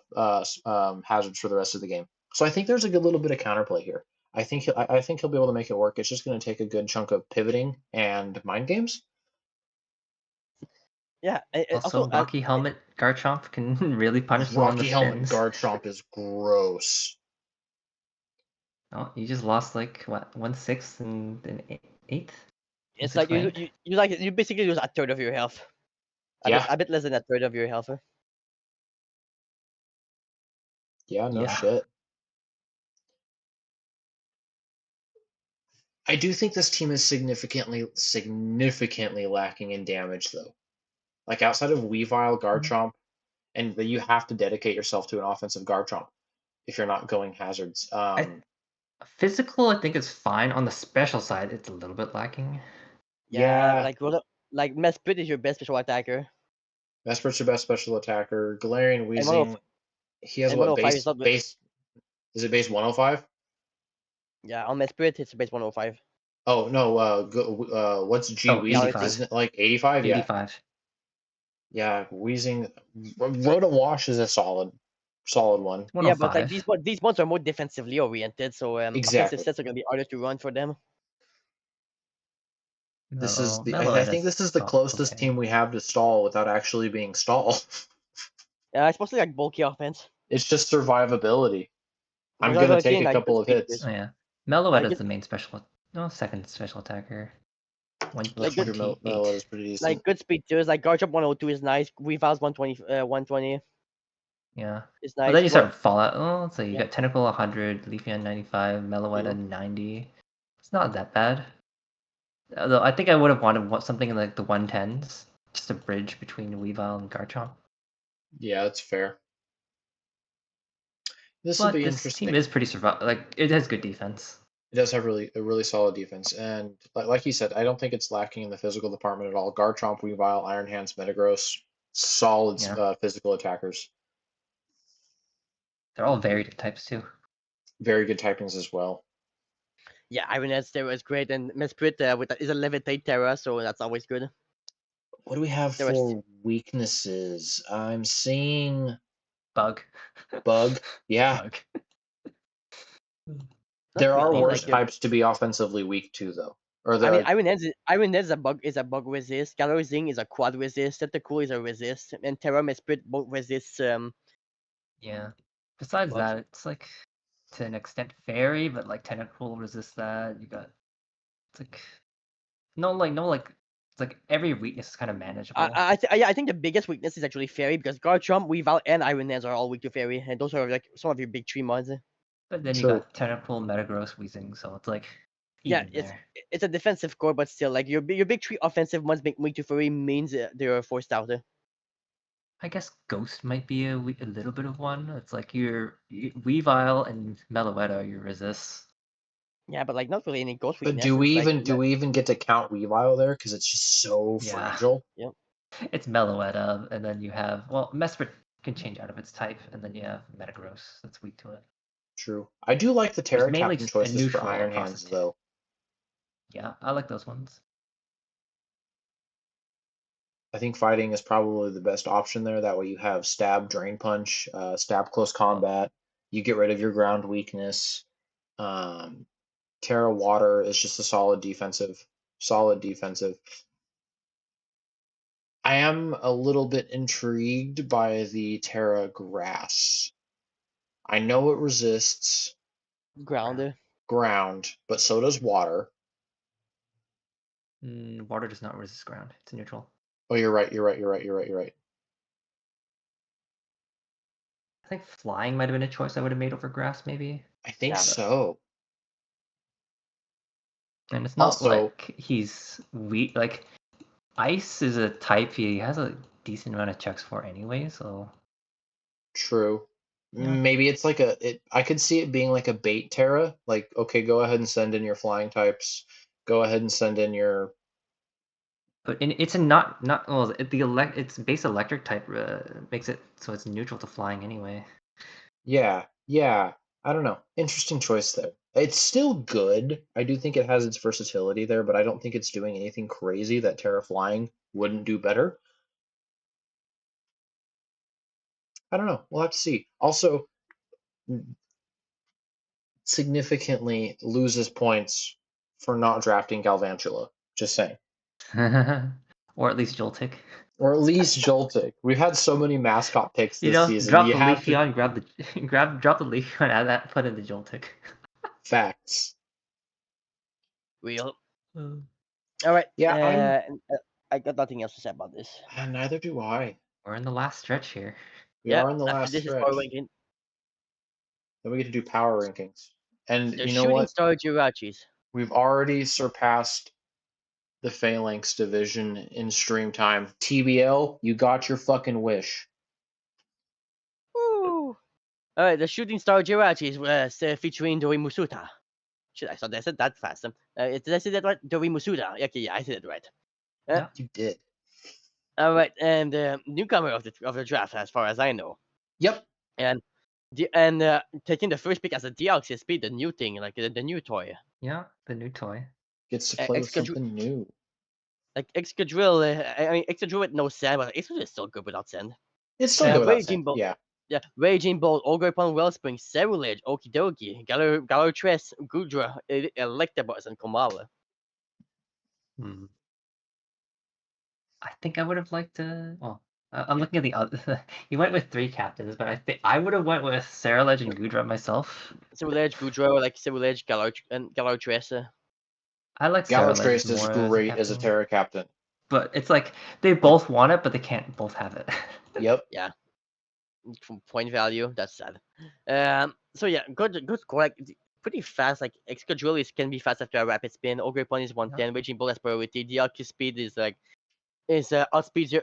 hazards for the rest of the game. So I think there's a good little bit of counterplay here. I think he'll be able to make it work. It's just going to take a good chunk of pivoting and mind games. Yeah. Also, Rocky Helmet Garchomp can really punish him on the Rocky Helmet spins. Garchomp is gross. Oh, you just lost like what 1/6 and an 1/8. It's like you basically lose a third of your health. A bit less than a third of your health. Yeah, no shit. I do think this team is significantly lacking in damage, though. Like outside of Weavile, Garchomp, and you have to dedicate yourself to an offensive Garchomp if you're not going hazards. Physical, I think is fine. On the special side, it's a little bit lacking. Yeah. Like Mesprit is your best special attacker. Mesprit's your best special attacker. Galarian Weezing, he has what base? Is it base 105? Yeah, on Mesprit it's base 105. Oh no, what's G Weezing? Isn't it like 85? 85. Yeah, Weezing. Rotom Wash is a solid one. Yeah, but like these ones are more defensively oriented, so offensive sets are gonna be harder to run for them. This is I think this is the closest team we have to stall without actually being stall. Yeah, it's mostly like bulky offense. It's just survivability. I'm gonna take a couple of hits. Oh yeah, Meloetta is the main second special attacker. Meloetta is pretty decent. Like good speed too. It's like Garchomp 102 is nice. Weavile's 120. Yeah. It's nice. But then you start Fallout. Oh, so you got Tentacle 100, Leafeon 95, Meloetta 90. It's not that bad. Although I think I would have wanted something in like the 110s, just a bridge between Weavile and Garchomp. Yeah, that's fair. This team is pretty survival. Like it has good defense. It does have a really solid defense, and like you said, I don't think it's lacking in the physical department at all. Garchomp, Weavile, Iron Hands, Metagross, solid physical attackers. They're all varied types too. Very good typings as well. Yeah, Iron Hands Terra is great, and Mesprit is a Levitate Terra, so that's always good. What do we have for weaknesses? I'm seeing Bug. Yeah. Bug. There are worse types to be offensively weak to, though. Iron Hands is a bug resist. Galarian is a quad resist. Tentacool is a resist, and Terra Mesprit both resist. Yeah. Besides that, it's like to an extent fairy, but like Tentacool resists that. You got it's like it's like every weakness is kind of manageable. I think the biggest weakness is actually fairy because Garchomp, Weavile, and Iron Hands are all weak to fairy, and those are like some of your big 3 mods. But then you got Tentacool, Metagross, Weezing, so it's like it's a defensive core, but still, like your big 3 offensive ones being weak to fairy means they're forced out. I guess Ghost might be a little bit of one. It's like your Weavile and Meloetta are your resists. Yeah, but like not really any Ghost weakness. But do we even get to count Weavile there? Because it's just so fragile. Yep. It's Meloetta, and then you have Mesprit can change out of its type, and then you have Metagross that's weak to it. True. I do like the Terra Captain choices for Iron Hands, though. Yeah, I like those ones. I think fighting is probably the best option there. That way you have stab, drain punch, stab close combat. You get rid of your ground weakness. Terra Water is just a solid defensive. I am a little bit intrigued by the Terra Grass. I know it resists ground, but so does water. Water does not resist ground. It's neutral. Oh, you're right. I think flying might have been a choice I would have made over grass, maybe. I think so. And it's not like he's weak. Like ice is a type he has a decent amount of checks for anyway. So true. Yeah. Maybe it's like I could see it being like a bait Terra. Like, okay, go ahead and send in your flying types. Go ahead and send in your But it's a not well it's base electric type makes it so it's neutral to flying anyway. Yeah, I don't know. Interesting choice there. It's still good. I do think it has its versatility there, but I don't think it's doing anything crazy that Terra Flying wouldn't do better. I don't know. We'll have to see. Also, significantly loses points for not drafting Galvantula. Just saying. Or at least Joltik. Or at least Joltik. We've had so many mascot picks this season. Drop You the have to Leafeon, drop the Leafeon, add that, put in the Joltik. facts. Real. All right. Yeah, I got nothing else to say about this. neither do I. We're in the last stretch here. We are in the after last this is stretch. power ranking. Then we get to do power rankings. And The you know shooting what? star Jirachis. We've already surpassed the Phalanx division in stream time. TBL, you got your fucking wish. Woo! All right, the shooting star Jirachis was featuring Dori Musuta. Shit, I thought I said that fast. Did I say that right? Dori Musuta. Okay, yeah, I said it right. Yeah. You did. All right, and newcomer of the draft, as far as I know, Yep. and taking the first pick as a Deoxys Speed, the new thing, like the new toy. Yeah, the new toy. Gets to play with Excadrill, something new. like Excadrill. I mean, Excadrill with no sand, but Excadrill is still good without sand. It's still Yeah. good without Raging sand. Bolt. Yeah. Yeah, Raging Bolt, Ogre Upon Wellspring, Cerulege, Okidogi, Galaritress, Gudra, Electabuzz, and Komala. Hmm. I think I would have liked to. Well, I'm looking at the other. You went with 3 captains, but I think I would have went with Cerulege and Gudra myself. Cerulege, Gudra, like Cerulege, and Galaritress. I like Cerulege Galatrace is more as a great as a captain. Terra captain. But it's like they both want it, but they can't both have it. Yep. Yeah. From point value, that's sad. So yeah, good score. Like pretty fast. Like Excadrill can be fast after a rapid spin. Ogre Upon is 110. Raging Bolt has priority. DLQ speed is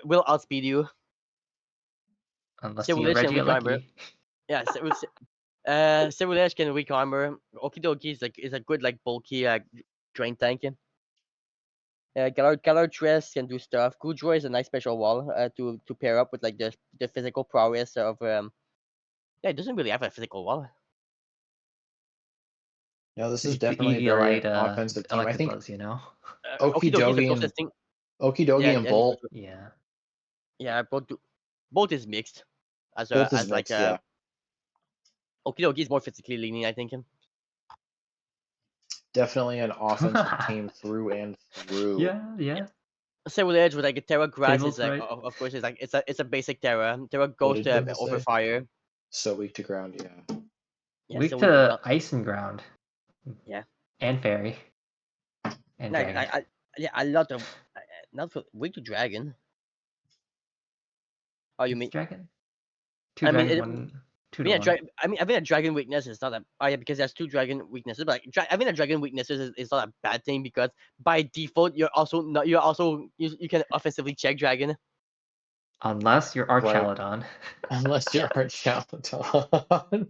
will outspeed you. Unless Cerulege you're can Reggie weak armor. Lucky. Yeah, Cerulege can weak armor. Okidogi is a good like bulky drain tank. Galaritress can do stuff. Gudra is a nice special wall to pair up with like the physical prowess of Yeah, it doesn't really have a physical wall. No, this is The definitely a EV very Elite offensive team. I think Electabuzz, you know? Okidogi is the Okidogi closest thing. and Bolt. Yeah. Yeah, both is mixed. Both is As like mixed, yeah. Okidogi is more physically leaning, I think. Definitely an offensive team through and through. Yeah. Cerulege with like a Terra Grass Table's is like right. of course it's a basic Terra. Terra What Ghost did Dibble over say? fire. So weak to ground, yeah. Yeah, Weak so to ice and ground. Yeah. And fairy. And No, dragon. a lot of not for weak to dragon. Oh, you It's mean? dragon? 2 I mean, dragon, it, 1 2 I to mean, 1. I think a dragon weakness is not a. Oh yeah, because there's 2 dragon weaknesses. But like, I think a dragon weaknesses is not a bad thing because by default you can offensively check dragon. Unless you're Right. Archaladon. Unless you're Archaladon.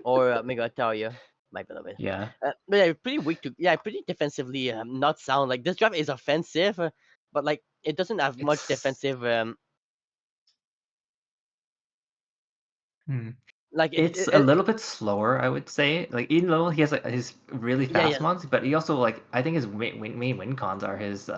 Or Mega Talia. Might be a little bit. Yeah. But yeah, pretty weak to pretty defensively not sound. Like this draft is offensive, but like it doesn't have much It's- defensive. Hmm. Like It's a little bit slower, I would say. Like even though he has like his really Yeah, fast mons, but he also like I think his main win cons are his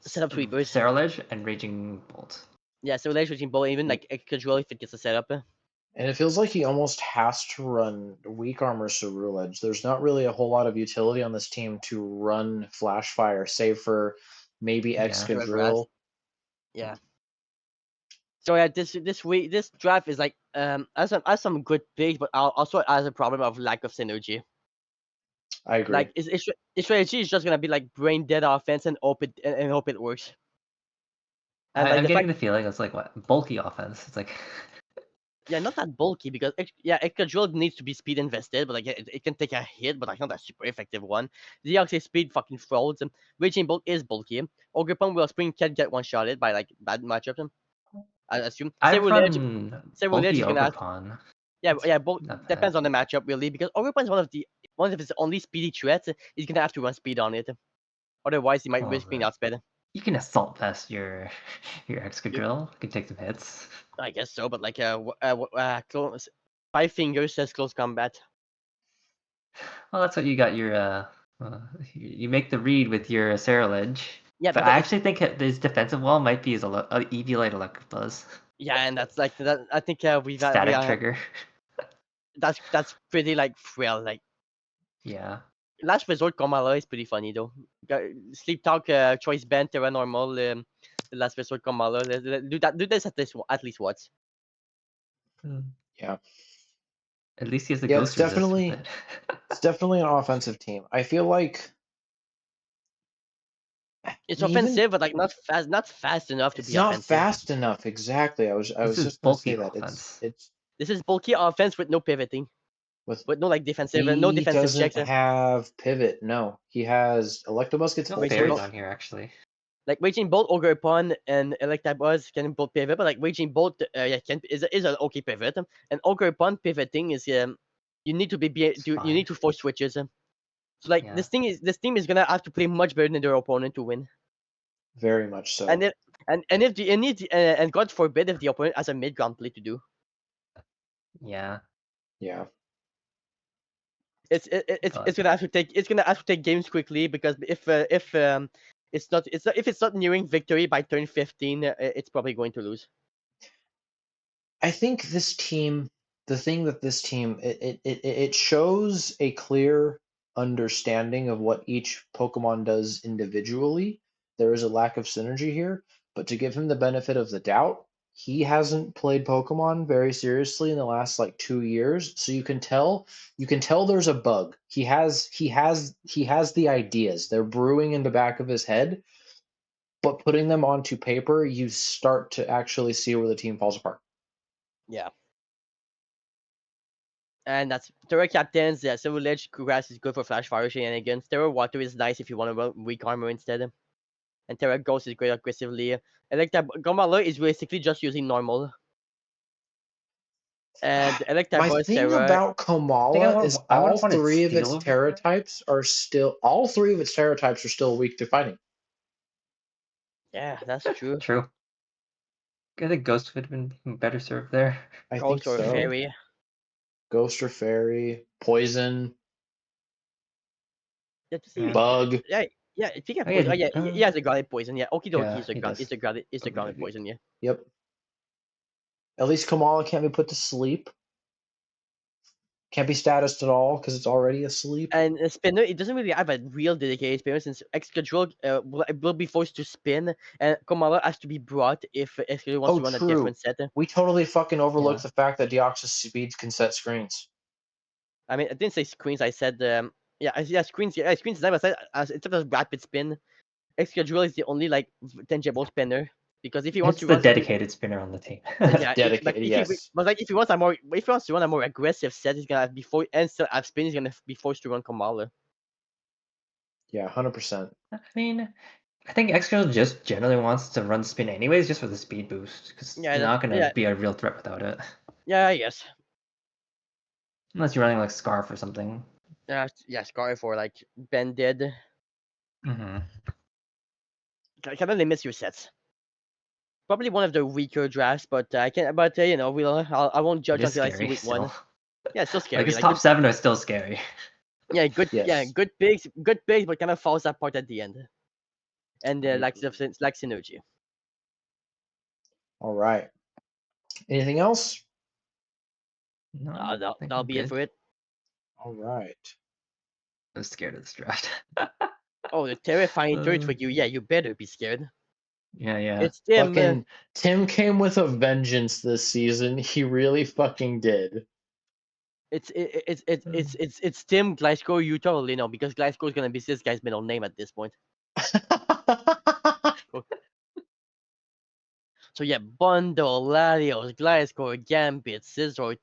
Setup sweepers. Cerulege and Raging Bolt. Yeah, so switching bowl even like control if it gets a setup. And it feels like he almost has to run weak armor Cerulege. There's not really a whole lot of utility on this team to run Flash Fire, save for maybe Yeah. Excadrill. Yeah. So yeah, this draft is like has some good picks, but also has a problem of lack of synergy. I agree. Like its strategy is just gonna be like brain dead offense and hope it works. And I'm getting the feeling it's like what bulky offense. It's like yeah, not that bulky because Excadrill needs to be speed invested, but like it can take a hit, but like not a super effective one. The Deoxys speed fucking frauds. Raging Bolt is bulky. Ogre Pump Wellspring can get one shotted by like bad matchups. I assume. I've Cerulege run is bulky gonna have, Ogerpon. both Not bad. depends on the matchup really because Ogre Pump is one of his only speedy threats. He's gonna have to run speed on it. Otherwise, he might risk being outsped. You can assault vest your Excadrill. You can take some hits. I guess so, but like close, 5 fingers says close combat. Well, that's what you got your you make the read with your Cerulege. Yeah, But because I it's actually think this defensive wall might be his Eviolite Electric Buzz. yeah, and that's like that. I think we Static are trigger. that's pretty like frail. Like Yeah. last resort Komala is pretty funny though. Sleep talk choice band Terra normal. The last resort Komala. Do this at least once. Yeah. At least he has the Yeah, ghost resist with it. it's definitely an offensive team. I feel like It's even offensive, but like not fast enough to it's be not offensive. fast enough. Exactly. I was This is just gonna bulky say that offense. it's This is bulky offense with no pivoting, with with no like defensive, no he defensive doesn't checks. have pivot. No, he has Electabuzz gets No full Raging fairies Bolt, switch. on here actually. like Raging Bolt, Ogre Pawn, and Electabuzz can both pivot, but like Raging Bolt, yeah, can is an okay pivot, and Ogre Pawn pivoting is you need to It's you fine. need to force switches. So like Yeah. this team is gonna have to play much better than their opponent to win. Very much so. And if if the and God forbid if the opponent has a mid ground play to do, Yeah. Yeah. God. it's gonna have to take games quickly because if if it's not nearing victory by turn 15, it's probably going to lose. I think this team, the thing that this team, it shows a clear understanding of what each Pokemon does individually. There is a lack of synergy here, but to give him the benefit of the doubt, he hasn't played Pokemon very seriously in the last like 2 years. So you can tell there's a bug. He has the ideas. They're brewing in the back of his head, but putting them onto paper, you start to actually see where the team falls apart. Yeah. And that's Terra Captains. Yeah, Silver Ledge Grass is good for Flash Fire shenanigans. Terra Water is nice if you want to run weak armor instead. And Terra Ghost is great aggressively. I like that Gomalo is basically just using normal. And My Electabuzz thing Terra, about I think Komala is I would have wanted steel over here. all three of its terra types are still weak to fighting. yeah, that's true. True. I think Ghost would have been better served there. I think Ghost or so. Fairy. Ghost or Fairy, Poison, Yeah, to see, Yeah. Bug. yeah, yeah. Speaking of Oh poison, yeah. oh yeah, he has a grounded poison. Yeah, Okie dokie Yeah, he does. is a grounded poison. Yeah, Yep. At least Komala can't be put to sleep. Can't be statused at all because it's already asleep. and spinner, it doesn't really have a real dedicated spinner since Excadrill will be forced to spin, and Komala has to be brought if Excadrill wants Oh, to run a true. different set. We totally fucking overlooked Yeah. the fact that Deoxys speeds can set screens. I mean, I didn't say screens. I said yeah, screens. Yeah, screens. I said instead of rapid spin, Excadrill is the only like tangible spinner because if he wants It's to the run dedicated spinner on the team. yeah, but Dedicated, if he yes. but like if he wants to run a more aggressive set, he's gonna be and still have spin. He's gonna be forced to run Kamala. Yeah, 100%. I mean, I think Excadrill just generally wants to run spin anyways, just for the speed boost, because it's Yeah, not gonna be a real threat without it. yeah, yes. Unless you're running like Scarf or something. Yeah, Scarf or like Bended. Mm-hmm. Kind of limits your sets. Probably one of the weaker drafts, but I can. But you know, I won't It judge is until I see scary week still. one. Yeah, it's still Like scary. his Like top good, 7 are still scary. yeah, Yes. good picks, but kind of falls apart at the end. And lacks synergy. All right. Anything else? No, I think That'll I'm be it good. for it. All right. I was scared of this draft. Oh, the terrifying turret for you. Yeah, you better be scared. Yeah. It's Tim. Fucking Tim came with a vengeance this season. He really fucking did. It's Tim Glasgow. You totally know because Glasgow is gonna be this guy's middle name at this point. So yeah, Bundle, Latios, Glasgow, Gambit, Scizor,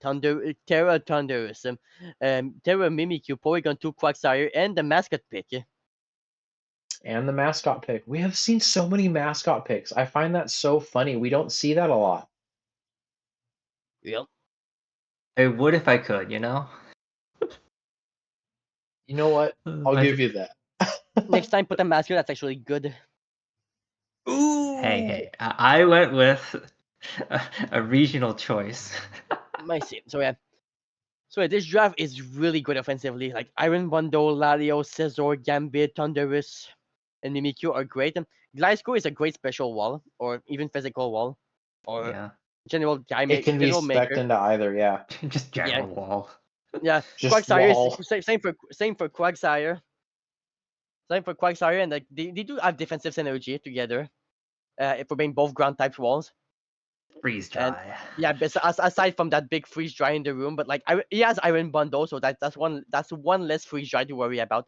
Terra Thunderous, Terra Mimikyu, Porygon 2 Quagsire, and the mascot pick. And the mascot pick. We have seen so many mascot picks. I find that so funny. We don't see that a lot. Yep. I would if I could, you know? You know what? I'll give you that. Next time, put a mascot that's actually good. Ooh. Hey, I went with a regional choice. My same. So this draft is really good offensively. Like Iron Bundle, Lario, Scizor, Gambit, Thunderous, and Mimikyu are great. And Gliscor is a great special wall, or even physical wall, or Yeah, general It can be general spec'd maker. into either, yeah. just Yeah, general wall. yeah. Just Quagsire is wall. same for Quagsire. Same for Quagsire, and like they do have defensive synergy together. For being both ground type walls. Freeze And dry. yeah, aside from that big freeze dry in the room, but like he has Iron Bundle, so that's one less freeze dry to worry about.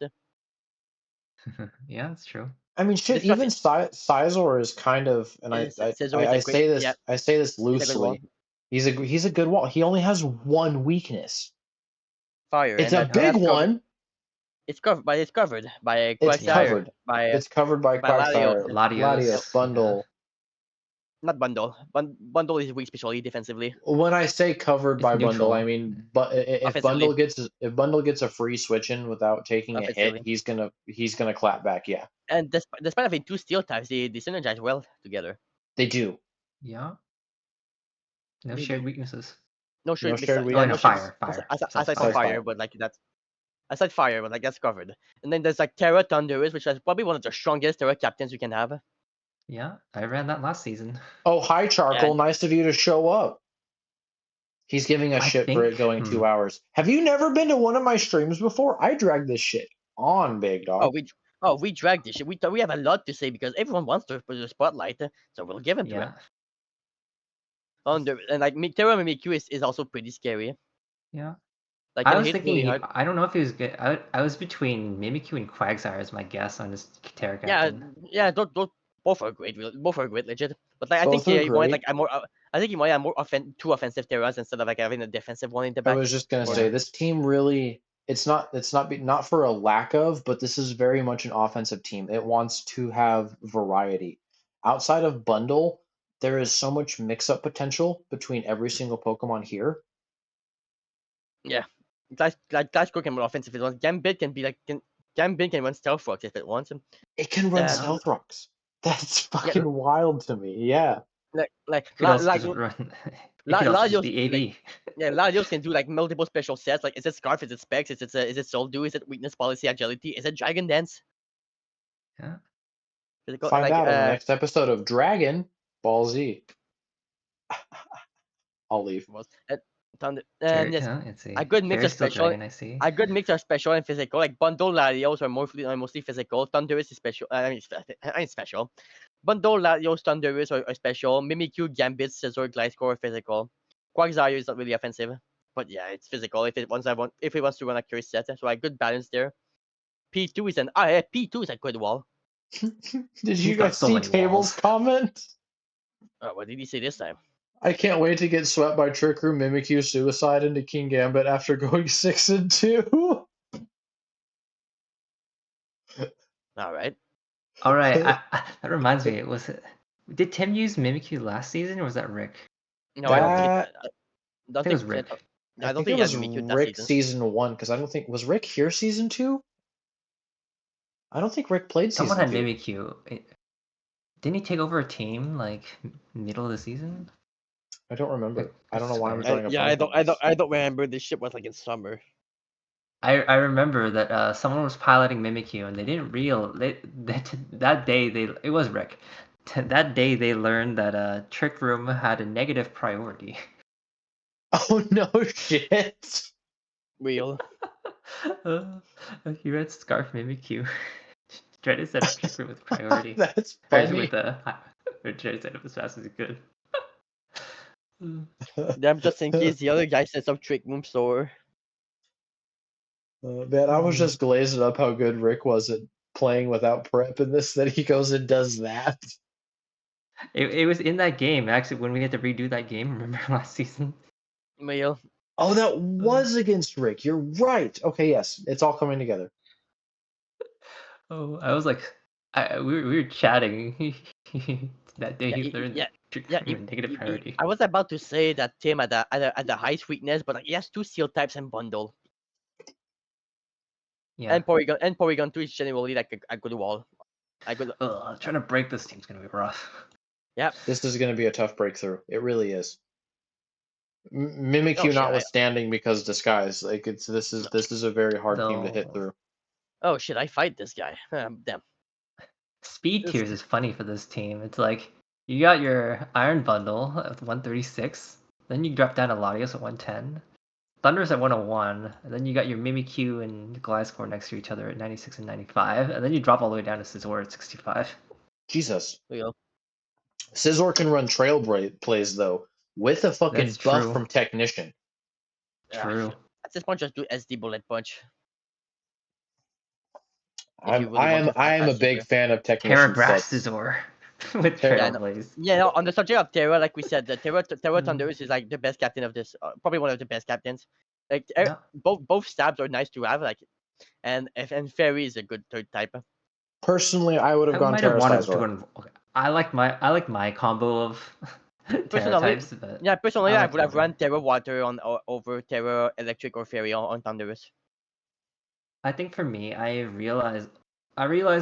Yeah, that's true. I mean, shit. Discuss Even Sizor is kind of, and Scizor is a great, yeah, I say this it's a good wall. loosely. He's a good wall. He only has one weakness. Fire, It's and a that and big that's covered. one. It's covered by It's Yeah. Quagsire, covered. by It's covered by Latios. Quagsire, Latios. Latios, Bundle. Not Bundle. Bundle is weak, especially defensively. When I say covered It's by Bundle, I neutral. mean, but Offensively, if Bundle gets a free switch in without taking a hit, offensively, he's gonna clap back. Yeah, and despite having two steel types, they synergize well together. they do. Yeah. No They shared do. weaknesses. No No shit, shared Oh, yeah, no, no weakness. shit. fire. Besides Aside from Besides fire. fire, fire. but like that's aside fire, but like that's covered. And then there's like Terra Thunderous, which is probably one of the strongest Terra captains you can have. Yeah, I ran that last season. Oh, hi Charcoal. And Nice of you to show up. He's giving us I shit for think. it going 2 hours. Have you never been to one of my streams before? I drag this shit on, big oh dog. we drag this shit. We have a lot to say because everyone wants to put the spotlight, so we'll give him to him. Yeah. And like Terra Mimikyu is also pretty scary. Yeah. Like I can was hit really thinking. hard. I don't know if he was good. I was between Mimikyu and Quagsire as my guess on this Terra Yeah, Captain. yeah, those both are great, both are great, legit. But like I think Both are he wanted great. like a more. I think he wanted a more two offensive Terras instead of like having a defensive one in the I back. was just gonna Or say Yeah. this team really not for a lack of, but this is very much an offensive team. It wants to have variety. Outside of Bundle, there is so much mix-up potential between every single Pokemon here. yeah, Glass can run offensive if it wants. Gambit can be like Gambit can run Stealth Rocks if it wants. It can run Yeah. Stealth Rocks. That's Yeah, fucking wild to me. Yeah. like It could also just run. It could also just Larios, be like AD. yeah, Larios can do like multiple special sets. Like is it Scarf? Is it Specs? Is it Soul Dew? Is it Weakness Policy Agility? Is it Dragon Dance? Yeah. Physical, Find like out on the next episode of Dragon Ball Z. I'll leave. was and yes, Yeah. It's a good mix Fairy of Steel special. Dragon. I see. A good mix of special and physical. Like Bundle Larios are mostly physical. Thunderous is special. I mean special. Bundle Larios, Thunderous are special. Mimikyu, Gambit, Scizor, Gliscor are physical. Quagsire is not really offensive, but yeah, it's physical. If it wants to run a curious set, so a good balance there. P2 is P2 is a good wall. Did you He's got guys so see many Table's walls. comment? What did he say this time? I can't wait to get swept by Trick Room Mimikyu Suicide into King Gambit after going 6-2. All right. All right. That reminds me. Did Tim use Mimikyu last season, or was that Rick? No, I don't think. That I think it was Rick. I I don't think it think he had was Mimikyu that Rick season. season 1 because I don't think was Rick here season 2. I don't think Rick played Someone season had 2. Mimikyu. Didn't he take over a team like middle of the season? I don't remember. I don't know why I'm swear. drawing a blank on this. I don't remember. This ship was like in summer. I remember that someone was piloting Mimikyu and they didn't that day it was Rick. That day they learned that Trick Room had a negative priority. Oh no shit. Real. He read Scarf Mimikyu. Try to set up Trick Room with priority. That's Or funny. with or try to set up as fast as he could. I'm just in case the other guy sets up Trick Room Store. Man, I was just glazing up how good Rick was at playing without prep in this, that he goes and does that. It was in that game, actually, when we had to redo that game, remember last season? Real. Oh, that was against Rick. You're right. Okay, yes. It's all coming together. Oh, I was like, we were chatting that day. Yeah, He learned negative priority. I was about to say that Tim at the highest weakness, but like he has two seal types and bundle. Yeah, And Porygon 2 is generally like a good wall. Trying to break this team's gonna be rough. Yep. This is going to be a tough breakthrough. It really is. Oh Mimikyu shit! notwithstanding, because disguise, like this is a very hard team to hit Though through. Oh shit! I fight this guy. Damn. speed This- tiers is funny for this team. It's like you got your Iron Bundle at 136, then you drop down to Latios at 110, Thunder's at 101, and then you got your Mimikyu and Gliscor next to each other at 96 and 95, and then you drop all the way down to Scizor at 65. Jesus, There you go. Scizor can run trail plays though with a fucking That's buff true. from Technician. True. At this point, just do SD bullet punch. If I you really want to I am a fast big Scizor. fan of Terra Technician Grass sets. Scizor with Terra- Trail no. Blaze. Yeah, no, on the subject of Terra, like we said, the Terra Mm. Thunderous is like the best captain of this, probably one of the best captains. Like Yeah. both stabs are nice to have, like, and Fairy is a good third type. Personally, I would have I gone might have Terra wanted to Scizor. go. Okay. I like my combo of Terra Personally, types, but yeah, personally, I like would have Terra. run Terra Water over Terra Electric or Fairy on Thunderous. I think for me, I realized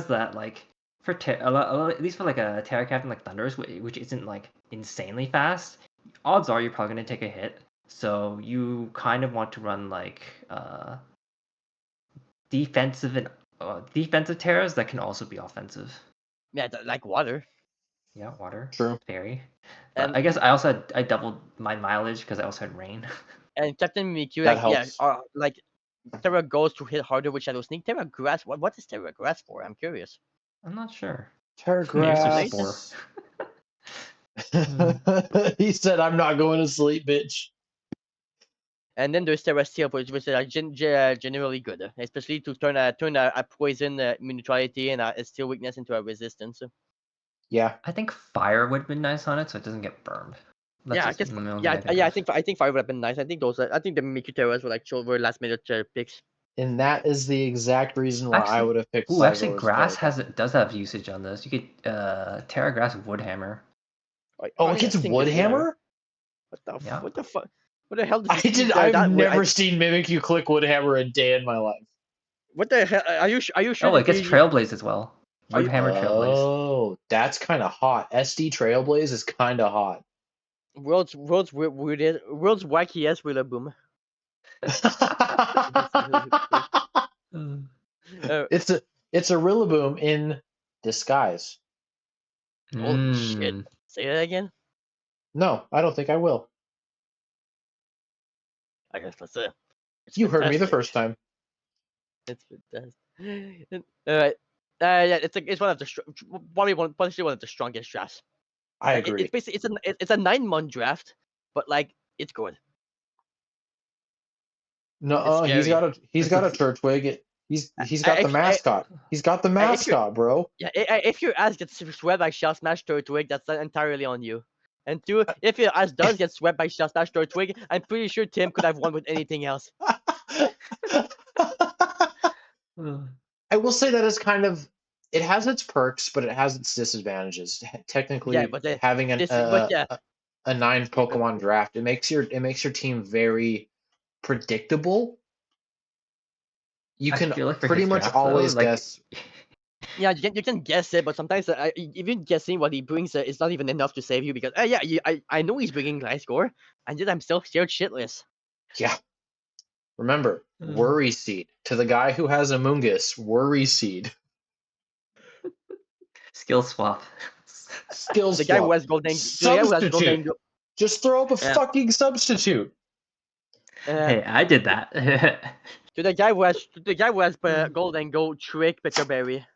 that like for at least for like a Terra Captain like Thunderous, which isn't like insanely fast, odds are you're probably gonna take a hit. So you kind of want to run like defensive and defensive Terras that can also be offensive. Yeah, like Water. Yeah, water. True. Fairy. But And I guess I doubled my mileage because I also had rain. and Captain Mimikyu, That like helps. like Terra goes to hit harder with Shadow Sneak. Terra Grass, what is Terra Grass for? I'm curious. I'm not sure. Terra Maybe it's Grass. just He said, "I'm not going to sleep, bitch." And then there's Terra Steel, which is generally good, especially to turn a poison neutrality and a steel weakness into a resistance. Yeah, I think fire would have been nice on it so it doesn't get burned. That's Yeah, I just guess. the only Yeah, thing yeah. of. I think fire would have been nice. I think those. I think the Mimikyu Terras were last minute picks. and that is the exact reason why I Actually- would have picked Ooh, actually, Scizor as grass Terra. does have usage on this. You could Terra Grass Woodhammer. Oh, it gets Woodhammer? Yeah. What the fuck? What the hell does I this team did. do I've that with? never seen Mimikyu click Woodhammer a day in my life. What the hell? Are you sure? Oh, it gets Trailblaze as well. Are you- Woodhammer Trailblaze. Oh, that's kind of hot. SD Trailblaze is kind of hot. World's wackiest Rillaboom. it's a Rillaboom in disguise. Holy shit! Mm. Say that again. No, I don't think I will. I guess that's it. It's You heard me the fantastic. first time. It's fantastic. Alright. Yeah, it's one of the probably one of the strongest drafts. I Like, agree. It's basically it's a 9-month draft, but like it's good. No, it's he's scary. got a Turtwig. He's got the mascot. He's got the mascot, bro. Yeah, if your ass gets swept by Shell Smash Turtwig, that's entirely on you. And two, if your ass does get swept by Shell Smash Turtwig, I'm pretty sure Tim could have won with anything else. I will say that is kind of, it has its perks, but it has its disadvantages. Technically, Yeah, but having a 9 Stupid. Pokemon draft, it makes your team very predictable. You I can feel like for pretty his much draft, though, always like- guess. Yeah, you can guess it, but sometimes even guessing what he brings is not even enough to save you because I know he's bringing Gliscor, and yet I'm still scared shitless. Yeah. Remember, Worry Seed. To the guy who has a Mungus, Worry Seed. Skill swap. Skills The guy who swap. has golden. The guy who has golden. Just throw up a Yeah. fucking substitute. Hey, I did that. To the guy who has gold and gold trick Pickerberry.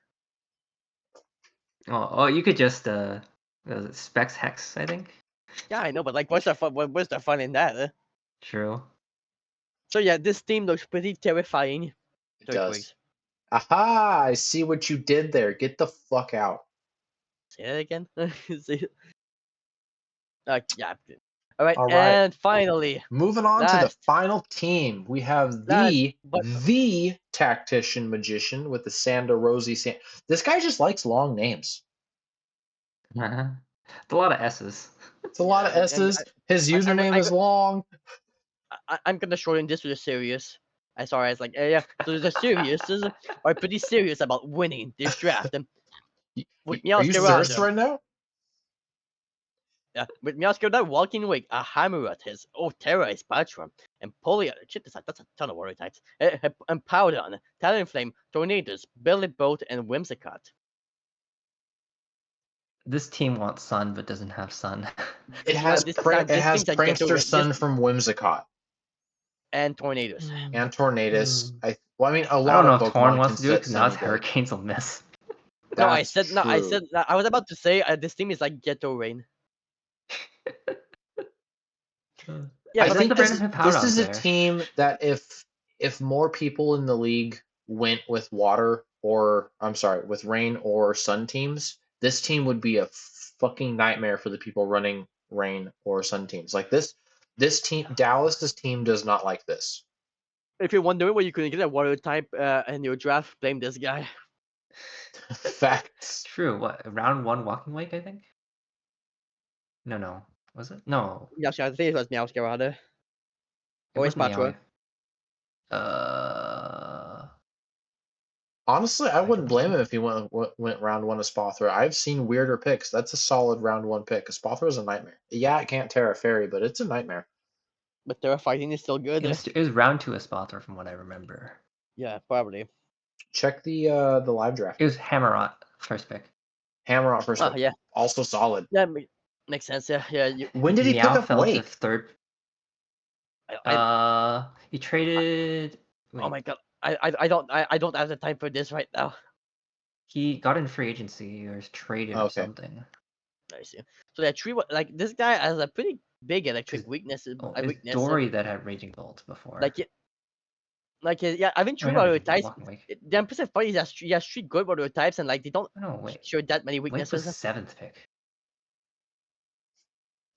Oh, you could just was it Specs Hex, I think. Yeah, I know, but like, what's the fun? What's the fun in that? True. So yeah, this team looks pretty terrifying. It does. Aha! I see what you did there. Get the fuck out. Say that again. See? Yeah. All right, All right. and finally, Moving on to the Last. final team, we have Last, the Tactician Magician with the Sandorosi. This guy just likes long names. It's a lot of S's. It's a lot of and S's. His username is long. I'm gonna shorten this to a serious. As far as like, yeah. So the seriouses are pretty serious about winning this draft. With Are you Xerxes Meowscarada. right now? Yeah, with Meowscarada, Walking Wake, a Hammerot, his Terra is Patron, and shit, that's a ton of water types. And Powdon, Talonflame, Tornadoes, Billy Boat, and Whimsicott. This team wants sun but doesn't have sun. It has This Prankster Ghetto Sun from Whimsicott and Tornadoes. and Tornadus. Hmm. Well, I mean, a I lot don't know of if Torn Pokemon can wants to do it set because now Sunny his Day. Hurricanes will miss. No, I That's said no. I true. said I was about to say this team is like Ghetto Rain. Yeah, I but think like this is a there. team that if more people in the league went with water or I'm sorry, with rain or sun teams, this team would be a fucking nightmare for the people running rain or sun teams. Like this team, Dallas's team does not like this. if you're wondering why you couldn't get a water type in your draft, blame this guy. Facts. True. What, round 1 Walking Wake, I think? No. Was it? No. Yeah, I think it was Meowscarada. It Or was Espatra. Meow. Uh, Honestly, I wouldn't don't blame think- him if he went round 1 Espathra. I've seen weirder picks. That's a solid round 1 pick. Espathra is a nightmare. Yeah, it can't Terra Fairy, but it's a nightmare. But Terra Fighting is still good. It was round 2 Espathra from what I remember. Yeah, probably. Check the live draft. It was Hammerot first pick. Hammer on first Oh, pick. yeah. Also solid. Yeah, makes sense. Yeah. When did he Meow pick up fell to Wake? third. He traded. Oh my god, I don't have the time for this right now. He got in free agency or was traded or Okay. something. I see. So that tree, like this guy has a pretty big electric It's- weakness. It's Dory that had Raging Bolt before. Yeah, I've been Oh, true no, water types. Walking Wake. The impressive part is he has three good water types, and like they don't No, wait. show that many Wake weaknesses. was 7th pick.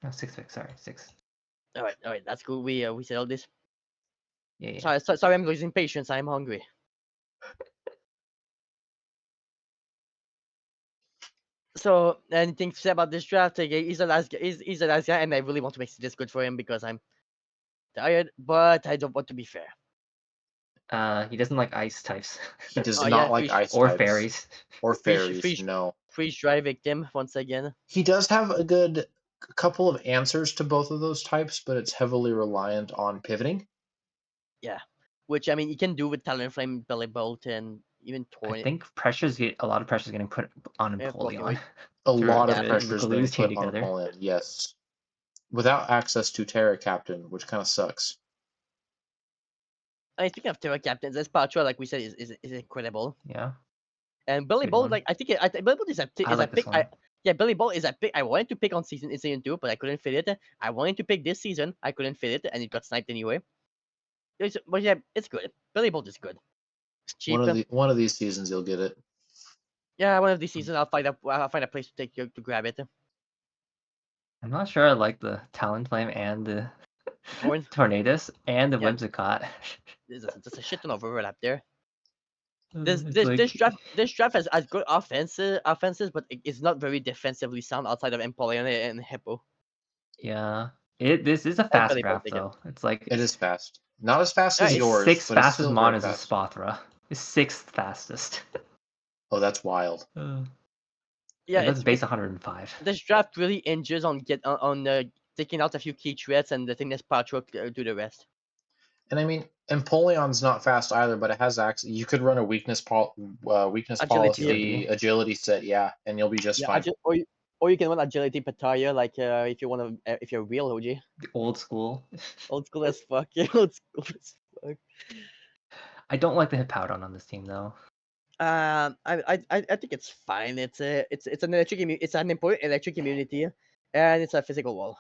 No, 6th pick. Sorry, 6th. All right, that's cool. We said all this. Yeah. Sorry, I'm losing patience. I'm hungry. So anything to say about this draft? Like, he's the last guy, and I really want to make this good for him because I'm tired, but I don't want to be fair. He doesn't like ice types. He does Oh, not yeah, like ice or types. fairies. Or Freeze- fairies. No. Freeze dry victim once again. He does have a good couple of answers to both of those types, but it's heavily reliant on pivoting. Yeah, which I mean you can do with Talonflame, Belly Bolt, and even Torn. I think a lot of pressure's getting put on Yeah, Empoleon. Walking A lot of yeah, pressure is glue being his team put on together. Napoleon. Yes. Without access to Terra Captain, which kind of sucks. I think of Terra Captains, this Patra, like we said, is incredible. Yeah. And Billy Good Bolt, one. like I think Billy Bolt is a This pick. one. Billy Bolt is a pick I wanted to pick on season 2, but I couldn't fit it. I wanted to pick this season, I couldn't fit it, and it got sniped anyway. But yeah, it's good. Billy Bolt is good. It's cheap. One of these seasons you'll get it. Yeah, one of these seasons I'll find a place to take to grab it. I'm not sure I like the Talonflame and the Torn. Tornadoes and the Yeah. Whimsicott. There's a shit ton of overlap there. It's This draft has good offenses, but it's not very defensively sound outside of Empoleon and Hippo. Yeah. This is a And fast Billy Bolt draft again. though. It's like It is fast. Not as fast Yeah, as it's yours, sixth but it's fastest still mon very is a fast. Spathra. It's 6th fastest. Oh, that's wild. Yeah, That's it's base 105. this draft really hinges on taking out a few key threats and letting this Patrick do the rest. And I mean, Empoleon's not fast either, but it has access. You could run a weakness policy agility set, yeah, and you'll be just fine. Or you can run agility Pattaya, like if you want to, if you're real OG. The old school. Old school as fuck. Yeah, old school as fuck. I don't like the Hippowdon on this team though. I think it's fine. It's an it's an important electric immunity, and it's a physical wall.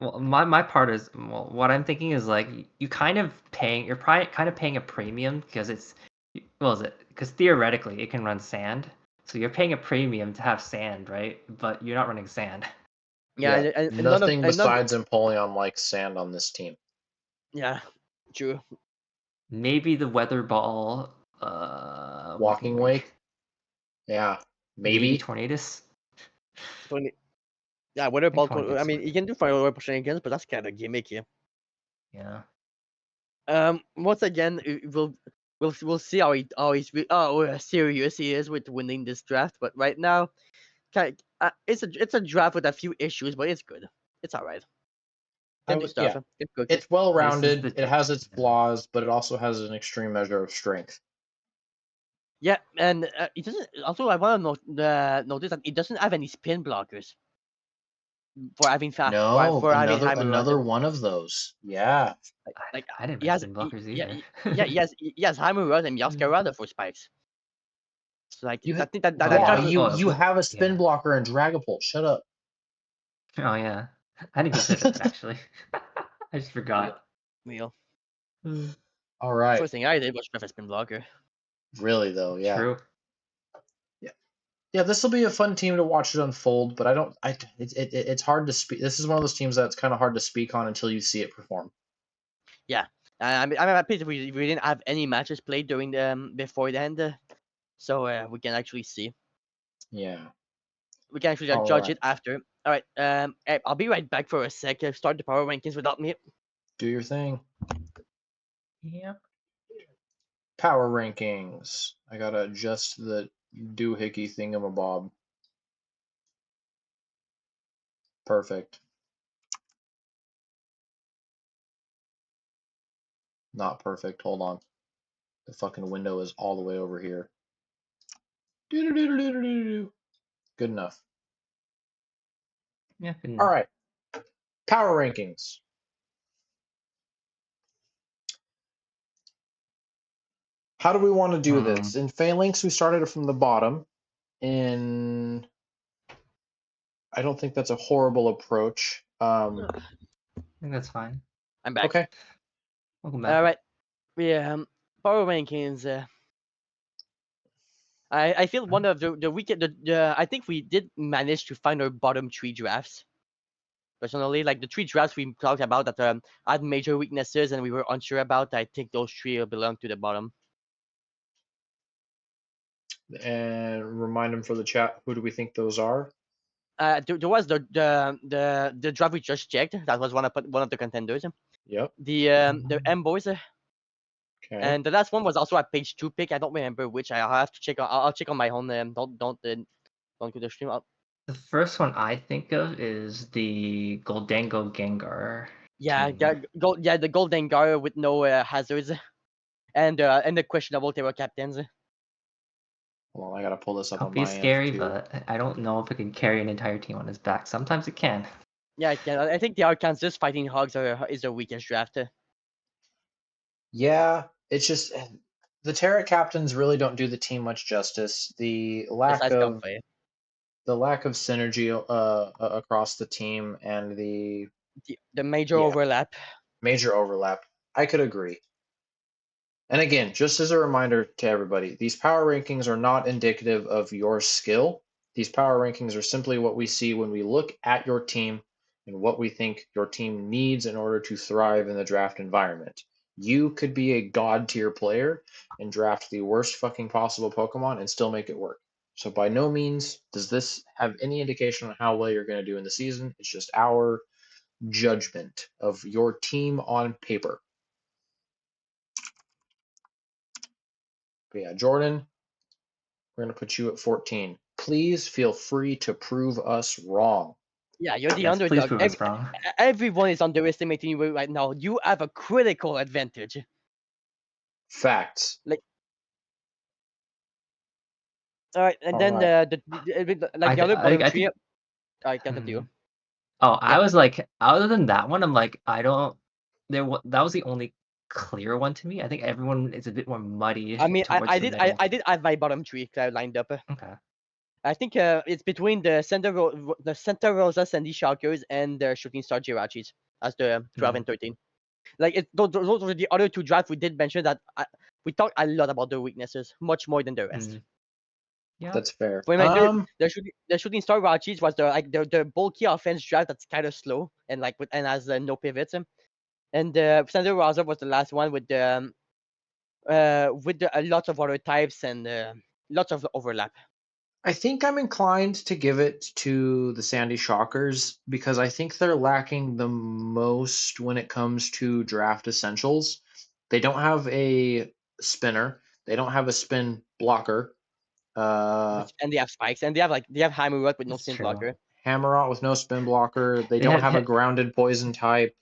Well, my part is what I'm thinking is like you're probably kind of paying a premium because because theoretically it can run sand, so you're paying a premium to have sand, right? But you're not running sand. Yeah, and nothing besides Empoleon likes sand on this team. Yeah, true. Maybe the Weather Ball, Walking Wake. Yeah, maybe Tornadoes. Yeah, Weather Ball. Tornadoes I mean, you can do fire shenanigans, but that's kind of gimmicky. Yeah. Once again, we'll see how serious he is with winning this draft. But right now, it's a draft with a few issues, but it's good. It's all right. Can do stuff. Yeah, Good cookie. it's well This is rounded. the It has its yeah. flaws, but it also has an extreme measure of strength. Yeah, and it doesn't. Also, I want to notice that it doesn't have any spin blockers for having No, for having hammer another rod. one of those. Yeah. Like I didn't he have has spin blockers yeah either. he has hammer rod and Masquerada for spikes. So like You I think that Well, yeah, draft. you what? have a spin Yeah. blocker in Dragapult. Shut up. Oh yeah. I didn't consider that actually. I just forgot. Real. All right. First thing I did was draft a spin blocker. Really though, yeah. True. Yeah. Yeah, this will be a fun team to watch it unfold, but it's hard to speak. This is one of those teams that's kind of hard to speak on until you see it perform. Yeah, I'm happy that we didn't have any matches played during the before the end, so we can actually see. Yeah. We can actually All judge right. it after. All right. I'll be right back for a sec. Start the power rankings without me. Do your thing. Yep. Power rankings. I gotta adjust the doohickey thingamabob. Perfect. Not perfect. Hold on. The fucking window is all the way over here. Good enough. Yeah. All right. Power rankings. How do we want to do this? In Phalanx, we started it from the bottom. In I don't think that's a horrible approach. I think that's fine. I'm back. Okay. Welcome back. All right. Power rankings. I feel one of the weekend. I think we did manage to find our bottom three drafts. Personally, like the three drafts we talked about that had major weaknesses and we were unsure about. I think those three belong to the bottom. And remind them for the chat, who do we think those are? There was the draft we just checked. That was one of the contenders. Yep. The M boys. Okay. And the last one was also a page 2 pick. I don't remember which. I'll have to check. I'll check on my own. Don't go to the stream. The first one I think of is the Goldango Gengar. Yeah, team. the Golden Gar with no hazards, and the questionable terror captains. Hold on, I gotta pull this up Could on be my scary, end too. but I don't know if it can carry an entire team on his back. Sometimes it can. Yeah, I think the Arkansas Fighting Hogs is their weakest draft. Yeah, it's just the Terra captains really don't do the team much justice. Besides Gunplay. The lack of synergy across the team and the The major overlap. major overlap. I could agree. And again, just as a reminder to everybody, these power rankings are not indicative of your skill. These power rankings are simply what we see when we look at your team and what we think your team needs in order to thrive in the draft environment. You could be a god tier player and draft the worst fucking possible Pokemon and still make it work. So by no means does this have any indication on how well you're going to do in the season. It's just our judgment of your team on paper. But yeah, Jordan, we're going to put you at 14. Please feel free to prove us wrong. Yeah, you're the Yes, please underdog. prove us wrong. Everyone is underestimating you right now. You have a critical advantage. Facts. All right, and then the other bottom I three. think. I can continue. Oh, Yeah. I was like, other than that one, I'm like, I don't. That was the only clear one to me. I think everyone is a bit more muddy. I mean, towards the middle. I did have my bottom three lined up. Okay. I think it's between the Center Rosas and the Shockers and the Shooting Star Jirachis as the 12 and 13. Like those were the other two drafts we did mention that we talked a lot about their weaknesses, much more than the rest. Yeah, that's fair. For the Shooting Star Rachis was the bulky offense draft that's kind of slow and has no pivots. And the Center Rosa was the last one with a lots of other types and lots of overlap. I think I'm inclined to give it to the Sandy Shockers because I think they're lacking the most when it comes to draft essentials. They don't have a spinner. They don't have a spin blocker. And they have spikes, and they have Hammer Rock with no That's spin true. blocker. Hammerot with no spin blocker. They They don't have- have a grounded poison type.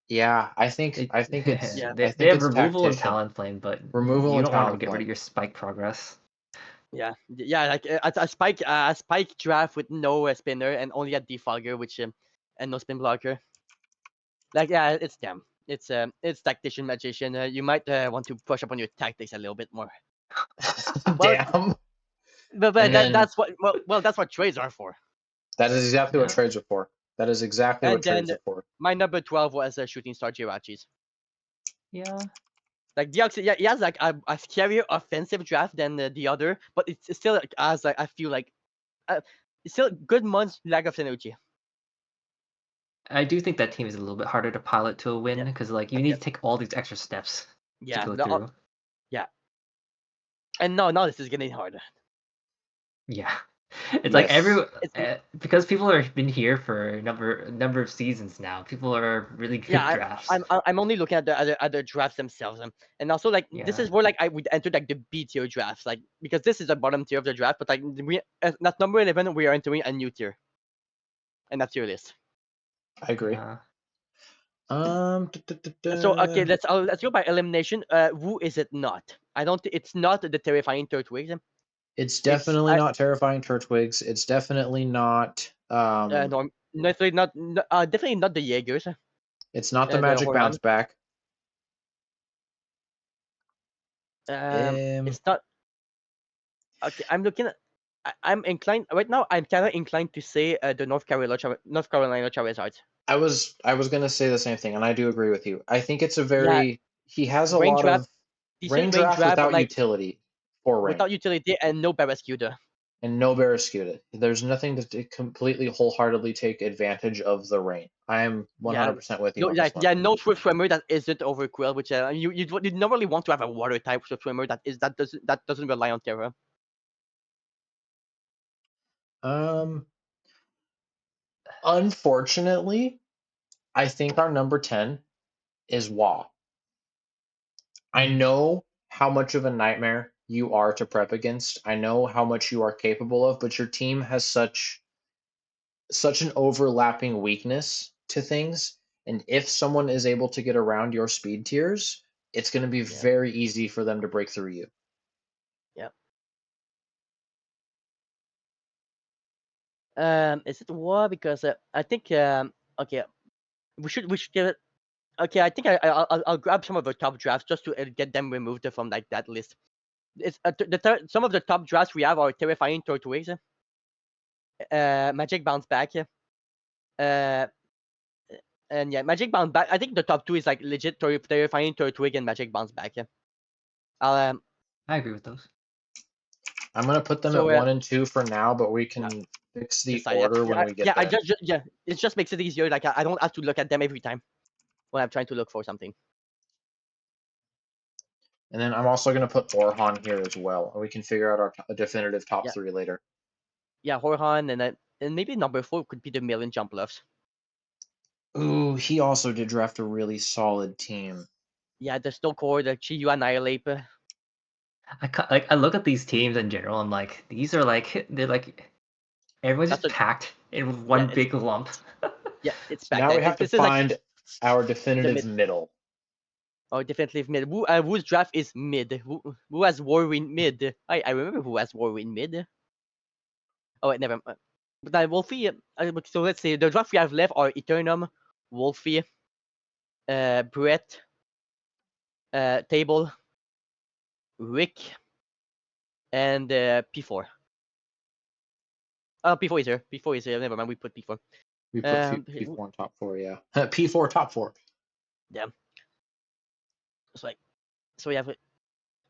Yeah, I think They, it's Yeah. they have it's removal and tactician. Talonflame, but Removal you and don't want to get rid Talonflame. of your spike progress. Yeah, like a spike draft with no spinner and only a defogger, which and no spin blocker. Like it's them. It's tactician magician. You might want to push up on your tactics a little bit more. Well, Damn. but And then that's what that's what trades are for. that is exactly what Yeah. trades are for. That is exactly what And then trades are for. my number 12 was Shooting Star Jirachis. Yeah. Like Deoxys, yeah, he has like a scarier offensive draft than the other, but it's still like, as like I feel like it's still good months lack of synergy. I do think that team is a little bit harder to pilot to a win Yeah. because like you need to take all these extra steps Yeah, to go through. yeah. And now this is getting harder. Yeah. It's like Yes. because people have been here for a number of seasons now. People are really good Yeah, drafts. I'm only looking at the other drafts themselves, and also like this Yeah. is where like I would enter like the B tier drafts, like because this is the bottom tier of the draft, but like we at number 11 we are entering a new tier, and that's your list. I agree. Yeah. So okay, let's go by elimination. Who is it not? I don't. It's not the terrifying Turtwig. It's definitely I not terrifying Turtwigs. It's definitely not no, definitely not. Definitely not the Jaegers. it's not the The magic Horan. bounce back. It's not. Okay, I'm looking at. I'm inclined right now. I'm kind of inclined to say the North Carolina Charizard. I was gonna say the same thing, and I do agree with you. I think it's a Yeah, very he has a rain lot draft, of rain decent rain draft draft, but without like utility for rain without utility and no Barraskewda. and no Barraskewda. There's nothing to completely wholeheartedly take advantage of the rain. I am Yeah, 100% with you no, on this like one. yeah, no Swift Swimmer that isn't Overquill, which you normally want to have a water type Swift Swimmer that doesn't rely on Terra. Unfortunately, I think our number 10 is Wah. I know how much of a nightmare you are to prep against. I know how much you are capable of, but your team has such an overlapping weakness to things. And if someone is able to get around your speed tiers, it's going to be Yeah. very easy for them to break through you. Yeah. Is it War? Because I think okay, we should give it. Okay, I think I'll grab some of the top drafts just to get them removed from like that list. It's some of the top drafts we have are Terrifying Turtwigs, Magic Bounce Back, and yeah, Magic Bounce Back. I think the top two is like legit Terrifying Turtwig and Magic Bounce Back. I'll I agree with those. I'm going to put them So, at 1 and 2 for now, but we can fix the decide it. order when we get there. It just makes it easier. Like I don't have to look at them every time when I'm trying to look for something. And then I'm also going to put Orhan here as well, and we can figure out our definitive top Yeah. 3 later. Yeah, Horhan, and maybe number 4 could be the Million Jump Bluffs. Ooh, he also did draft a really solid team. Yeah, the Snow Core, the Chiyu Annihilate. I look at these teams in general. I'm like, these are like they're like everyone's just packed in one big lump. Yeah, it's So packed. now we have to This is like find our definitive middle. Oh, definitely mid. Whose draft is mid? Who has Warwind mid? I remember who has Warwind mid. Oh, wait, never mind. But Wolfie. So let's see. The draft we have left are Eternum, Wolfie, Brett, Table, Rick, and P4. Oh, P4 is here. P4 is here. Never mind. We put P4. We put P4 in top 4, yeah. P4 top 4. Yeah. So we have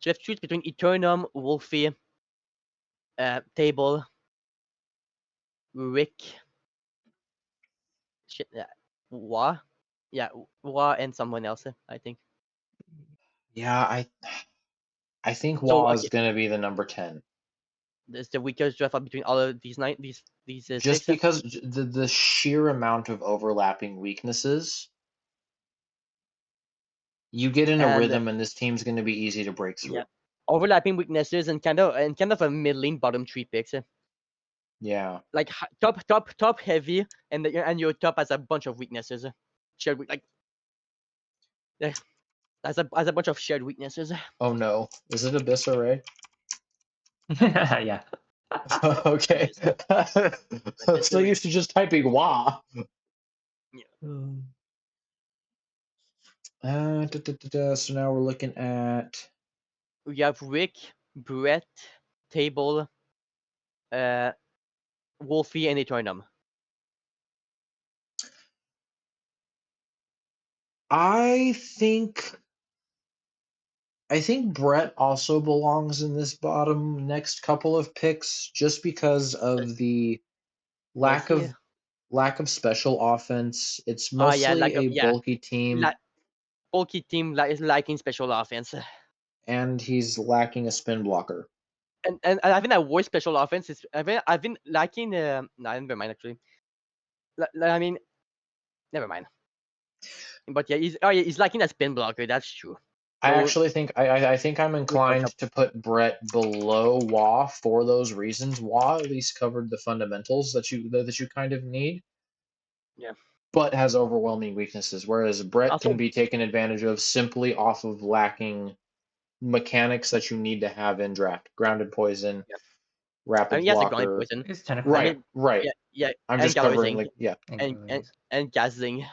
to choose between Eternum, Wolfie, Table, Rick, Wa, Wa, and someone else. I think. Yeah, I think Wah is going to be the number 10. It's the weakest draft between all of these Just six. because the sheer amount of overlapping weaknesses You get in a And, rhythm, and this team's going to be easy to break through. yeah, overlapping weaknesses and kind of a middling bottom 3 picks. Yeah. Like top heavy, and your top has a bunch of weaknesses. Shared like has a bunch of shared weaknesses. Oh no, is it Abyss Array? Yeah. Okay. I'm so used to just typing "wah." So now we're looking at. We have Rick, Brett, Table, Wolfie, and Eternum. I think Brett also belongs in this bottom next couple of picks, just because of the lack Mostly. of special offense. It's Yeah, mostly a bulky team, bulky team is lacking special offense. and he's lacking a spin blocker. And I think that worst special offense is I've been lacking. No, never mind actually. I mean, never mind. But yeah, he's lacking a spin blocker. That's true. I So actually think I think I'm inclined to put Brett below Wah for those reasons. Wah at least covered the fundamentals that you kind of need, yeah. but has overwhelming weaknesses. Whereas Brett Also, can be taken advantage of simply off of lacking mechanics that you need to have in draft: grounded poison, yeah. I rapid mean, he has a grounded blocker. poison. It's tentacle. Right, right. Yeah, I'm and just covering galloping the yeah. and gazzling.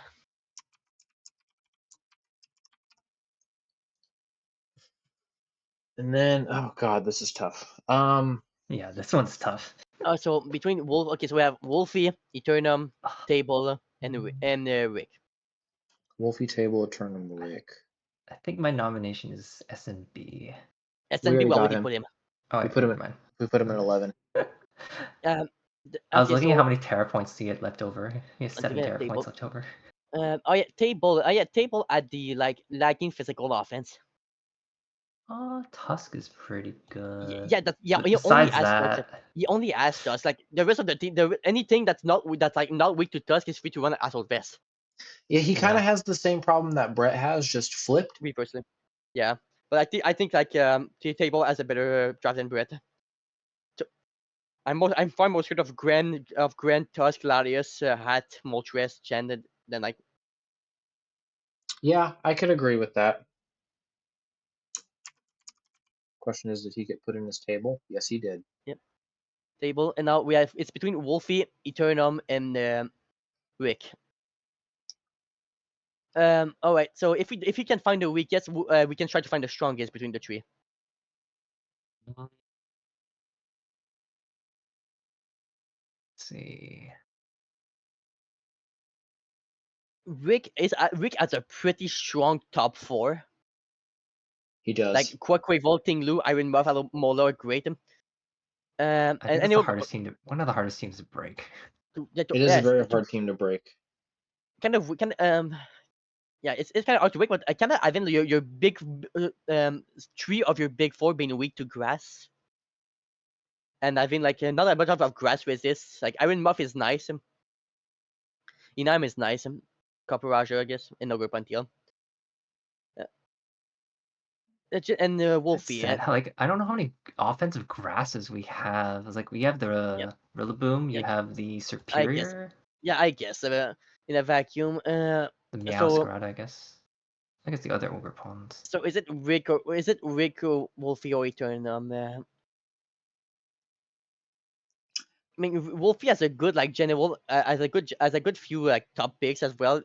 And then oh god, this is tough. Yeah, this one's tough. So between Wolf, okay, so we have Wolfie, Eternum, Table, and Rick. Wolfie, Table, Eternum, Rick. I think my nomination is SNB. We SNB, already well, got would you him. put him? Oh, We yeah, put him never in. mind. We put him in 11. I was Okay, looking at so how many Terra points he had left over. He has I'm 7 looking at Terra Table. points left over. Table. Table at the lacking physical offense. Tusk is pretty good. Yeah. But He only besides has Tusk. that, He only has Tusk. Like the rest of the team, anything that's not weak to Tusk is free to run an assault vest. Yeah, he kind Yeah. of has the same problem that Brett has, just flipped. Me personally, yeah. But I think like Table has a better draft than Brett. So, I'm far more scared of Grand Tusk, Larius, Hat, Moltres, Chen than like. Yeah, I could agree with that. Question is, did he get put in his table? Yes, he did. Yep. Table, and now it's between Wolfie, Eternum, and Rick. All right. So if we can find the weakest, we can try to find the strongest between the three. Let's see. Rick has a pretty strong top 4. He does. Like Quackway, Volting, Lu, Iron Buffalo, Molar, great. I think And it's the hardest team one of the hardest teams to break. It is a very hard team to break. Yeah, it's kind of hard to break, but I think your big 3 of your big 4 being weak to grass. And I think like not a bunch of grass resist. Like Iron Muff is nice. Inam is nice. Copper Raja, I guess, and Ogre Pantheon. And Wolfie. Sad. Like I don't know how many offensive grasses we have. It's like we have the Rillaboom, you have the Superior. I guess in a vacuum. The Meowscarada, I guess. I guess the other Ogre Pawns. So is it Rick or Wolfie or Eternum? I mean, Wolfie has a good like general, as a good few like top picks as well,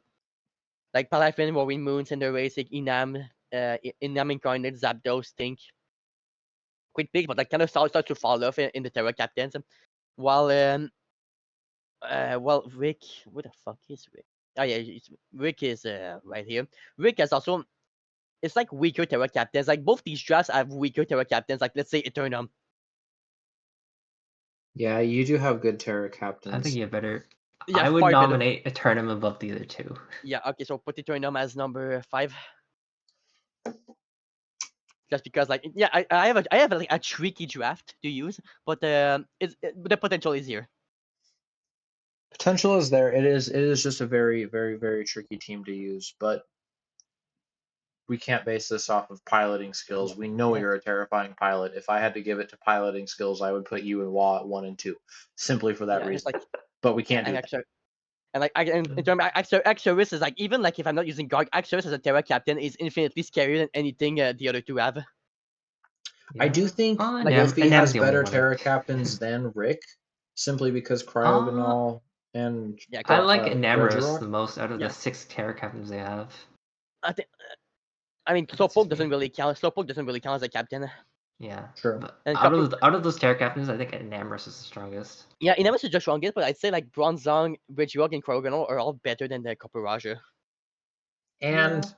like Palafin, Warring Moons, and the Racing Inam, Inam Incarnate, Zapdos, Stink. Quite big, but like kind of starts to fall off in the Terra Captains. While Rick, where the fuck is Rick? Oh yeah, Rick is right here. Rick has also, it's like weaker Terra Captains. Like both these drafts have weaker Terra Captains. Like let's say Eternum. Yeah, you do have good Terra Captains. I think you have better. Yeah, I would nominate Eternum above the other 2. Yeah, okay, so put Eternum as number 5. Just because, like, yeah, I have like a tricky draft to use, but the potential is here. Potential is there. It is just a very, very, very tricky team to use, but we can't base this off of piloting skills. We know Yeah. you're a terrifying pilot. If I had to give it to piloting skills, I would put you and Wah at 1 and 2, simply for that Yeah, it's reason. like But we yeah, can't do and that. extra. And like in terms of extra risk is like even like if I'm not using guard, extra risk as a Terra captain is infinitely scarier than anything the other two have. I do think Like Wolfie Nam's has the only better one. Terra captains than Rick, simply because Cryogonal and yeah, I like Enamorous Regirock. the most out of Yeah. the 6 Terra captains they have. I think I mean That's Slowpoke just doesn't me. really count. Slowpoke doesn't really count as a captain. Yeah. True. But And out of those Terra captains, I think Enamorous is the strongest. yeah, Inemus is just strongest, but I'd say like Bronzong, Regirock, and Cryogonal are all better than the Copper Raja. And Yeah.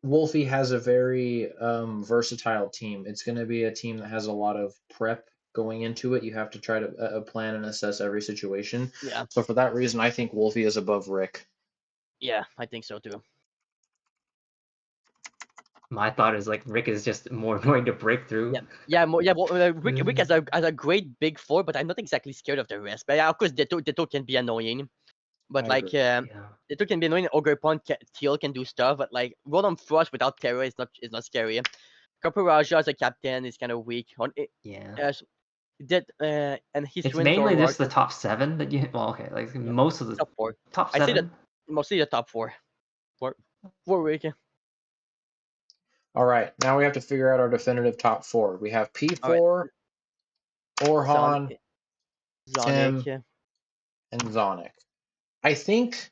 Wolfie has a very versatile team. It's going to be a team that has a lot of prep going into it. You have to try to plan and assess every situation. Yeah, So for that reason, I think Wolfie is above Rick. yeah, I think so too. My thought is like Rick is just more annoying to break through. Yeah. Well, Rick has a great big four, but I'm not exactly scared of the rest. But yeah, of course, Ditto can be annoying. But I like, agree. Yeah. Ditto can be annoying. Ogerpon Teal can do stuff, but like Rotom Frost without Terra is not scary. Copper Raja as a captain is kind of weak. Yeah. And his It's twin mainly Zoroark just the top 7 that you. Well, okay, like yeah, most of the top four. top I say that 7. mostly the top four. Four weak. All right, now we have to figure out our definitive top 4. We have All right, P4, Orhan, Sonic. Tim, and Zonic. I think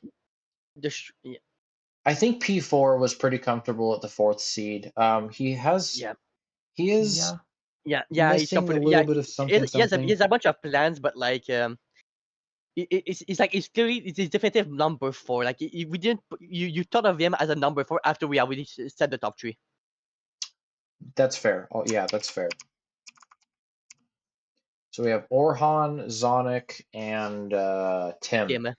P4 was pretty comfortable at the 4th seed. He is Yeah, he's missing a comfortable. little bit of something. He has a bunch of plans, but like it's like it's clearly it's his definitive number 4. Like we didn't you thought of him as a number 4 after we already said the top 3. That's fair. Oh yeah, that's fair. So we have Orhan, Zonic, and Tim.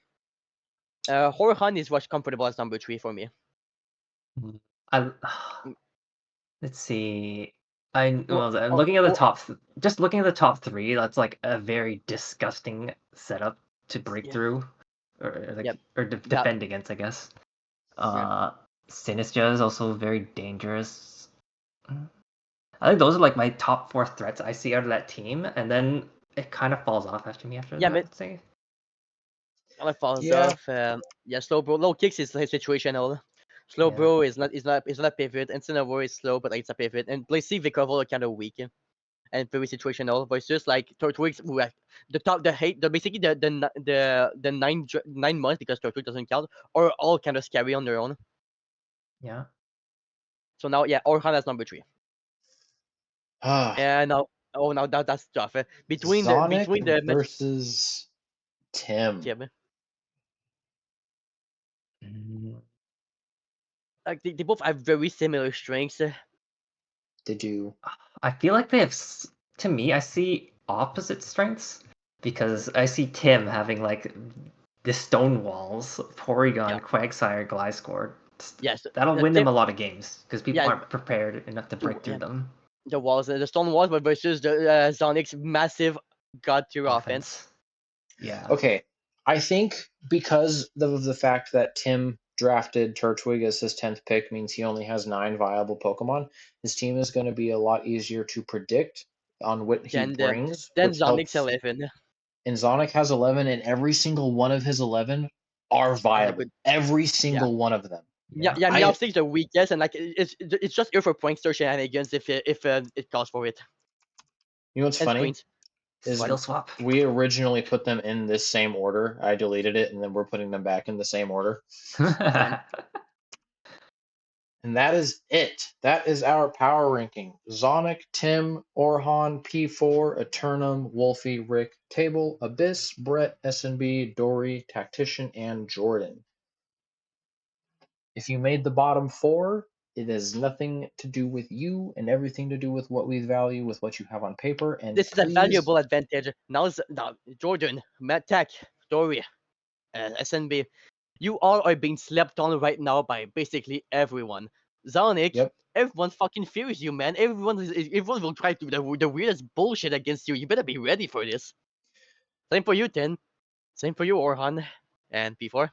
Horhan is what's comfortable as number 3 for me. I let's see. Looking at the looking at the top 3, that's like a very disgusting setup to break through, or defend against, I guess. Sinistra is also very dangerous. I think those are like my top 4 threats I see out of that team, and then it kind of falls off after that. I'd say. Kind of falls off. Slowbro. Low kicks is situational. Slowbro is not a pivot. Incineroar is slow, but it's a pivot. And Blazy Vicoval are kind of weak and very situational. But it's just like Turtwig's basically the 9 months because Turtwig doesn't count are all kind of scary on their own. Yeah. So now Orhan has number 3. And now that's tough. Between the versus Tim. Like they both have very similar strengths. They do. I feel like they have. To me, I see opposite strengths because I see Tim having like the stone walls, Porygon, Quagsire, Gliscor. Yes, that'll win them a lot of games because people aren't prepared enough to break through them. The stone walls, but versus the Sonic's massive god tier offense. Yeah. Okay, I think because of the fact that Tim drafted Turtwig as his 10th pick means he only has 9 viable Pokemon. His team is going to be a lot easier to predict on what he brings. Then Sonic's 11. And Sonic has 11, and every single one of his 11 are viable. Every single one of them. Meowstic's the weakest, and like it's just here for prankster shenanigans if it calls for it. You know what's funny? Skill swap. We originally put them in this same order. I deleted it, and then we're putting them back in the same order. And that is it. That is our power ranking. Zonic, Tim, Orhan, P4, Eternum, Wolfie, Rick, Table, Abyss, Brett, SNB, Dory, Tactician, and Jordan. If you made the bottom 4, it has nothing to do with you and everything to do with what we value, with what you have on paper. And this is a valuable advantage. Now Jordan, Matt Tech, Dory, SNB, you all are being slept on right now by basically everyone. Zonic, everyone fucking fears you, man. Everyone will try to do the weirdest bullshit against you. You better be ready for this. Same for you, Tin. Same for you, Orhan. And P4.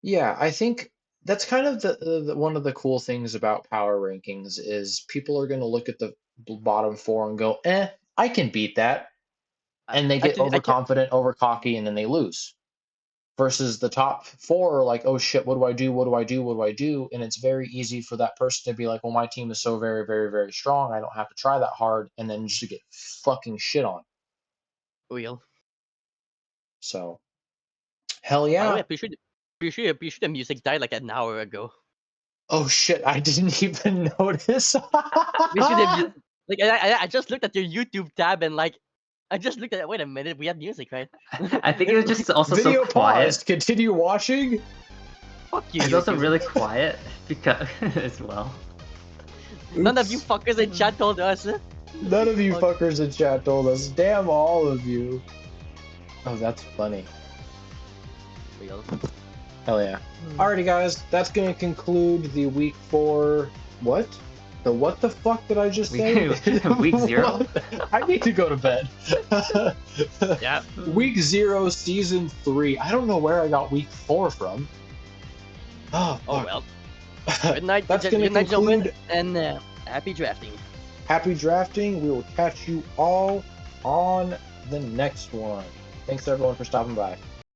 Yeah, I think that's kind of the one of the cool things about power rankings is people are going to look at the bottom four and go, I can beat that, and they get I can overconfident, over cocky, and then they lose. Versus the top four are like, oh shit, what do I do? What do I do? What do I do? And it's very easy for that person to be like, well, my team is so very, very, very strong. I don't have to try that hard, and then just to get fucking shit on. real. So, hell By the way, yeah. I'm pretty sure the music died like an hour ago. Oh shit, I didn't even notice. Pretty sure the like I just looked at your YouTube tab and like I just looked at it. Wait a minute, we have music, right? I think it was just also so Video quiet. paused. Continue watching. Fuck you, It's YouTube. also really quiet because as well. None of you Oops. fuckers in chat told us. None of you Fuck. fuckers in chat told us. Damn all of you. Oh, that's funny. Real. Hell yeah. Alrighty, guys. That's going to conclude the week 4. What? What the fuck did I just say? Week 0. What? I need to go to bed. Yeah. Week 0, season 3. I don't know where I got week 4 from. Oh, Oh fuck. well. Good night, That's good going to night, gentlemen, conclude. and happy drafting. Happy drafting. We will catch you all on the next one. Thanks everyone for stopping by.